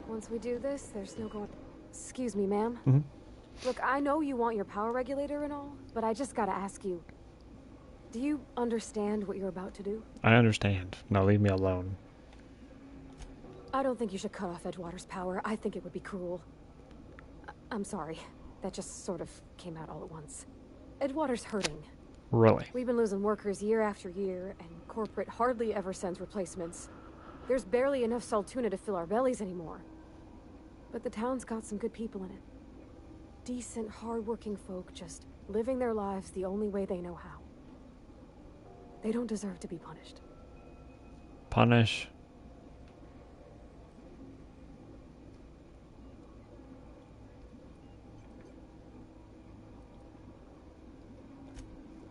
Once we do this, there's no going... Excuse me, ma'am. Mm-hmm. Look, I know you want your power regulator and all, but I just gotta ask you. Do you understand what you're about to do? I understand. Now leave me alone. I don't think you should cut off Edgewater's power. I think it would be cruel. I'm sorry. That just sort of came out all at once. Edgewater's hurting. Really? We've been losing workers year after year, and corporate hardly ever sends replacements. There's barely enough Saltuna to fill our bellies anymore. But the town's got some good people in it. Decent, hard-working folk just living their lives the only way they know how. They don't deserve to be punished. Punish.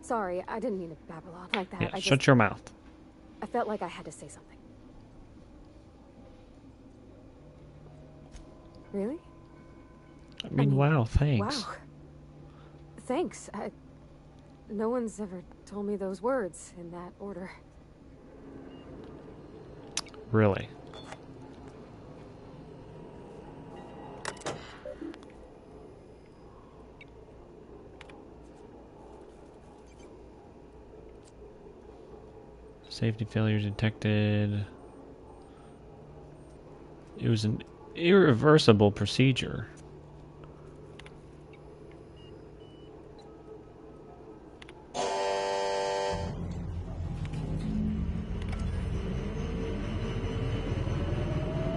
Sorry, I didn't mean to babble on like that. Yeah, shut your mouth. I felt like I had to say something. Really? I mean, wow, thanks. Wow. Thanks. No one's ever told me those words in that order. Really? Safety failure detected. It was an irreversible procedure.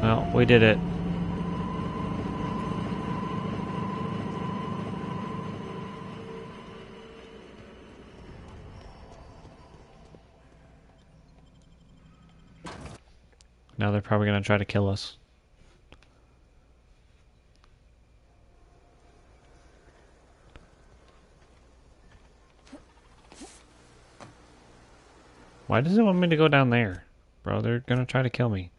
Well, we did it. Now they're probably going to try to kill us. Why does it want me to go down there? Bro, they're going to try to kill me.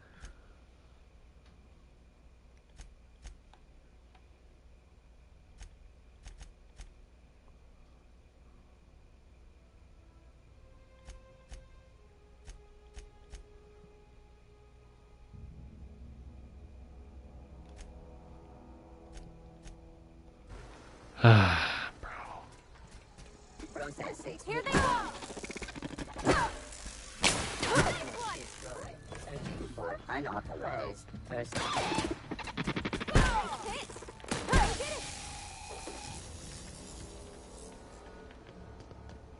Ah, bro. Processing. Here they are! Searching for unauthorized person.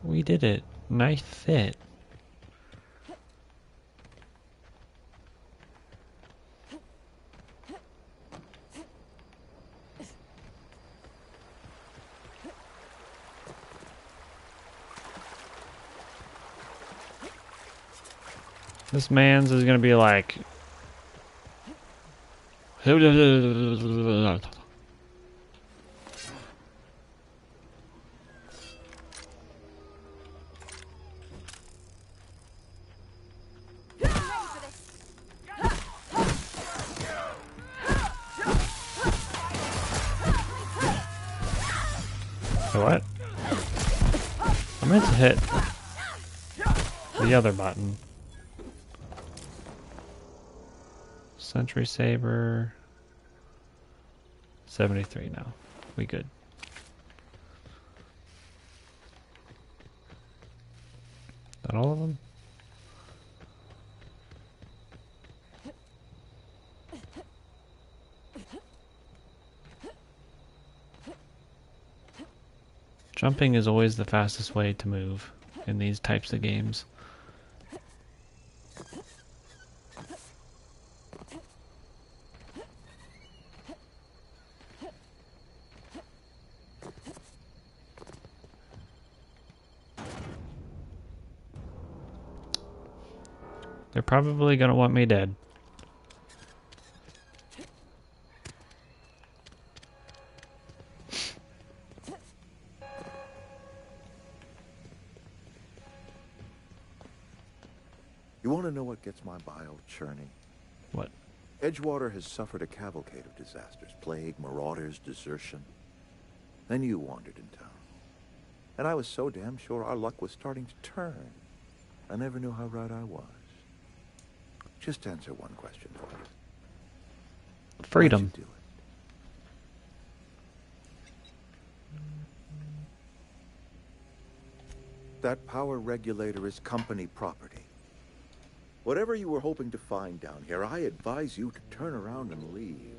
We did it. Nice fit. This man's is gonna be like. What? I meant to hit the other button. Sentry Saber. 73 now. We good. That all of them? Jumping is always the fastest way to move in these types of games. They're probably gonna want me dead. You want to know what gets my bile churning? What? Edgewater has suffered a cavalcade of disasters. Plague, marauders, desertion. Then you wandered in town. And I was so damn sure our luck was starting to turn. I never knew how right I was. Just answer one question for me. Freedom. Why'd you do it? That power regulator is company property. Whatever you were hoping to find down here, I advise you to turn around and leave.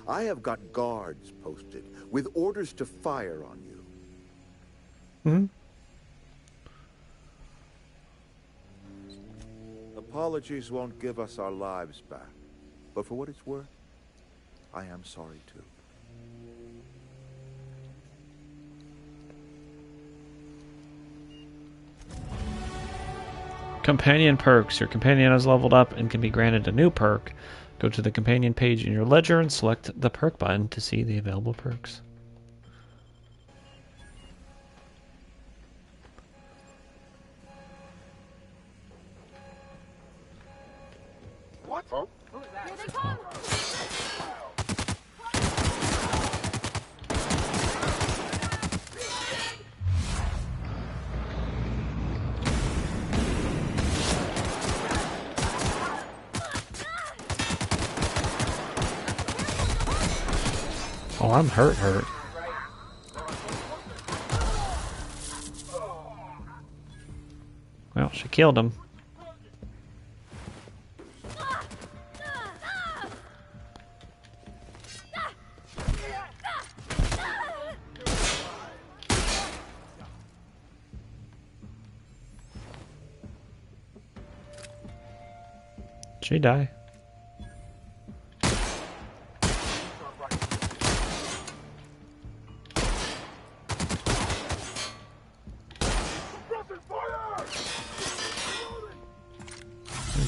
I have got guards posted with orders to fire on you. Hmm? Apologies won't give us our lives back. But for what it's worth, I am sorry too. Companion perks. Your companion has leveled up and can be granted a new perk. Go to the companion page in your ledger and select the perk button to see the available perks. What? Oh. Who's that? Here they come! Oh, I'm hurt. Well, she killed him. She die.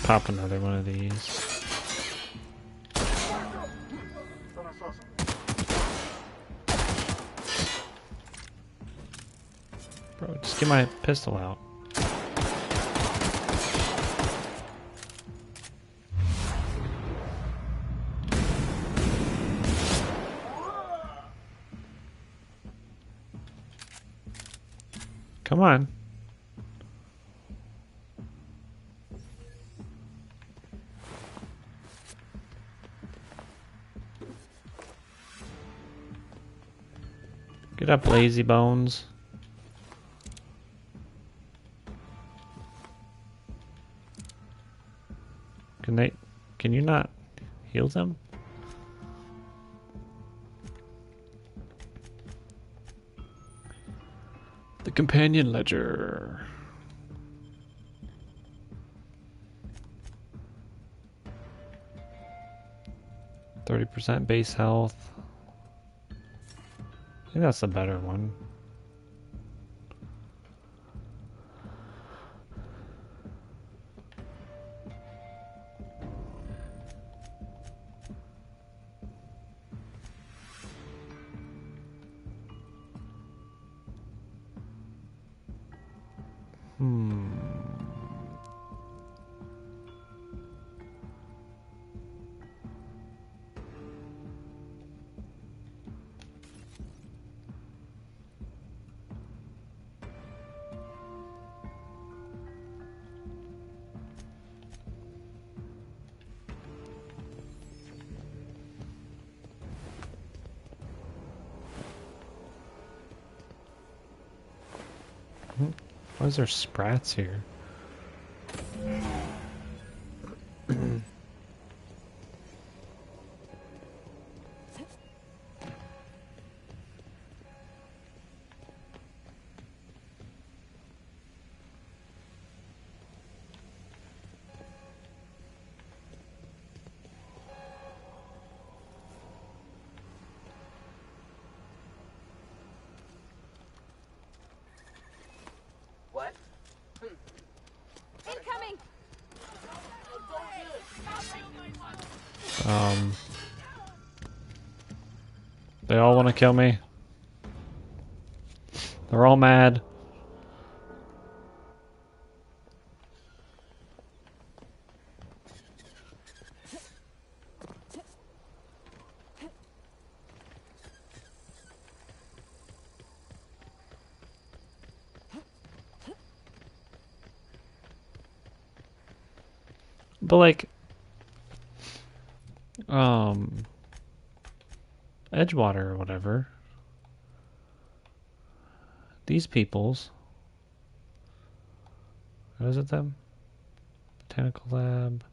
Pop another one of these. Bro, just get my pistol out. Come on. Get up, lazy bones. Can you not heal them? The companion ledger. %30 base health. I think that's the better one. Why is there sprats here? What? Incoming! They all want to kill me. They're all mad. But like, Edgewater or whatever. These peoples. Is it them? Botanical lab.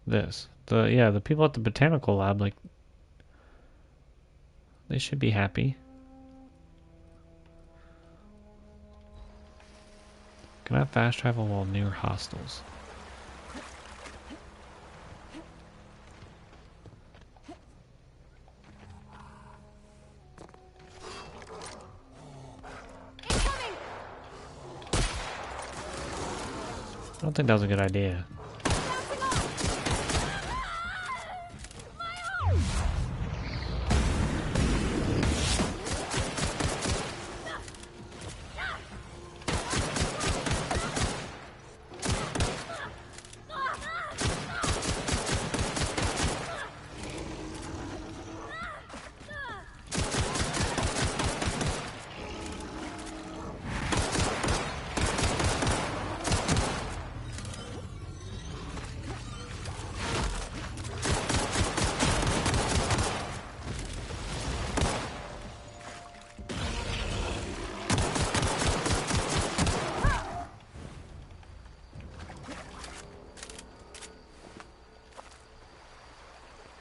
This. The people at the botanical lab, like, they should be happy. Can I fast travel while near hostiles? I don't think that was a good idea.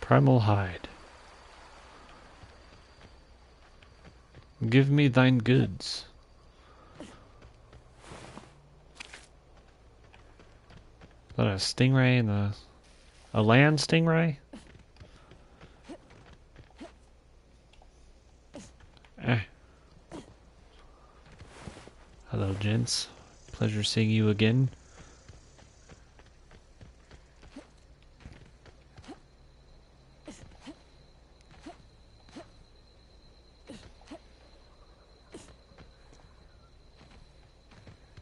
Primal hide. Give me thine goods. Is that a stingray and a land stingray? Hello, gents. Pleasure seeing you again.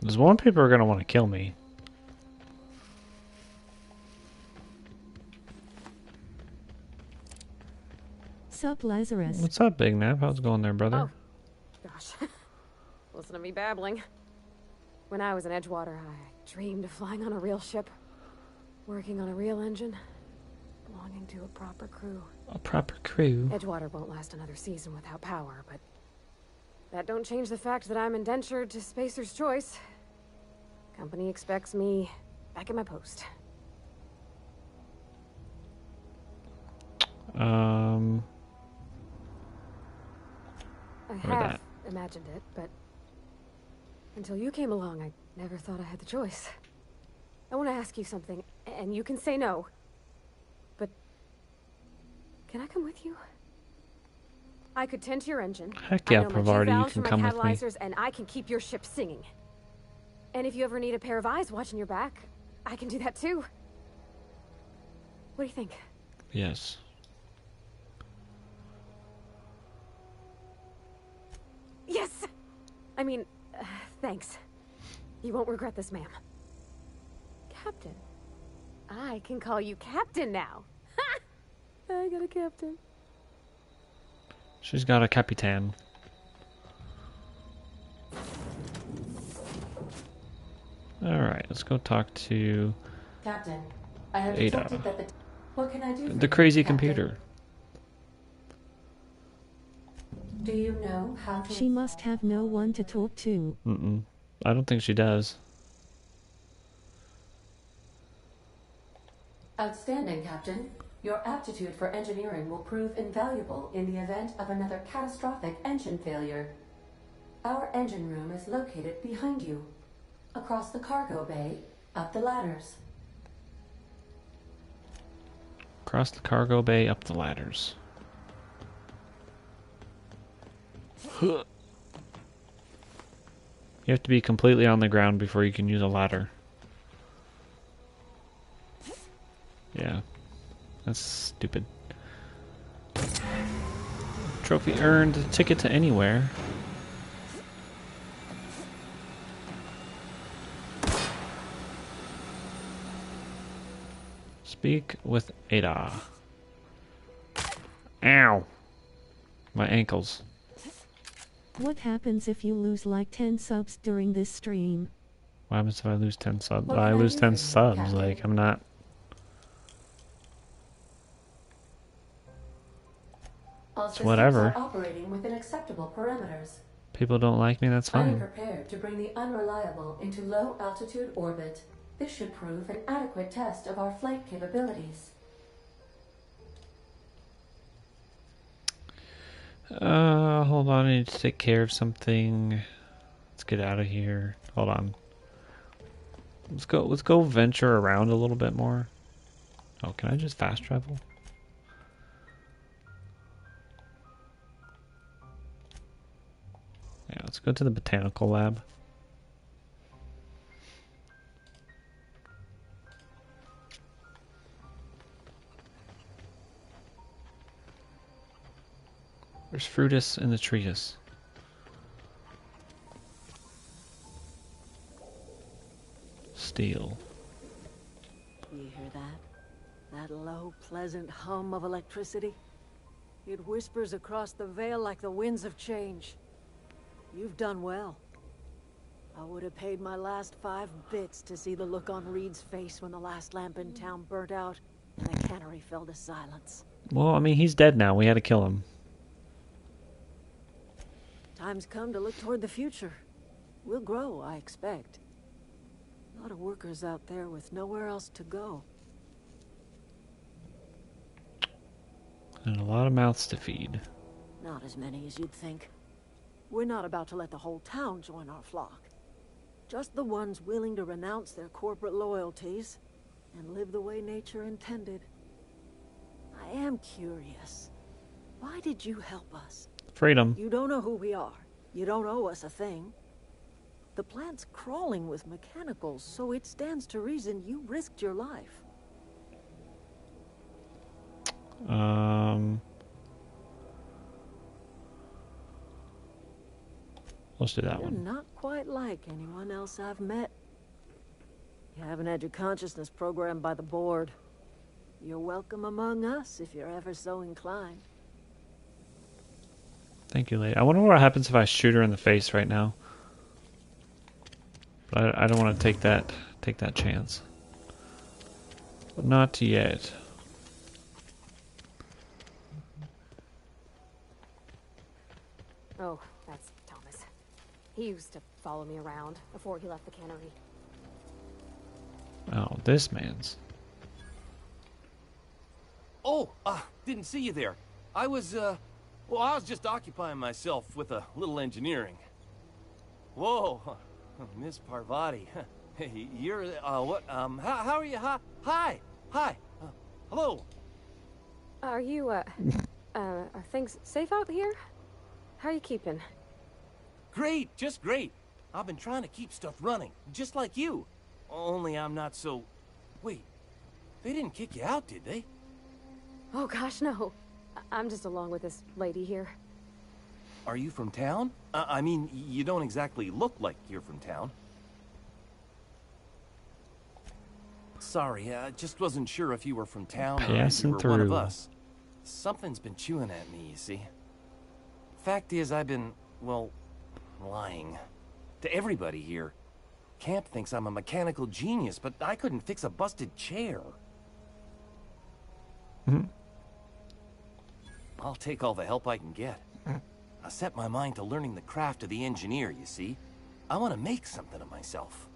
There's one people are gonna want to kill me. Sup, Lazarus? What's up, Big Nap? How's it going there, brother? Oh, gosh. Listen to me babbling. When I was in Edgewater, I dreamed of flying on a real ship, working on a real engine, belonging to a proper crew. A proper crew? Edgewater won't last another season without power, but that don't change the fact that I'm indentured to Spacer's Choice. Company expects me back at my post. I have imagined it, but until you came along, I never thought I had the choice. I want to ask you something, and you can say no. But can I come with you? I could tend to your engine. Heck yeah, I know my Parvar, you valves can for come my with me. catalyzers, and I can keep your ship singing. And if you ever need a pair of eyes watching your back, I can do that too. What do you think? Yes. Yes! I mean, thanks. You won't regret this, ma'am. Captain. I can call you Captain now. Ha! I got a captain. She's got a Capitan. Alright, let's go talk to Captain, I have Ada. detected that what can I do for The you, crazy Captain? computer. Do you know how to... She must have no one to talk to. Mm-mm. I don't think she does. Outstanding, Captain. Your aptitude for engineering will prove invaluable in the event of another catastrophic engine failure. Our engine room is located behind you, across the cargo bay, up the ladders. Across the cargo bay, up the ladders. You have to be completely on the ground before you can use a ladder. Yeah. That's stupid. Trophy earned. Ticket to anywhere. Speak with Ada. Ow! My ankles. What happens if you lose like 10 subs during this stream? What happens if I lose 10 subs? What I can I lose do 10 for you, subs. Captain? Like, I'm not... All It's systems whatever. are operating within acceptable parameters. People don't like me, that's I am fine. prepared to bring the unreliable into low altitude orbit. This should prove an adequate test of our flight capabilities. Hold on, I need to take care of something. Let's get out of here. Hold on. Let's go venture around a little bit more. Oh, can I just fast travel? Yeah, let's go to the botanical lab. There's Fruitus and the Treatise. Steel. You hear that? That low, pleasant hum of electricity? It whispers across the veil like the winds of change. You've done well. I would have paid my last 5 bits to see the look on Reed's face when the last lamp in town burnt out and the cannery fell to silence. Well, I mean, he's dead now. We had to kill him. Time's come to look toward the future. We'll grow, I expect. A lot of workers out there with nowhere else to go. And a lot of mouths to feed. Not as many as you'd think. We're not about to let the whole town join our flock. Just the ones willing to renounce their corporate loyalties and live the way nature intended. I am curious. Why did you help us? Freedom. You don't know who we are. You don't owe us a thing. The plant's crawling with mechanicals, so it stands to reason you risked your life. Let's do that You're one. not quite like anyone else I've met. You haven't had your consciousness programmed by the board. You're welcome among us if you're ever so inclined. Thank you, lady. I wonder what happens if I shoot her in the face right now. But I don't want to take that chance. Not yet. Oh, that's Thomas. He used to follow me around before he left the cannery. Oh, this man's. Oh, didn't see you there. I was just occupying myself with a little engineering. Whoa, Miss Parvati. Hey, you're, what, how are you? Hi, hello. Are you, are things safe out here? How are you keeping? Great, just great. I've been trying to keep stuff running, just like you. Only I'm not so... Wait, they didn't kick you out, did they? Oh gosh, no. I'm just along with this lady here. Are you from town? I mean, you don't exactly look like you're from town. Sorry, I just wasn't sure if you were from town or if you were one of us. Something's been chewing at me, you see. Fact is, I've been, well, lying. To everybody here. Camp thinks I'm a mechanical genius, but I couldn't fix a busted chair. I'll take all the help I can get. I set my mind to learning the craft of the engineer, you see. I want to make something of myself.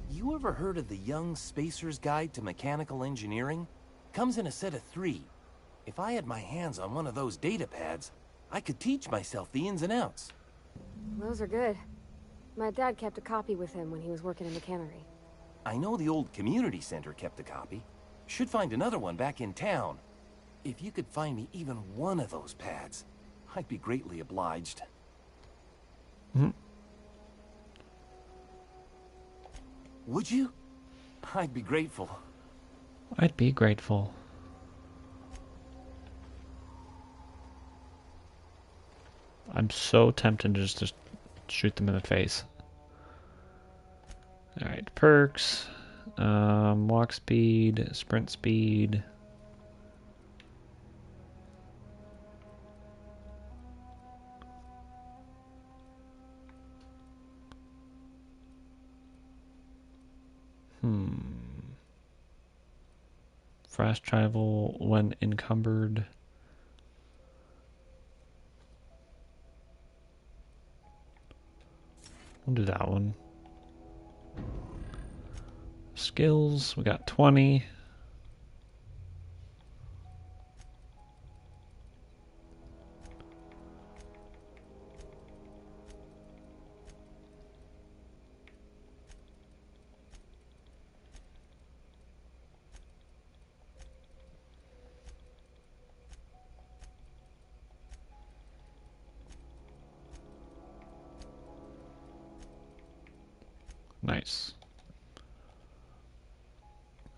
You ever heard of the Young Spacer's Guide to Mechanical Engineering? Comes in a set of 3. If I had my hands on one of those data pads, I could teach myself the ins and outs. Those are good. My dad kept a copy with him when he was working in the cannery. I know the old community center kept a copy. Should find another one back in town. If you could find me even one of those pads, I'd be greatly obliged. Would you? I'd be grateful. I'd be grateful. I'm so tempted just to shoot them in the face. Alright, perks. Walk speed, sprint speed. Fast travel when encumbered. We'll do that one. Skills, we got 20. Nice.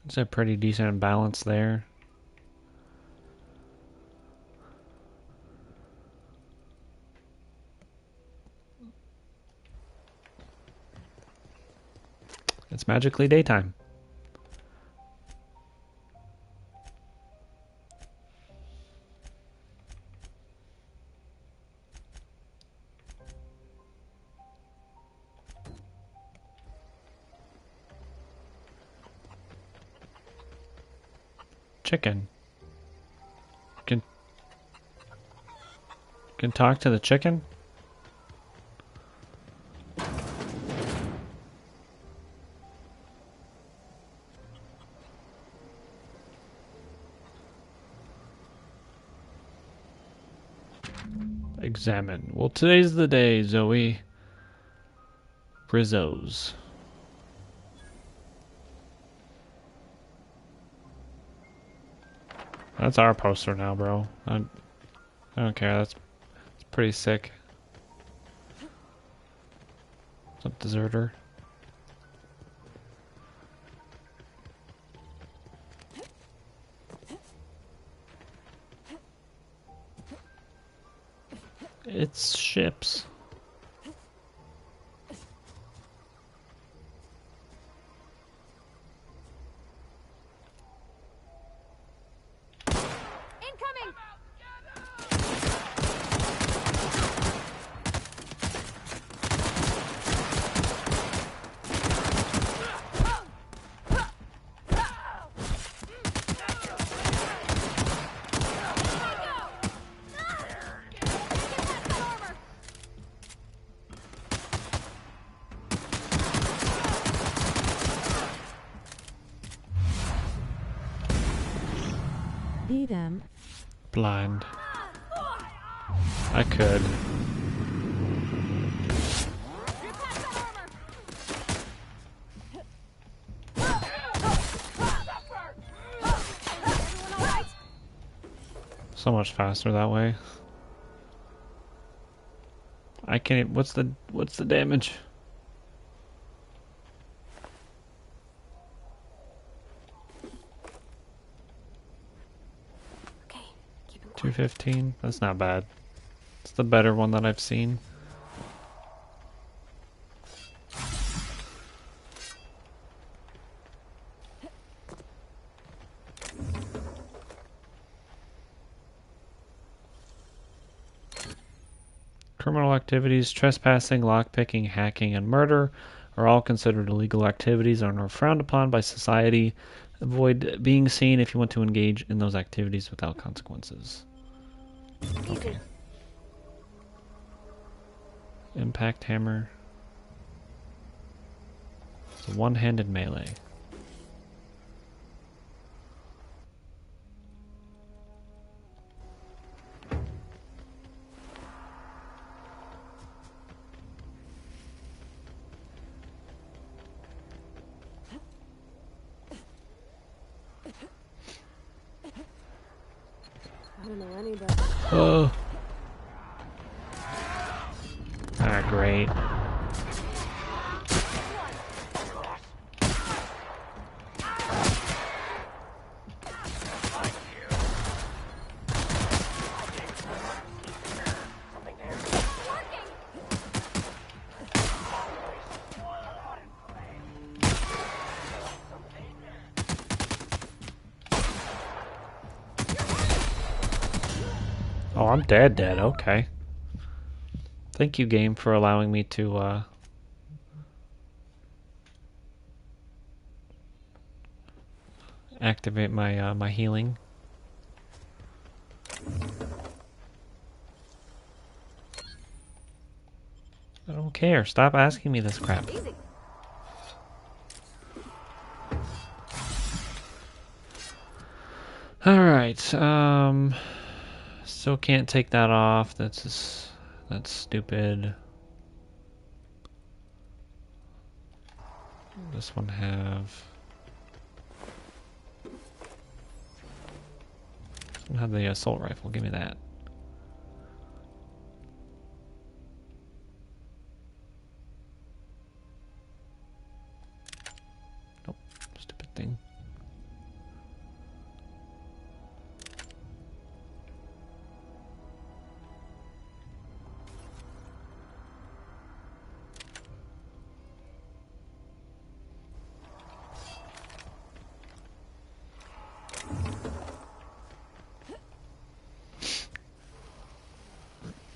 It's a pretty decent balance there. It's magically daytime. Chicken. Can talk to the chicken? Examine. Well, today's the day, Zoe. Brizzos. That's our poster now, bro. I don't care. That's pretty sick. What's up, deserter? It's ships. see them. Blind. I could. So much faster that way. I can't. What's the damage? Okay, keep him quiet. 215. That's not bad. It's the better one that I've seen. Criminal activities, trespassing, lockpicking, hacking, and murder are all considered illegal activities and are frowned upon by society. Avoid being seen if you want to engage in those activities without consequences. Okay. Impact hammer. It's a one-handed melee. I don't know anybody. Oh. Ah, great. Oh, I'm dead, okay. Thank you, game, for allowing me to, activate my, my healing. I don't care. Stop asking me this crap. Easy. Alright, still can't take that off. That's stupid. This one have... This one have the assault rifle. Give me that. Nope. Stupid thing.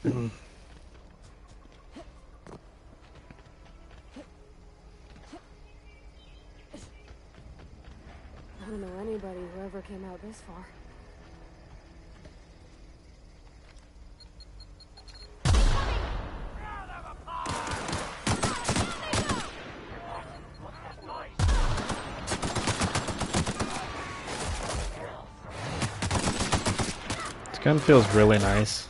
I don't know anybody who ever came out this far. This gun feels really nice.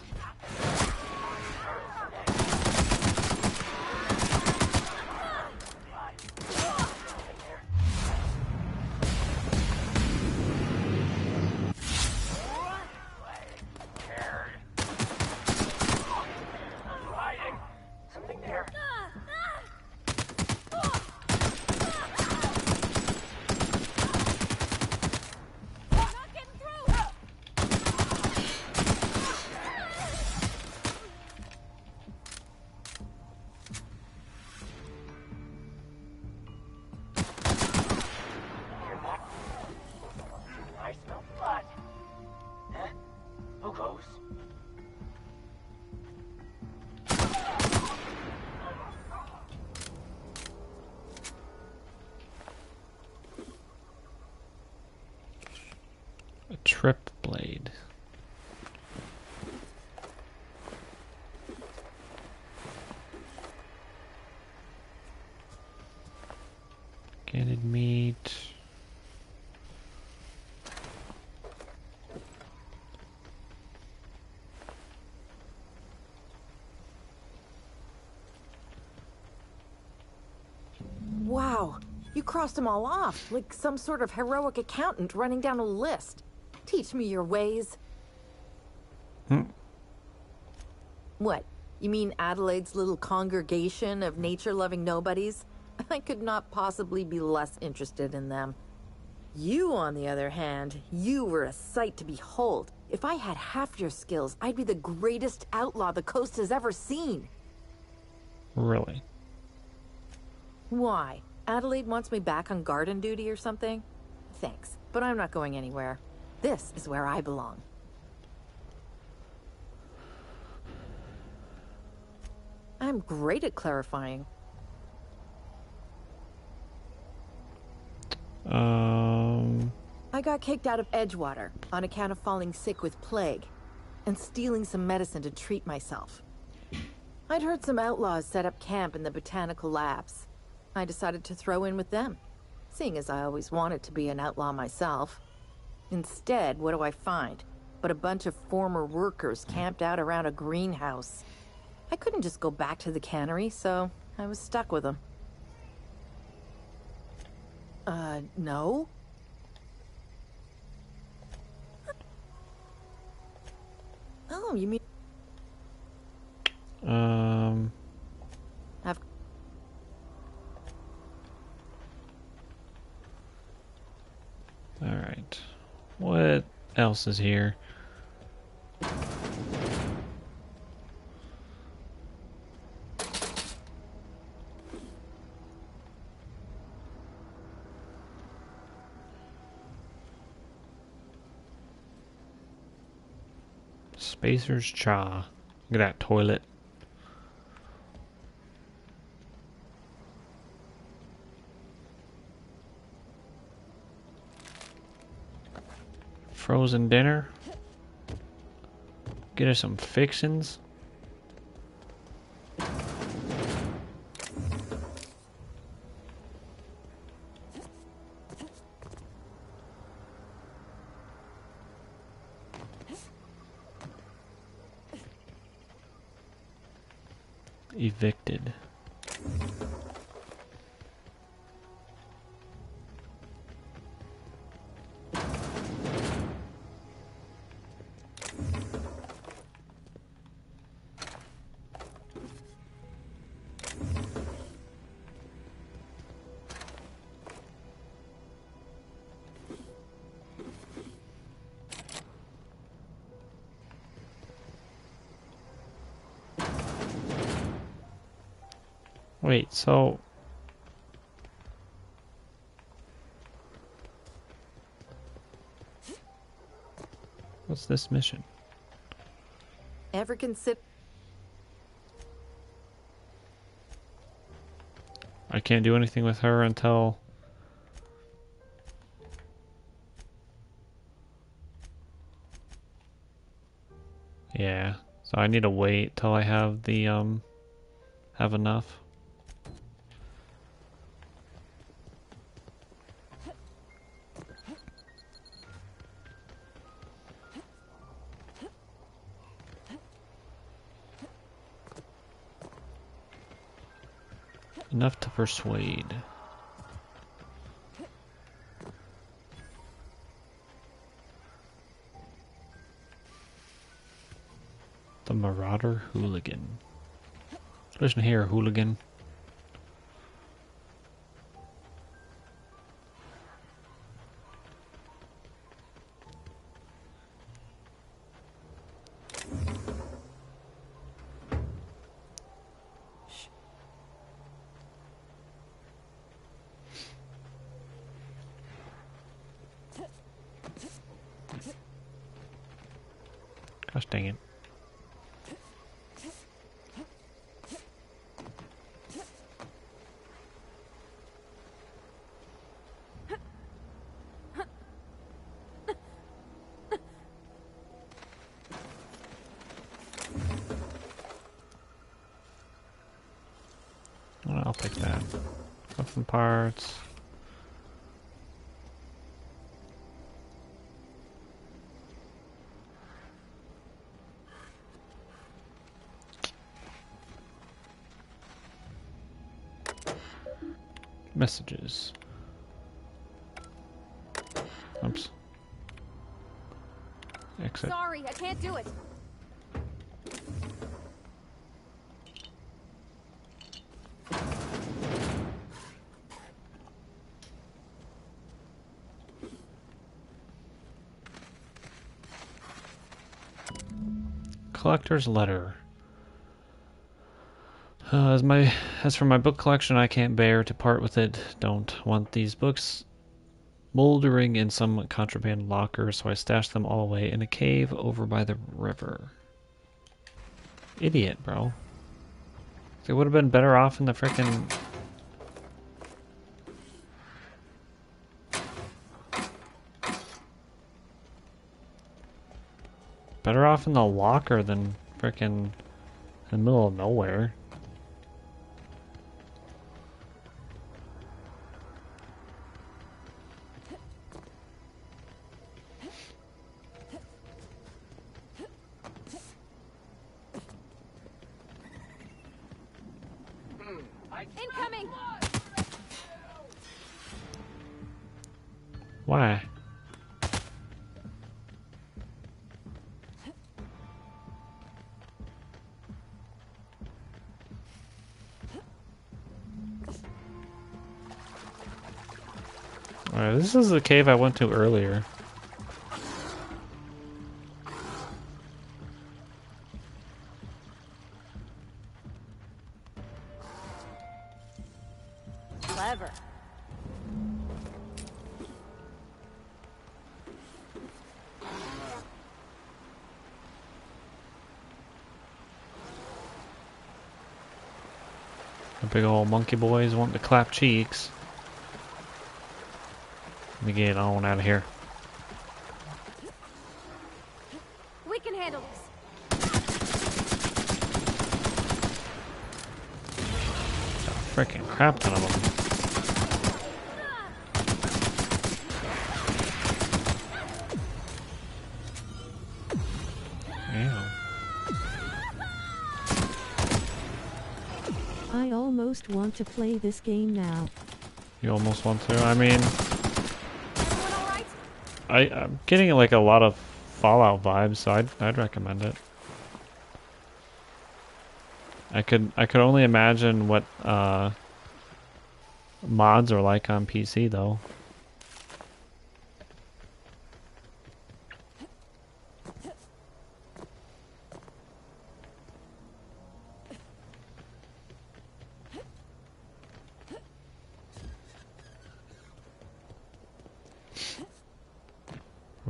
A trip blade. Canted meat. You crossed them all off, like some sort of heroic accountant running down a list. Teach me your ways. What? You mean Adelaide's little congregation of nature-loving nobodies? I could not possibly be less interested in them. You, on the other hand, you were a sight to behold. If I had half your skills, I'd be the greatest outlaw the coast has ever seen. Really? Why? Adelaide wants me back on garden duty or something? Thanks, but I'm not going anywhere. This is where I belong. I'm great at clarifying. I got kicked out of Edgewater on account of falling sick with plague and stealing some medicine to treat myself. I'd heard some outlaws set up camp in the botanical labs. I decided to throw in with them, seeing as I always wanted to be an outlaw myself. Instead, what do I find? But a bunch of former workers camped out around a greenhouse. I couldn't just go back to the cannery, so I was stuck with them. No? Oh, you mean... Alright. What else is here? Spacer'S cha. Look at that toilet. Frozen dinner. Get us some fixins'. Evicted. Wait, so... What's this mission? Ever consider... I can't do anything with her until... Yeah, so I need to wait till I have the, have enough. Enough to persuade. The Marauder Hooligan. Listen here, hooligan. Gosh dang it. I'll take that. Weapon parts. Messages. Exit. Sorry, I can't do it. Collector's letter. As for my book collection, I can't bear to part with it. Don't want these books moldering in some contraband locker, so I stashed them all away in a cave over by the river. Idiot, bro. They would have been better off in the frickin'... Better off in the locker than frickin' in the middle of nowhere. Incoming! Why? Alright, this is the cave I went to earlier. Clever. The big old monkey boys want to clap cheeks. Let me get on out of here. We can handle this. A freaking crap ton of them. I almost want to play this game now. You almost want to? I mean... I'm getting like a lot of Fallout vibes, so I'd recommend it. I could only imagine what mods are like on PC though.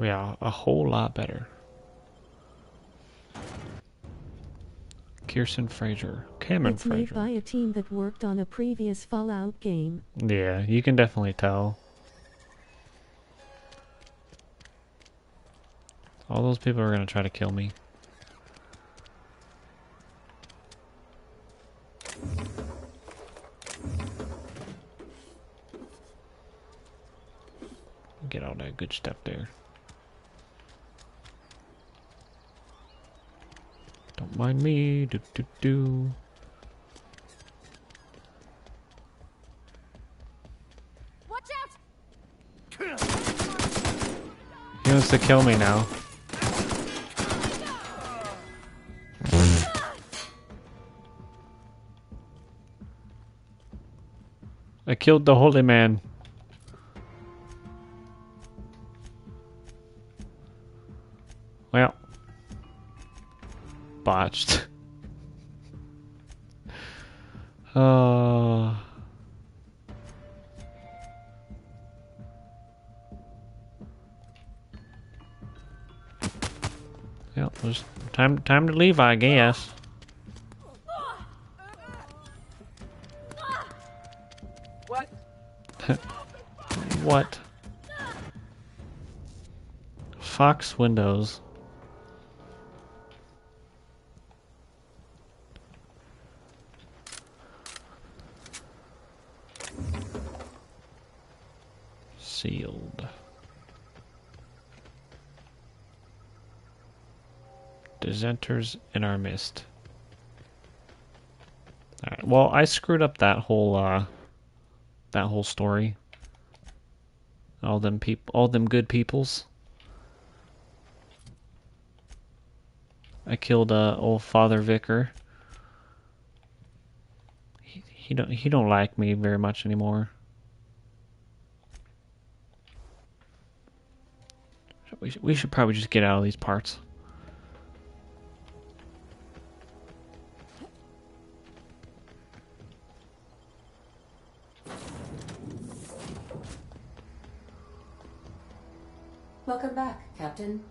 Yeah, a whole lot better. Kirsten Fraser. Cameron It's made Fraser. by a team that worked on a previous Fallout game. Yeah, you can definitely tell. All those people are gonna try to kill me. Get all that good stuff there. Don't mind me. Do do do. Watch out! He wants to kill me now. I killed the holy man. Well, botched. Yeah, there's time to leave, I guess. What? What? Fox Windows. Sealed. Dissenters in our midst. Alright, well, I screwed up that whole story. All them good peoples. I killed old Father Vicar. He don't like me very much anymore. We should probably just get out of these parts. Welcome back, Captain.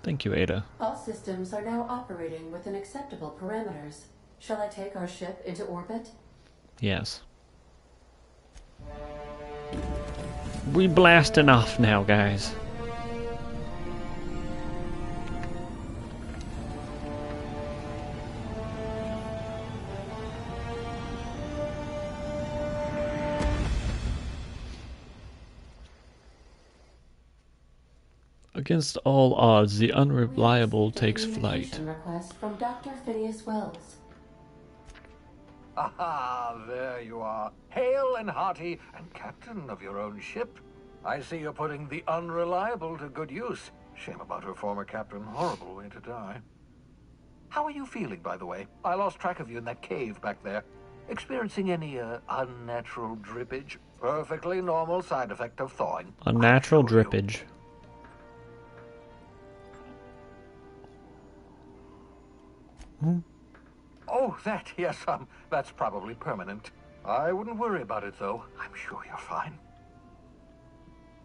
Thank you, Ada. All systems are now operating within acceptable parameters. Shall I take our ship into orbit? Yes. We blasting off now, guys. Against all odds, the unreliable takes flight. Communication request from Dr. Phineas Wells. Aha, there you are. Hale and hearty, and captain of your own ship. I see you're putting the unreliable to good use. Shame about her former captain. Horrible way to die. How are you feeling, by the way? I lost track of you in that cave back there. Experiencing any, unnatural drippage? Perfectly normal side effect of thawing. Unnatural drippage. Oh, that, yes, that's probably permanent. I wouldn't worry about it, though. I'm sure you're fine.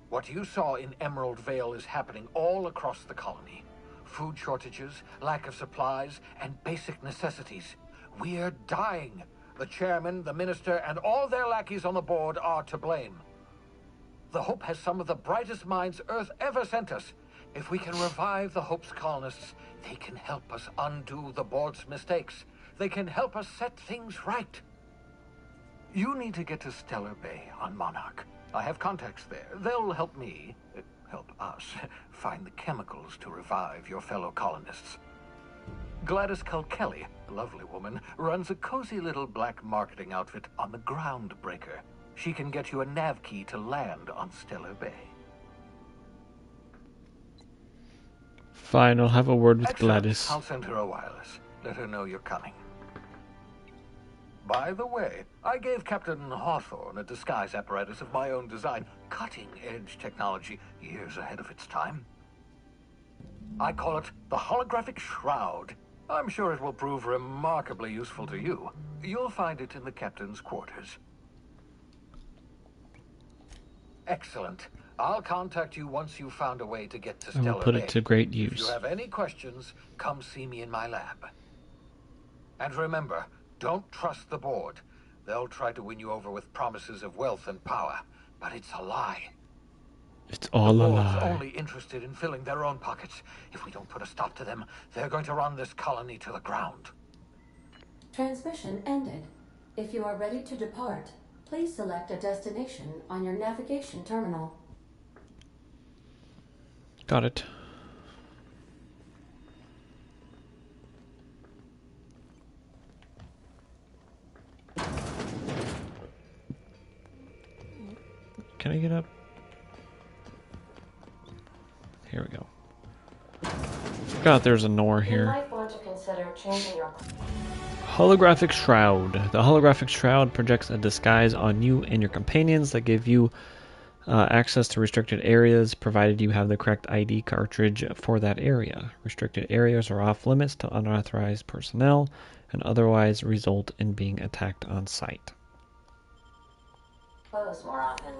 What you saw in Emerald Vale is happening all across the colony. Food shortages, lack of supplies, and basic necessities. We're dying. The chairman, the minister, and all their lackeys on the board are to blame. The Hope has some of the brightest minds Earth ever sent us. If we can revive the Hope's colonists, they can help us undo the board's mistakes. They can help us set things right. You need to get to Stellar Bay on Monarch. I have contacts there. They'll help me, help us, find the chemicals to revive your fellow colonists. Gladys Culkelly, a lovely woman, runs a cozy little black marketing outfit on the Groundbreaker. She can get you a nav key to land on Stellar Bay. Fine, I'll have a word with Excellent. Gladys. I'll send her a wireless. Let her know you're coming. By the way, I gave Captain Hawthorne a disguise apparatus of my own design. Cutting-edge technology, years ahead of its time. I call it the Holographic Shroud. I'm sure it will prove remarkably useful to you. You'll find it in the captain's quarters. Excellent. I'll contact you once you've found a way to get to I will Stellar put Bay. it to great If use. you have any questions, come see me in my lab. And remember, don't trust the board. They'll try to win you over with promises of wealth and power, but it's a lie. It's all a The board's lie. only interested in filling their own pockets. If we don't put a stop to them, they're going to run this colony to the ground. Transmission ended. If you are ready to depart, please select a destination on your navigation terminal. Got it. Can I get up? Here we go. Forgot there's a Nor You here. might want to consider changing your... Holographic Shroud. The Holographic Shroud projects a disguise on you and your companions that give you access to restricted areas, provided you have the correct ID cartridge for that area. Restricted areas are off limits to unauthorized personnel and otherwise result in being attacked on sight. Close more often.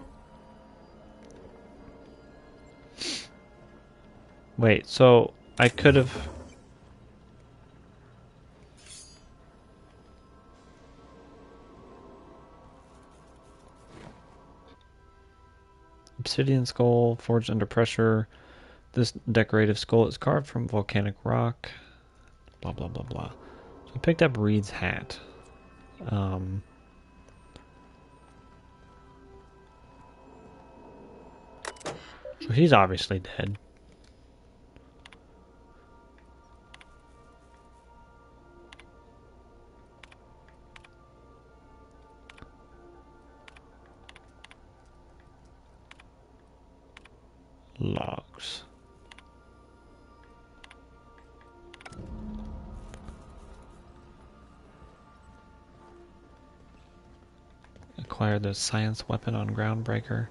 Wait, so I could have... Obsidian skull, forged under pressure. This decorative skull is carved from volcanic rock. Blah, blah, blah, blah. So I picked up Reed's hat. So he's obviously dead. Logs. Acquire the science weapon on Groundbreaker.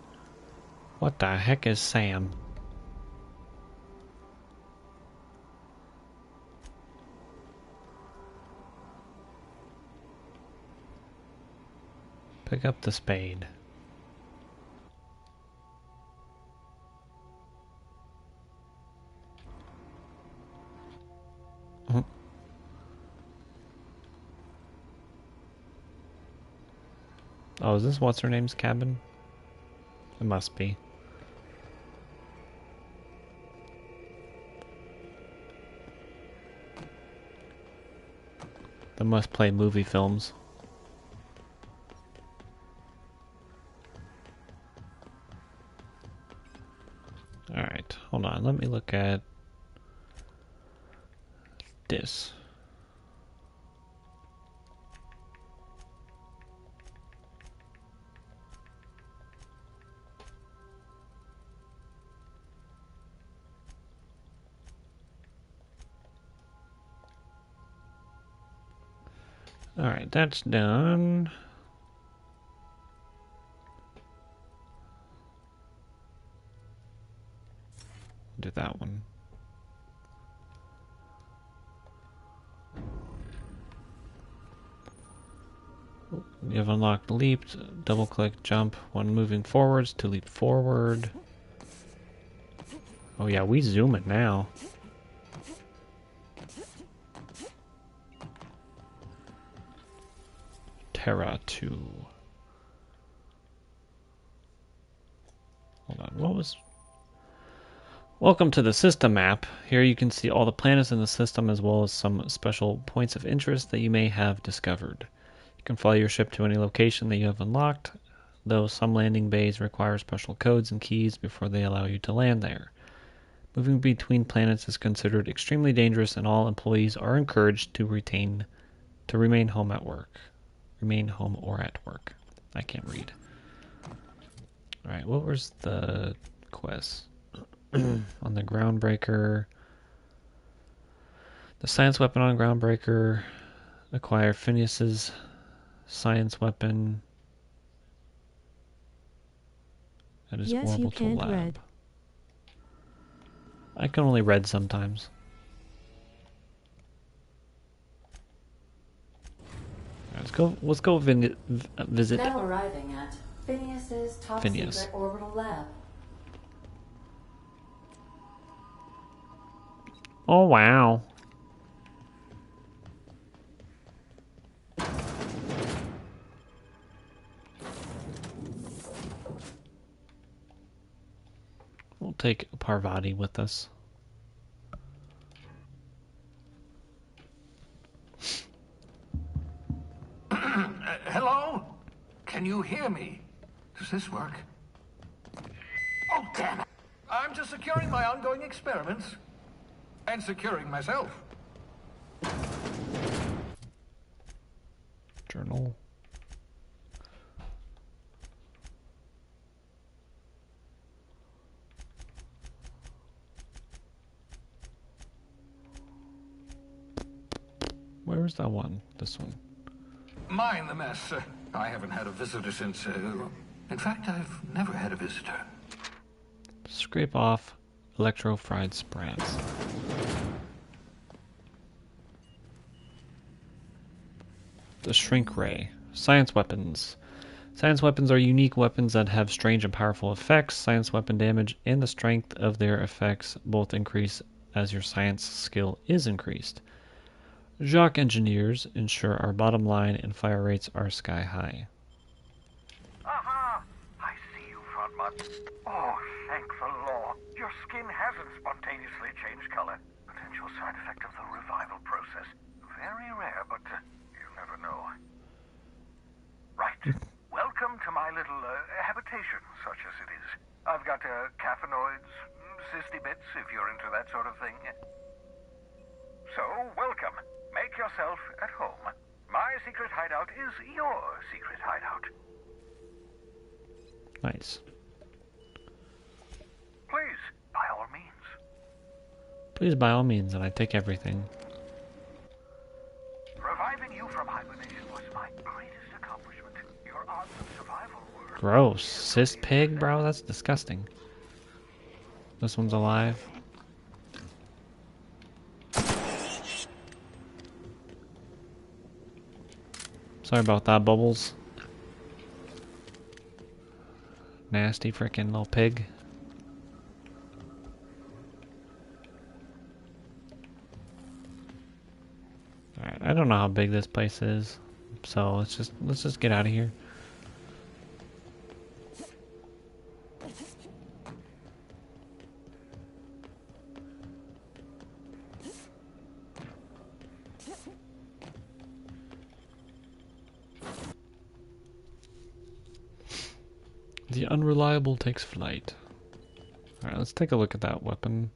What the heck is Sam? Pick up the spade. Oh, is this what's her name's cabin? It must be. They must play movie films. Alright, hold on. Let me look at this. Alright, that's done. Do that one. You have unlocked leap, double click, jump, when moving forwards to leap forward. Oh yeah, we zoom it now. Terra 2. Hold on, what was... Welcome to the system map. Here you can see all the planets in the system as well as some special points of interest that you may have discovered. You can follow your ship to any location that you have unlocked, though some landing bays require special codes and keys before they allow you to land there. Moving between planets is considered extremely dangerous and all employees are encouraged to remain home at work. Remain home or at work. I can't read. Alright, what was the quest? On the Groundbreaker. The science weapon on Groundbreaker. Acquire Phineas's science weapon at his yes, orbital you can't lab. read. I can only read sometimes. Let's go visit. Now arriving at Phineas's top secret orbital lab. Oh wow. We'll take Parvati with us. Hello? Can you hear me? Does this work? Oh, damn it! I'm just securing my ongoing experiments. And securing myself. Journal. Where is that one? This one. Mind the mess. I haven't had a visitor since... in fact, I've never had a visitor. Scrape off electro-fried sprats. The Shrink Ray. Science weapons. Science weapons are unique weapons that have strange and powerful effects. Science weapon damage and the strength of their effects both increase as your science skill is increased. Jacques engineers ensure our bottom line and fire rates are sky high. Aha! I see you, Frontman. Oh, thank the law. Your skin hasn't spontaneously changed color. Potential side effect of the revival process. Very rare, but you never know. Right. Welcome to my little habitation, such as it is. I've got caffeinoids, cysty bits, if you're into that sort of thing. So, welcome. Make yourself at home. My secret hideout is your secret hideout. Nice. Please, by all means. Please, by all means, and I take everything. Reviving you from hibernation was my greatest accomplishment. Your odds of survival Gross. Cis pig, bro? That's disgusting. This one's alive. Sorry about that, Bubbles. Nasty freaking little pig. Alright, I don't know how big this place is. So let's just get out of here. The unreliable takes flight. Alright, let's take a look at that weapon.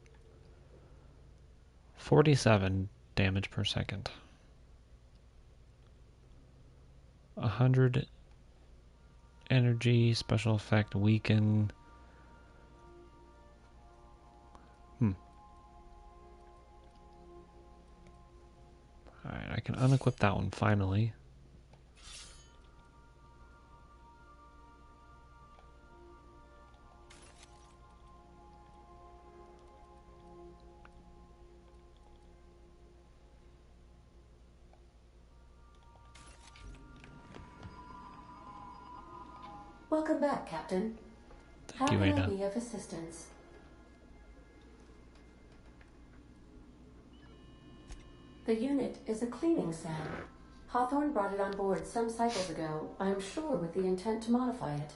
47 damage per second. 100 energy, special effect, weaken. Alright, I can unequip that one finally. Welcome back, Captain. How Thank you, can I Ada. be of assistance? The unit is a cleaning SAM. Hawthorne brought it on board some cycles ago, I'm sure with the intent to modify it,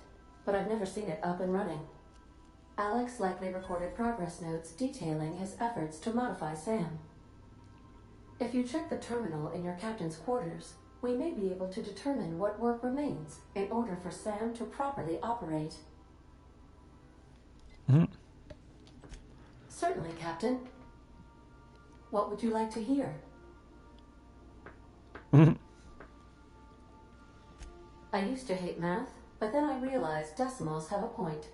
but I've never seen it up and running. Alex likely recorded progress notes detailing his efforts to modify SAM. If you check the terminal in your captain's quarters, we may be able to determine what work remains in order for SAM to properly operate. Certainly, Captain. What would you like to hear? I used to hate math, but then I realized decimals have a point.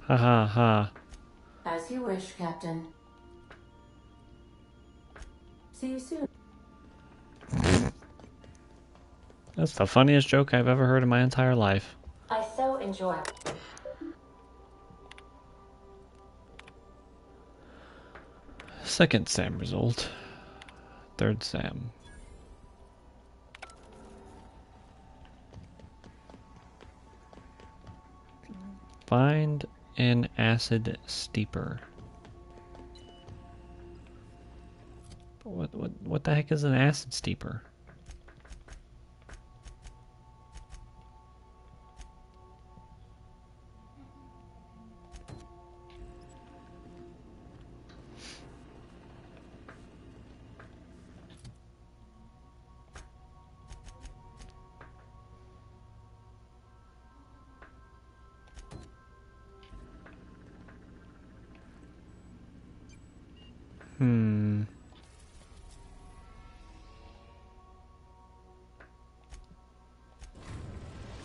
Ha ha ha. As you wish, Captain. See you soon. That's the funniest joke I've ever heard in my entire life. I so enjoy. Second SAM result. Third SAM. Find an acid steeper. What the heck is an acid steeper?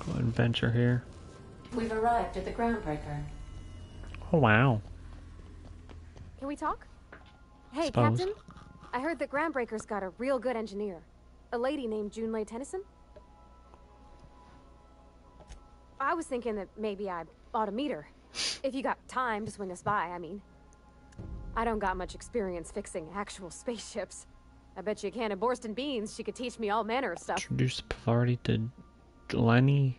Go adventure here. We've arrived at the groundbreaker. Oh wow. Can we talk? Hey, Suppose. Captain. I heard that Groundbreaker's got a real good engineer. A lady named Junlei Tennyson. I was thinking that maybe I ought to meet her. If you got time to swing us by, I mean. I don't got much experience fixing actual spaceships. I bet you a can of Borston beans she could teach me all manner of stuff. Introduce Parvar to Jelani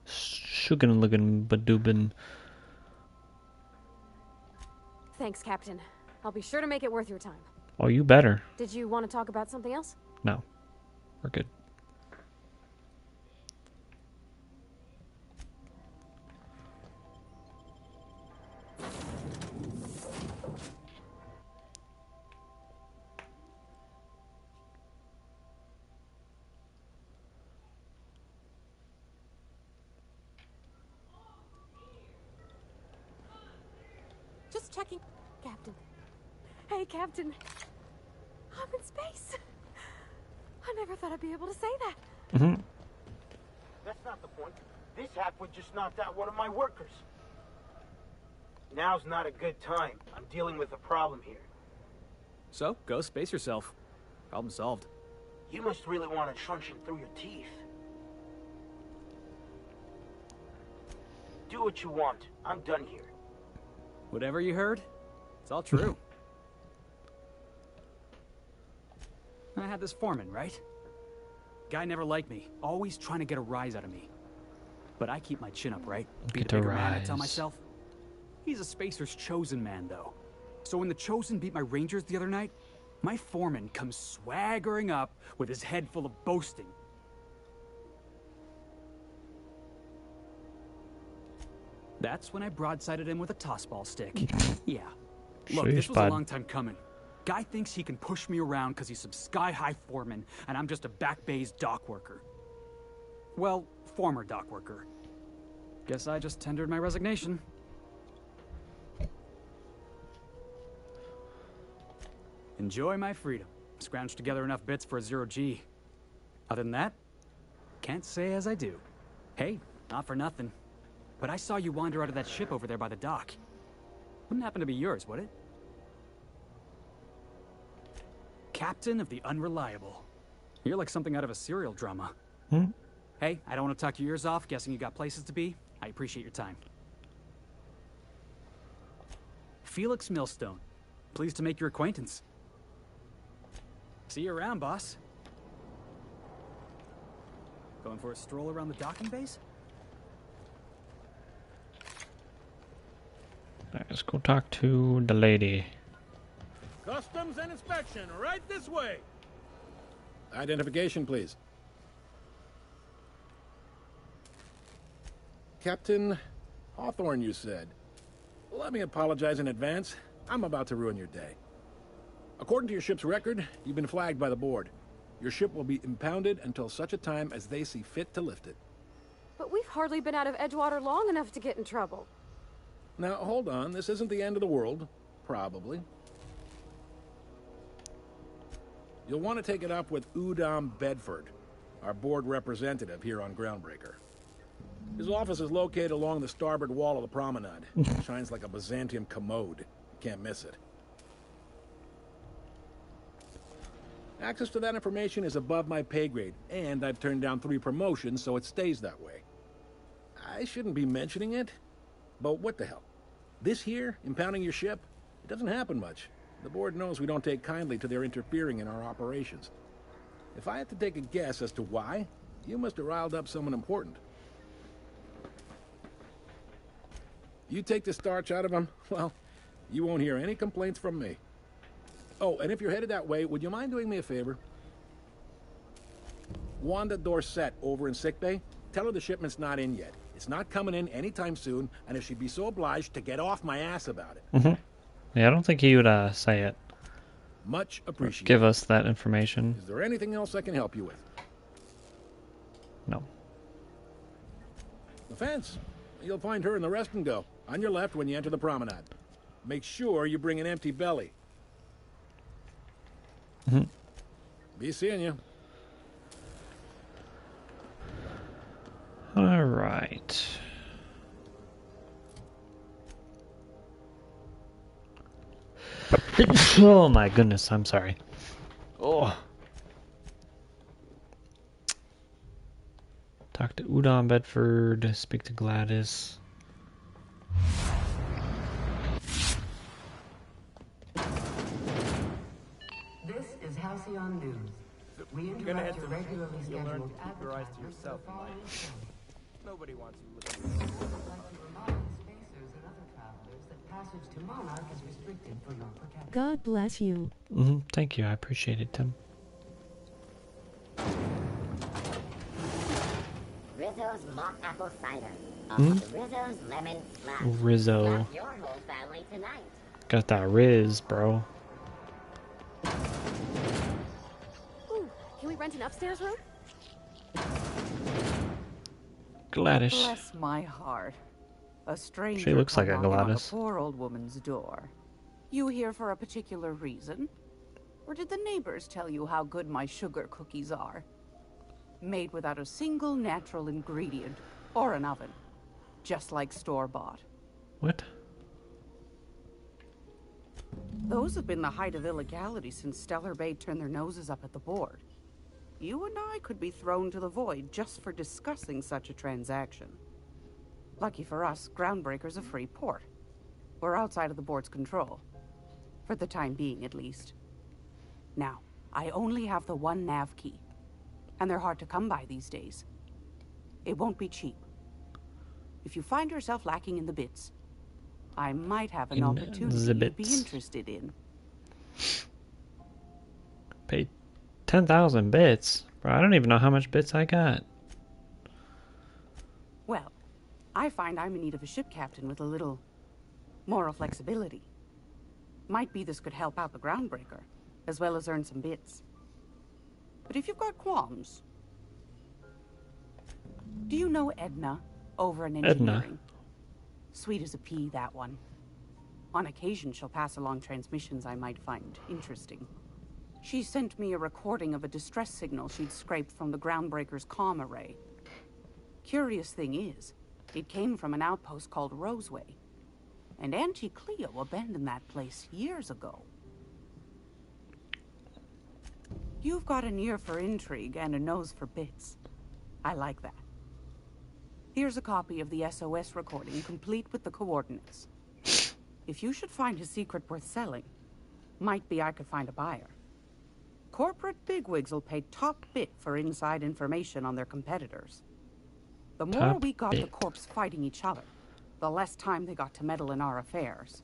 Shuganlugan Badubin. Thanks, Captain. I'll be sure to make it worth your time. Oh, you better. Did you want to talk about something else? No. We're good. Just checking. Captain. Hey, Captain. I'm in space. I never thought I'd be able to say that. That's not the point. This halfwit just knocked out one of my workers. Now's not a good time. I'm dealing with a problem here. So, go space yourself. Problem solved. You must really want a truncheon through your teeth. do what you want. I'm done here. Whatever you heard, it's all true. I had this foreman, right? Guy never liked me, always trying to get a rise out of me. But I keep my chin up, right? Be the bigger man, I tell myself. He's a Spacer's chosen man, though. So when the Chosen beat my Rangers the other night, my foreman comes swaggering up with his head full of boasting. That's when I broadsided him with a tossball stick. Yeah. Look, this was a long time coming. Guy thinks he can push me around because he's some sky-high foreman, and I'm just a back bay's dock worker. Well, former dock worker. Guess I just tendered my resignation. Enjoy my freedom. Scrounged together enough bits for a 0G. Other than that, can't say as I do. Hey, not for nothing, but I saw you wander out of that ship over there by the dock. Wouldn't happen to be yours, would it? Captain of the Unreliable. You're like something out of a serial drama. Hey, I don't want to talk your ears off, guessing you got places to be. I appreciate your time. Felix Millstone. Pleased to make your acquaintance. See you around, boss. Going for a stroll around the docking base? Let's go talk to the lady. Customs and inspection, right this way. Identification, please. Captain Hawthorne, you said. Let me apologize in advance. I'm about to ruin your day. According to your ship's record, you've been flagged by the board. Your ship will be impounded until such a time as they see fit to lift it. But we've hardly been out of Edgewater long enough to get in trouble. Now, hold on. This isn't the end of the world. Probably. You'll want to take it up with Udom Bedford, our board representative here on Groundbreaker. His office is located along the starboard wall of the promenade. It shines like a Byzantium commode. You can't miss it. Access to that information is above my pay grade, and I've turned down 3 promotions, so it stays that way. I shouldn't be mentioning it, but what the hell? This here, impounding your ship, it doesn't happen much. The board knows we don't take kindly to their interfering in our operations. If I had to take a guess as to why, you must have riled up someone important. You take the starch out of them, well, you won't hear any complaints from me. Oh, and if you're headed that way, would you mind doing me a favor? Wanda Dorset over in sickbay, tell her the shipment's not in yet. It's not coming in anytime soon, and if she'd be so obliged to get off my ass about it. Yeah, I don't think he would say it. Much appreciated. Give us that information. Is there anything else I can help you with? No. The fence. You'll find her in the rest and go, on your left when you enter the promenade. Make sure you bring an empty belly. Be seeing you. All right. Oh my goodness, I'm sorry. Oh. Talk to Udom Bedford, speak to Gladys. This is Halcyon News. We interrupt your regularly scheduled advertisements. Nobody wants you listening. I'd like to remind Spacers and other travelers that passage to Monarch is restricted for your protection. God bless you. Thank you, I appreciate it, Tim. Rizzo's mock apple cider. Rizzo's lemon splash. Rizzo. Got your whole family tonight. Got that Riz, bro. Ooh, can we rent an upstairs room? Gladys. Bless my heart. A stranger She looks like a knocking on Gladys. a poor old woman's door. You here for a particular reason? Or did the neighbors tell you how good my sugar cookies are? Made without a single natural ingredient or an oven. Just like store-bought. What? Those have been the height of illegality since Stellar Bay turned their noses up at the board. You and I could be thrown to the void just for discussing such a transaction. Lucky for us, Groundbreaker's a free port. We're outside of the board's control. For the time being, at least. Now, I only have the one nav key. And they're hard to come by these days. It won't be cheap. If you find yourself lacking in the bits, I might have an opportunity you'd be interested in. Paid 10,000 bits? Bro, I don't even know how much bits I got. Well, I find I'm in need of a ship captain with a little moral flexibility. Might be this could help out the Groundbreaker, as well as earn some bits. But if you've got qualms... Do you know Edna over in engineering? Edna? Sweet as a pea, that one. On occasion, she'll pass along transmissions I might find interesting. She sent me a recording of a distress signal she'd scraped from the Groundbreaker's comm array. Curious thing is, it came from an outpost called Roseway. And Auntie Cleo abandoned that place years ago. You've got an ear for intrigue and a nose for bits. I like that. Here's a copy of the SOS recording, complete with the coordinates. If you should find a secret worth selling, might be I could find a buyer. Corporate bigwigs will pay top bit for inside information on their competitors. The more we got the corps fighting each other, the less time they got to meddle in our affairs.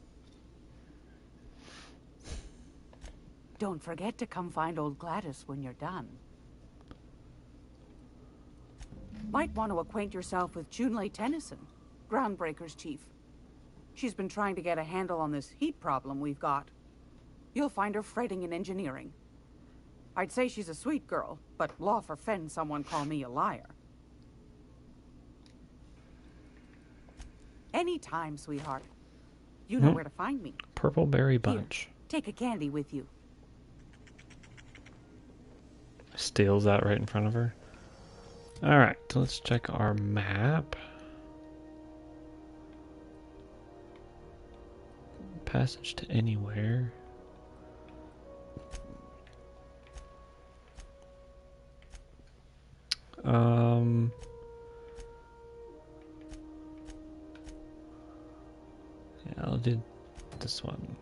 Don't forget to come find old Gladys when you're done. Might want to acquaint yourself with Junlei Tennyson, Groundbreaker's chief. She's been trying to get a handle on this heat problem we've got. You'll find her fretting in engineering. I'd say she's a sweet girl, but law forfend someone call me a liar. Anytime, sweetheart. You know where to find me. Purple berry bunch. Here, take a candy with you. Steals that right in front of her. Alright, so let's check our map. Passage to anywhere. Yeah, I'll do this one.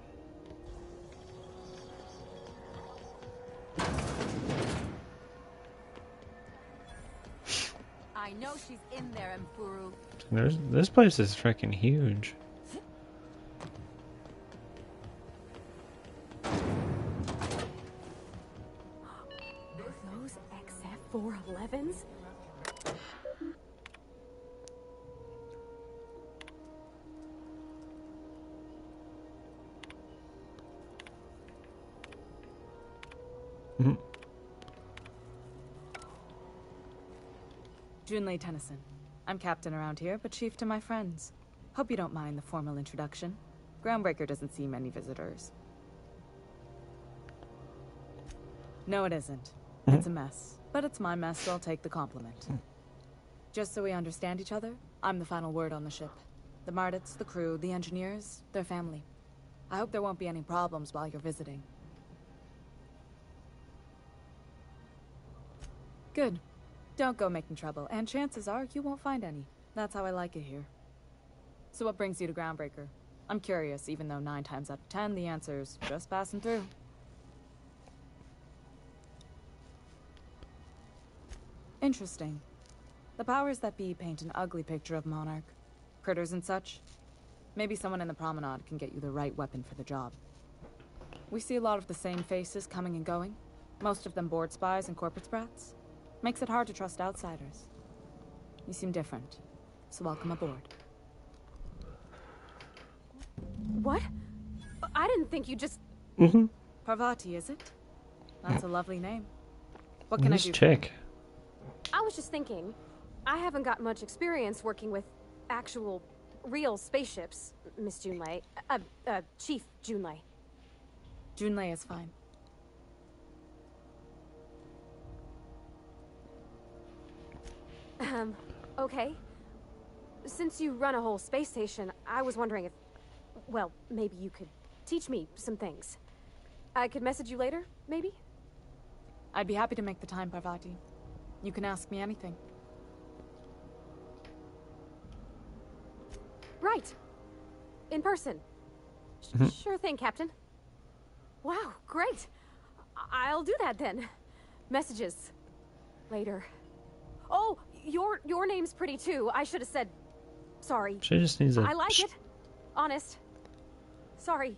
I know she's in there, Mpuru. This place is freaking huge. Those XF411s? Junlei Tennyson. I'm captain around here, but chief to my friends. Hope you don't mind the formal introduction. Groundbreaker doesn't see many visitors. No, it isn't. It's a mess. But it's my mess, so I'll take the compliment. Just so we understand each other, I'm the final word on the ship. The Marauders, the crew, the engineers, their family. I hope there won't be any problems while you're visiting. Good. Don't go making trouble, and chances are you won't find any. That's how I like it here. So what brings you to Groundbreaker? I'm curious, even though 9 times out of 10 the answer's just passing through. Interesting. The powers that be paint an ugly picture of Monarch. Critters and such. Maybe someone in the promenade can get you the right weapon for the job. We see a lot of the same faces coming and going. Most of them board spies and corporate sprats. Makes it hard to trust outsiders. You seem different, so welcome aboard. What? I didn't think you just... Parvati, is it? That's a lovely name. What can I do? Check. I was just thinking, I haven't got much experience working with actual, real spaceships, Miss Junlei. Chief Junlei. Junlei is fine. Okay. Since you run a whole space station, I was wondering if... Well, maybe you could teach me some things. I could message you later, maybe? I'd be happy to make the time, Parvati. You can ask me anything. Right. In person. Sure thing, Captain. Wow, great. I'll do that then. Messages. Later. Oh, your name's pretty too. I should have said sorry. She just needs a... I like it. Honest. Sorry.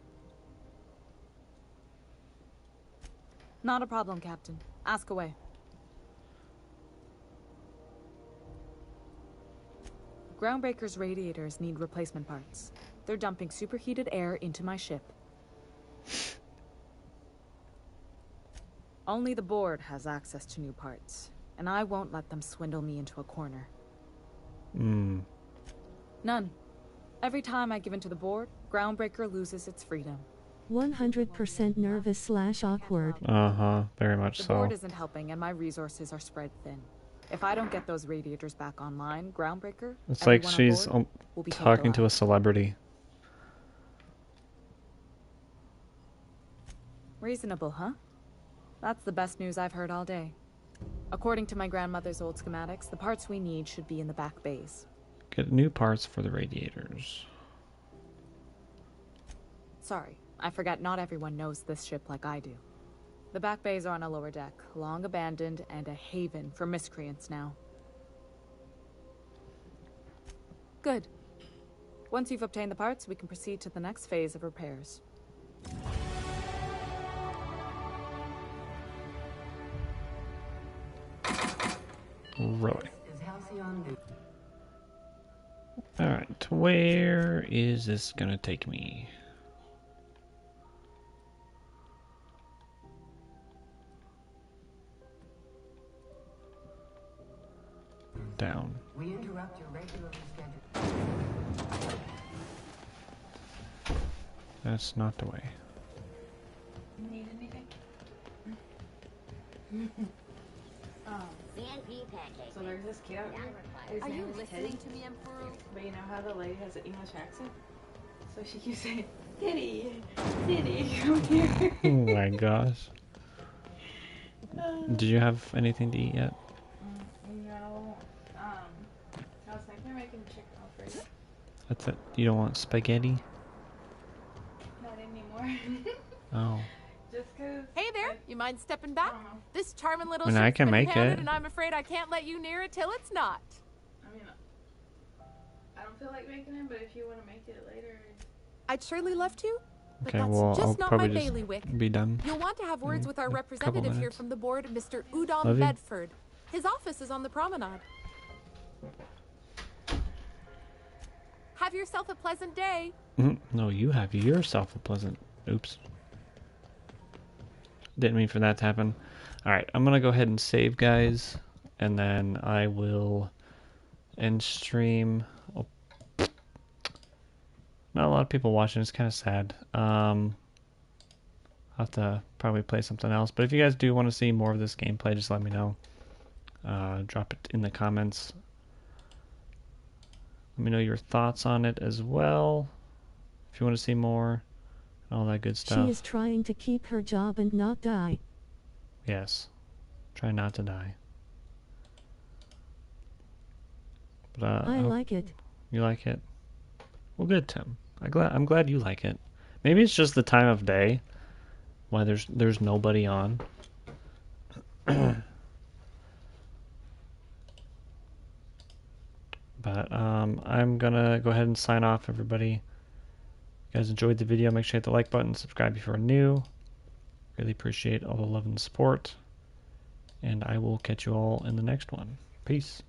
Not a problem, Captain. Ask away. Groundbreaker's radiators need replacement parts. They're dumping superheated air into my ship. Only the board has access to new parts, and I won't let them swindle me into a corner. None. Every time I give in to the board, Groundbreaker loses its freedom. 100% nervous/awkward. Very much the so. The board isn't helping, and my resources are spread thin. If I don't get those radiators back online, Groundbreaker... It's like she's talking to a celebrity. Reasonable, huh? That's the best news I've heard all day. According to my grandmother's old schematics, the parts we need should be in the back bays. Get new parts for the radiators. Sorry, I forgot not everyone knows this ship like I do. The back bays are on a lower deck, long abandoned and a haven for miscreants now. Good. Once you've obtained the parts, we can proceed to the next phase of repairs. Really? Alright, where is this gonna take me? Down. We interrupt your regularly scheduled. That's not the way. Need anything? CNP pancake. So there's this kid out here. His name is Teddy. To me, Emperor? But you know how the lady has an English accent? So she keeps saying, Teddy, Teddy, come here. Oh my gosh. Did you have anything to eat yet? No. I was thinking of making chicken Alfredo. That's it. You don't want spaghetti? Not anymore. Oh. Just cause. Hey there, you mind stepping back? This charming little I mean, I ship's can been make impounded, it. and I'm afraid I can't let you near it till it's not. I mean, I don't feel like making it, but if you want to make it later. I'd surely love to, but Okay, that's well, just I'll not my probably just bailiwick. be done. You'll want to have words with our a couple representative here minutes. from the board, Mr. Love Udom you. Bedford. His office is on the promenade. Have yourself a pleasant day. No, you have yourself a pleasant... Oops. Didn't mean for that to happen. Alright, I'm gonna go ahead and save, guys. And then I will end stream. Oh. Not a lot of people watching. It's kind of sad. I'll have to probably play something else. But if you guys do want to see more of this gameplay, just let me know. Drop it in the comments. Let me know your thoughts on it as well. If you want to see more. All that good stuff. She is trying to keep her job and not die. Yes. Try not to die. But I like it. You like it? Well, good, Tim. I'm glad you like it. Maybe it's just the time of day why there's nobody on. But I'm gonna go ahead and sign off, everybody. If you guys enjoyed the video, make sure you hit the like button, subscribe if you're new. Really appreciate all the love and support. And I will catch you all in the next one. Peace.